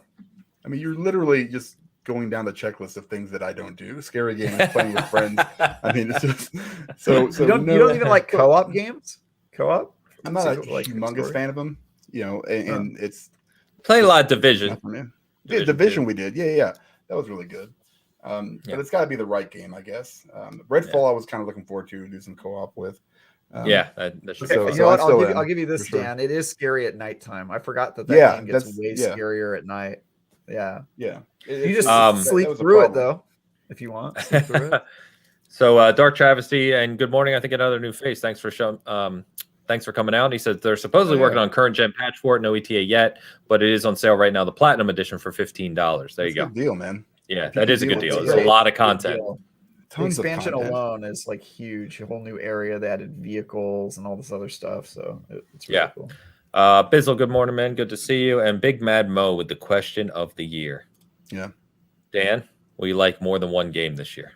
I mean, you're literally just going down the checklist of things that I don't do. Scary games, playing with friends. I mean, it's just so
you don't even like co-op games? Co-op?
I'm not a humongous fan of them, and it's
played a lot of Division.
Division we did. Yeah. That was really good. But it's got to be the right game, I guess. Redfall I was kind of looking forward to do some co-op with.
That should
you know what? I'll give you this, Dan. It is scary at nighttime. I forgot that game gets way scarier at night. Yeah. You just sleep through it, though, if you want. Sleep through it.
So, Dark Travesty, and good morning. I think another new face. Thanks for thanks for coming out. He says they're supposedly working on current gen patch for it. No ETA yet, but it is on sale right now. The Platinum Edition for $15. There you go.
Good deal, man.
Yeah, that is a good deal. There's a lot of content.
The expansion alone is like huge. A whole new area. They added vehicles and all this other stuff. So it's really cool.
Bizzle, good morning, man. Good to see you. And Big Mad Mo with the question of the year.
Yeah.
Dan, will you like more than one game this year?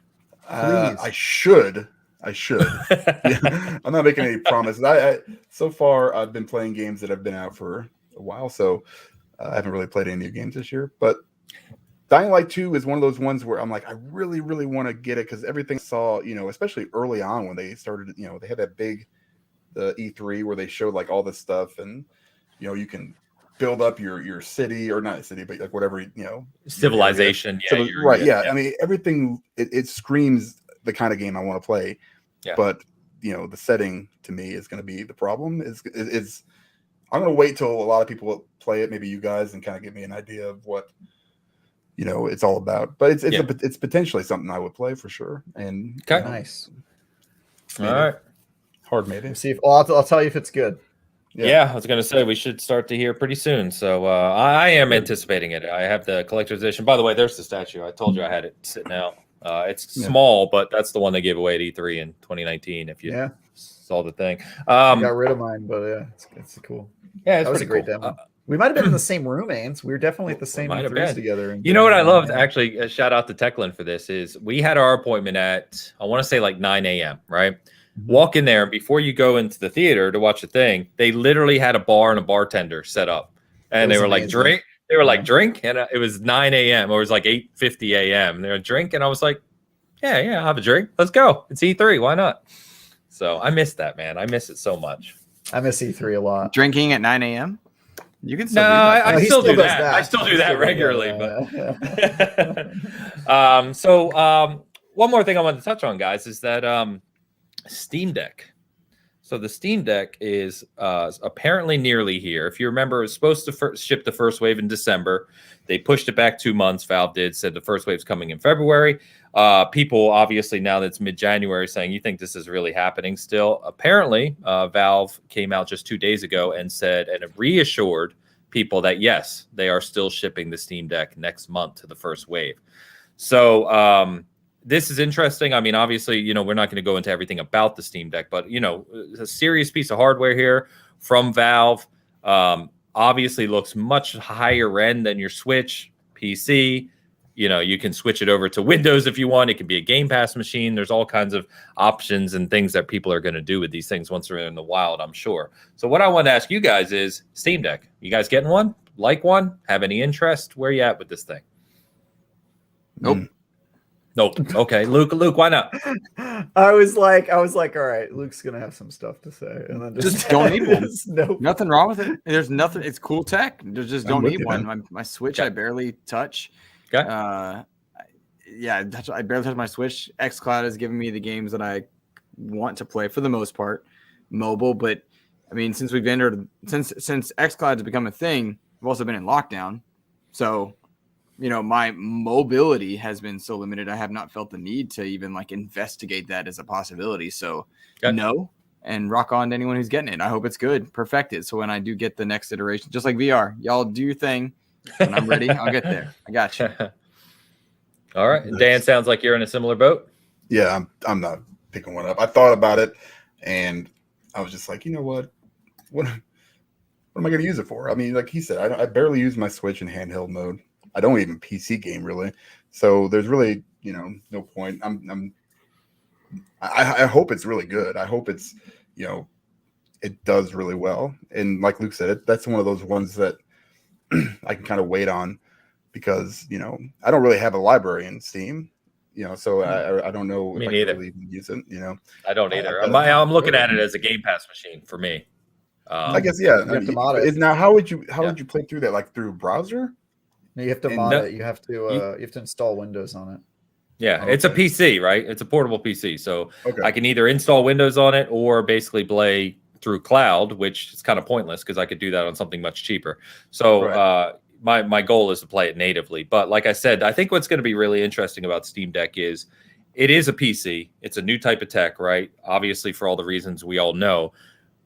I should. Yeah. I'm not making any promises. So far I've been playing games that have been out for a while, so I haven't really played any new games this year. But Dying Light 2 is one of those ones where I'm like, I really, really want to get it because everything especially early on when they started, they had that big the E3 where they showed like all this stuff, and you can build up your city, or not a city, but like whatever
civilization.
Right. Yeah. I mean, everything it screams the kind of game I want to play.
Yeah.
But the setting to me is going to be the problem. Is I'm going to wait till a lot of people play it, maybe you guys, and kind of give me an idea of what it's all about. But it's potentially something I would play for sure. And
nice.
All right.
Hard maybe.
We'll see if I'll tell you if it's good.
Yeah, I was going to say we should start to hear pretty soon. So I am anticipating it. I have the collector's edition. By the way, there's the statue. I told you I had it sitting out. It's small, but that's the one they gave away at E3 in 2019. If you saw the thing,
I got rid of mine, but it's cool.
Yeah,
that was a great demo. We might have been in the same room, Ains. We were definitely at the same E3s together.
You know what I loved? Actually, shout out to Techland for this. Is we had our appointment at I want to say like 9 a.m. Right? Walk in there, and before you go into the theater to watch the thing, they literally had a bar and a bartender set up, and they were like drink. They were like drink, and it was 9 a.m. or it was like 8:50 a.m. They were drink, and I was like, Yeah, I'll have a drink. Let's go. It's E3. Why not? So I miss that, man. I miss it so much.
I miss E3 a lot.
Drinking at 9 a.m. You can still
No,
do that.
I
he
still do
does
that. I still do that regularly. So one more thing I wanted to touch on, guys, is that Steam Deck. So the Steam Deck is apparently nearly here. If you remember, it was supposed to ship the first wave in December. They pushed it back 2 months. Valve said the first wave's coming in February. People, obviously, now that it's mid-January, saying, you think this is really happening still? Apparently, Valve came out just 2 days ago and said, and reassured people that, yes, they are still shipping the Steam Deck next month to the first wave. So this is interesting. I mean, obviously, we're not going to go into everything about the Steam Deck, but, a serious piece of hardware here from Valve. Obviously looks much higher end than your Switch, PC. You can switch it over to Windows if you want. It can be a Game Pass machine. There's all kinds of options and things that people are going to do with these things once they're in the wild, I'm sure. So what I want to ask you guys is Steam Deck. You guys getting one? Like one? Have any interest? Where you at with this thing?
Nope.
Nope. Okay, Luke, why not?
I was like, all right, Luke's gonna have some stuff to say, and then
Just don't need one.
Nope.
Nothing wrong with it. There's nothing. It's cool tech. There's just don't need one. My Switch,
Okay.
I barely touch.
Okay.
I barely touch my Switch. xCloud has given me the games that I want to play for the most part, mobile. But I mean, since xCloud has become a thing, I've also been in lockdown, so. My mobility has been so limited. I have not felt the need to even investigate that as a possibility. So no, and rock on to anyone who's getting it. I hope it's good, perfect it. So when I do get the next iteration, just like VR, y'all do your thing. When I'm ready, I'll get there. I got you.
All right. Dan, sounds like you're in a similar boat.
Yeah, I'm not picking one up. I thought about it and I was just like, you know what am I going to use it for? I mean, like he said, I barely use my Switch in handheld mode. I don't even PC game really, so there's really no point. I hope it's really good. I hope it's it does really well. And like Luke said, that's one of those ones that I can kind of wait on because I don't really have a library in Steam, so I don't know if I can really use it.
I don't either. I'm looking at it as a Game Pass machine for me.
I guess you have to mod it. Now, how would you play through that? Like through browser?
No, you have to mod it. You have to install Windows on it.
Yeah, it's a PC, right? It's a portable PC. So I can either install Windows on it or basically play through cloud, which is kind of pointless because I could do that on something much cheaper. So my goal is to play it natively. But like I said, I think what's going to be really interesting about Steam Deck is it is a PC. It's a new type of tech, right? Obviously, for all the reasons we all know.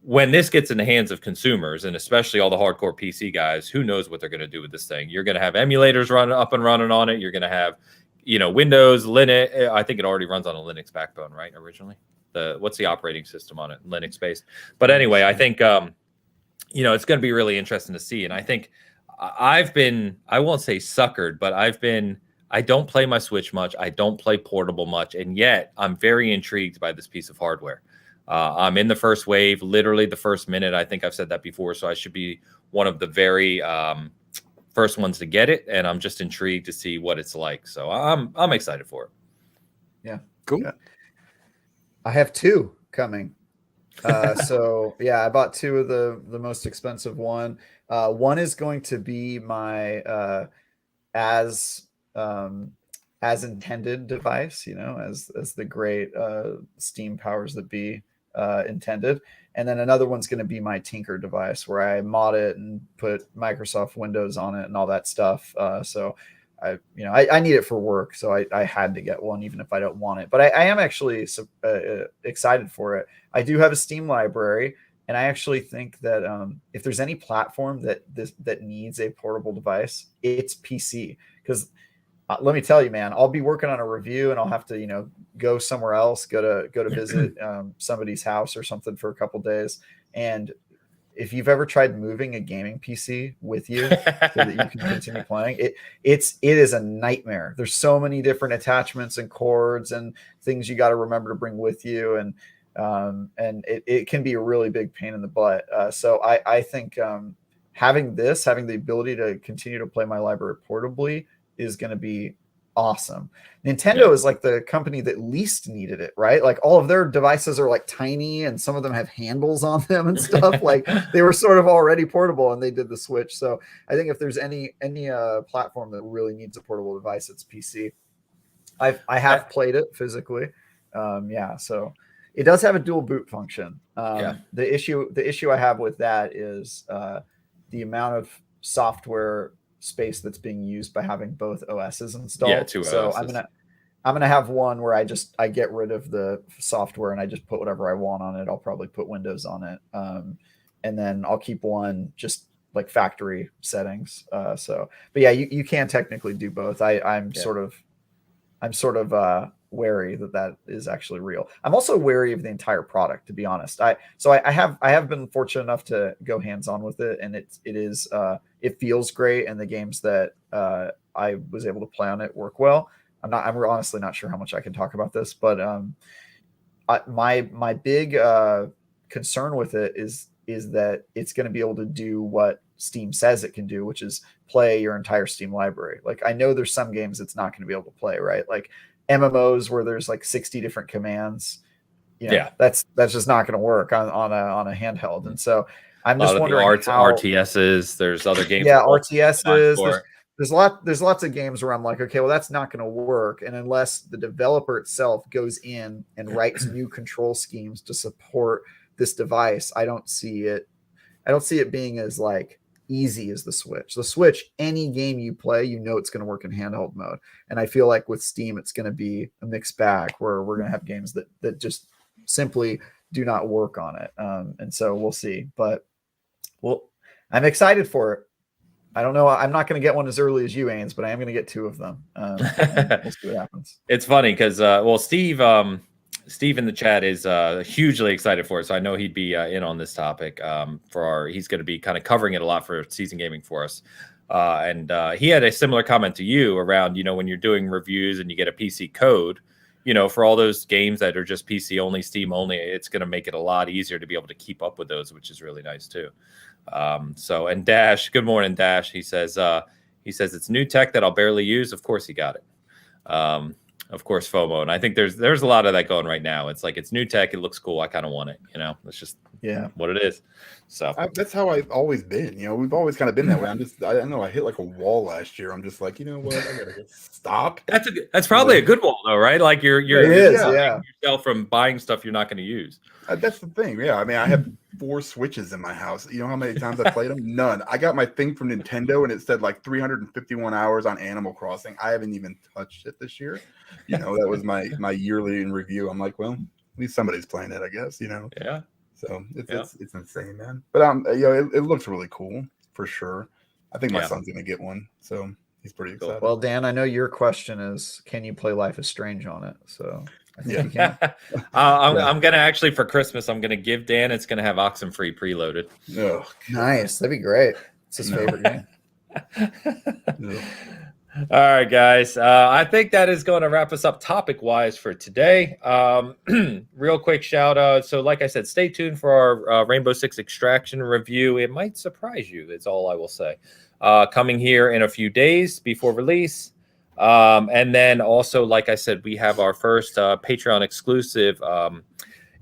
When this gets in the hands of consumers, and especially all the hardcore PC guys, who knows what they're going to do with this thing? You're going to have emulators up and running on it. You're going to have, Windows, Linux. I think it already runs on a Linux backbone, right? Originally, what's the operating system on it? Linux based. But anyway, I think it's going to be really interesting to see. And I think I won't say suckered, but I don't play my Switch much. I don't play portable much, and yet I'm very intrigued by this piece of hardware. I'm in the first wave, literally the first minute. I think I've said that before, so I should be one of the very first ones to get it, and I'm just intrigued to see what it's like. So I'm excited for it.
Yeah,
cool.
Yeah. I have two coming. So yeah, I bought two of the most expensive one. One is going to be my as intended device, as the great Steam powers that be intended. And then another one's going to be my Tinker device where I mod it and put Microsoft Windows on it and all that stuff. So I need it for work. So I had to get one, even if I don't want it. But I am actually excited for it. I do have a Steam library. And I actually think that if there's any platform that needs a portable device, it's PC. Because let me tell you, man, I'll be working on a review and I'll have to, go somewhere else, go to visit somebody's house or something for a couple days. And if you've ever tried moving a gaming PC with you so that you can continue playing, it is a nightmare. There's so many different attachments and cords and things you got to remember to bring with you. And it can be a really big pain in the butt. So I think having the ability to continue to play my library portably is going to be awesome. Nintendo is like the company that least needed it, right? Like all of their devices are like tiny and some of them have handles on them and stuff. Like they were sort of already portable and they did the Switch. So I think if there's any platform that really needs a portable device, it's PC. I have played it physically. So it does have a dual boot function. The issue I have with that is the amount of software space that's being used by having both OSs installed.
Yeah, two
so
OSs.
I'm gonna have one where I get rid of the software and I just put whatever I want on it. I'll probably put Windows on it, and then I'll keep one just like factory settings. But yeah, you can technically do both. I'm sort of wary that is actually real. I'm also wary of the entire product, to be honest. I have been fortunate enough to go hands-on with it, and it feels great, and the games that I was able to play on it work well. I'm honestly not sure how much I can talk about this, but my big concern with it is that it's going to be able to do what Steam says it can do, which is play your entire Steam library. Like I know there's some games it's not going to be able to play, right? Like MMOs where there's like 60 different commands. That's just not going to work on a handheld. And so I'm just wondering
RTSs. There's other games.
Yeah, RTSs. There's lots of games where I'm like, okay, well, that's not going to work. And unless the developer itself goes in and writes new control schemes to support this device, I don't see it being as like easy as the Switch. The Switch, any game you play, it's going to work in handheld mode. And I feel like with Steam, it's going to be a mixed bag where we're going to have games that just simply do not work on it. And so we'll see. But I'm excited for it. I don't know. I'm not going to get one as early as you, Ains, but I am going to get two of them. We'll see what happens.
It's funny because, Steve in the chat is hugely excited for it. So I know he'd be in on this topic he's going to be kind of covering it a lot for Season Gaming for us. And he had a similar comment to you around, when you're doing reviews and you get a PC code, for all those games that are just PC only, Steam only, it's going to make it a lot easier to be able to keep up with those, which is really nice too. And Dash, good morning, Dash. He says it's new tech that I'll barely use. Of course he got it. Of course, FOMO. And I think there's a lot of that going right now. It's like, it's new tech. It looks cool. I kind of want it, it's just what it is. So
that's how I've always been. We've always kind of been that way. I know I hit like a wall last year. I'm just like, you know what? I gotta stop.
That's probably a good wall though, right? Like you're yourself from buying stuff you're not going to use.
That's the thing. Yeah. I mean, I have 4 Switches in my house. You know how many times I played them? None. I got my thing from Nintendo and it said like 351 hours on Animal Crossing. I haven't even touched it this year. That was my yearly in review. I'm like, well, at least somebody's playing it, I guess,
Yeah.
So it's insane, man. But it looks really cool for sure. I think my son's gonna get one, so he's pretty excited.
Well, Dan, I know your question is, can you play Life is Strange on it? So I think you can.
I'm gonna actually for Christmas, I'm gonna give Dan. It's gonna have Oxenfree preloaded.
Oh,
nice, that'd be great. It's his favorite game.
All right, guys. I think that is going to wrap us up topic-wise for today. Real quick shout out. So like I said, stay tuned for our Rainbow Six Extraction review. It might surprise you. That's all I will say. Coming here in a few days before release. And then also, like I said, we have our first Patreon exclusive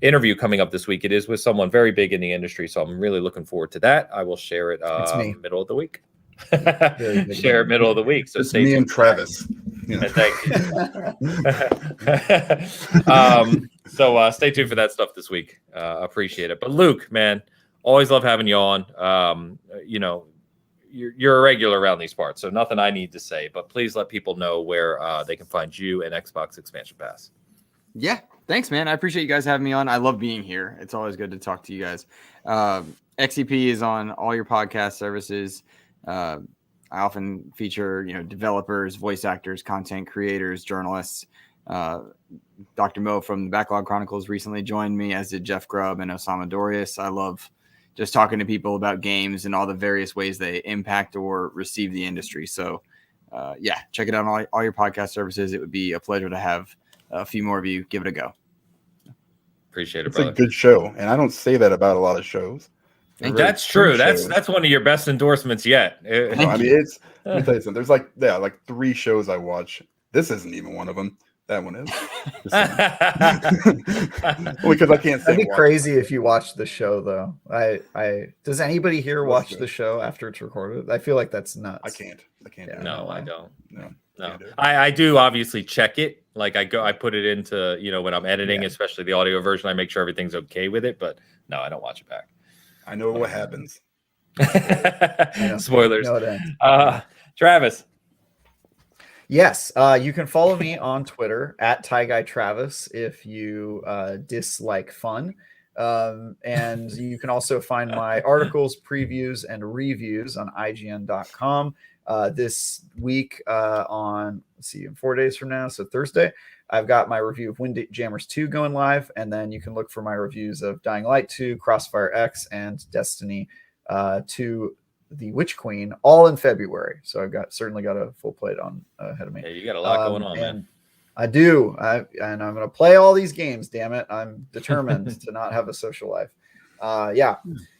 interview coming up this week. It is with someone very big in the industry. So I'm really looking forward to that. I will share it middle of the week. Share it middle of the week. So stay tuned.
Me and Travis.
Thank you. So stay tuned for that stuff this week. Appreciate it. But Luke, man, always love having you on. You're a regular around these parts, so nothing I need to say. But please let people know where they can find you and Xbox Expansion Pass.
Yeah, thanks, man. I appreciate you guys having me on. I love being here. It's always good to talk to you guys. XEP is on all your podcast services. I often feature, developers, voice actors, content creators, journalists. Dr. Mo from the Backlog Chronicles recently joined me, as did Jeff Grubb and Osama Dorius. I love just talking to people about games and all the various ways they impact or receive the industry. So, check it out on all your podcast services. It would be a pleasure to have a few more of you give it a go.
Appreciate it,
it's
brother.
A good show, and I don't say that about a lot of shows.
That's true. That's one of your best endorsements yet.
No, I mean, let me tell you something. There's like 3 shows I watch This isn't even one of them. That one is. Because I can't say.
That'd be crazy if you watched the show, though. Does anybody here watch the show after it's recorded? I feel like that's nuts.
I can't.
Yeah,
no, I don't.
No.
I do obviously check it. Like I put it into, when I'm editing, especially the audio version, I make sure everything's okay with it. But no, I don't watch it back.
I know what happens.
Spoilers.
No,
Travis.
Yes, you can follow me on Twitter at TyGuyTravis if you dislike fun. And you can also find my articles, previews, and reviews on IGN.com. This week on, in 4 days from now, so Thursday, I've got my review of Windjammers 2 going live, and then you can look for my reviews of Dying Light 2, Crossfire X, and Destiny 2, the Witch Queen, all in February. So I've certainly got a full plate on ahead of me.
Yeah, you got a lot going on, man.
I do. And I'm going to play all these games, damn it. I'm determined to not have a social life.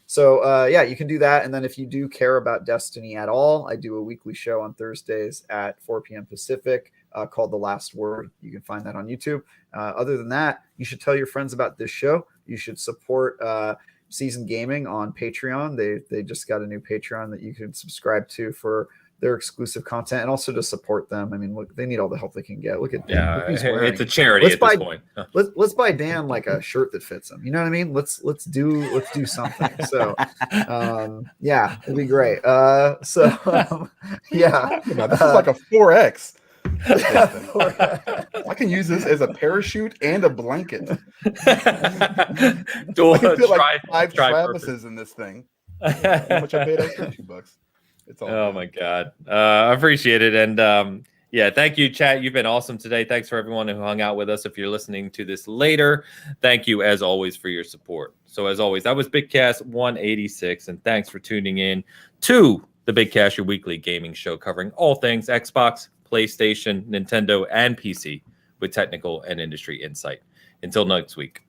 So, you can do that. And then if you do care about Destiny at all, I do a weekly show on Thursdays at 4 p.m. Pacific called The Last Word. You can find that on YouTube. Other than that, you should tell your friends about this show. You should support Season Gaming on Patreon. They just got a new Patreon that you can subscribe to for their exclusive content and also to support them. I mean, look, they need all the help they can get. Look at
it's a charity at this point.
Let's buy Dan like a shirt that fits him. You know what I mean? Let's do something. So it'd be great.
This is like a 4X. I can use this as a parachute and a blanket. I can fit like 5 Travises in this thing. How much I paid extra? $2. It's all
good. My God. I appreciate it. And thank you, chat. You've been awesome today. Thanks for everyone who hung out with us. If you're listening to this later, thank you as always for your support. So as always, that was Bitcast 186, and thanks for tuning in to the Bitcast, your weekly gaming show covering all things Xbox, PlayStation, Nintendo, and PC with technical and industry insight. Until next week.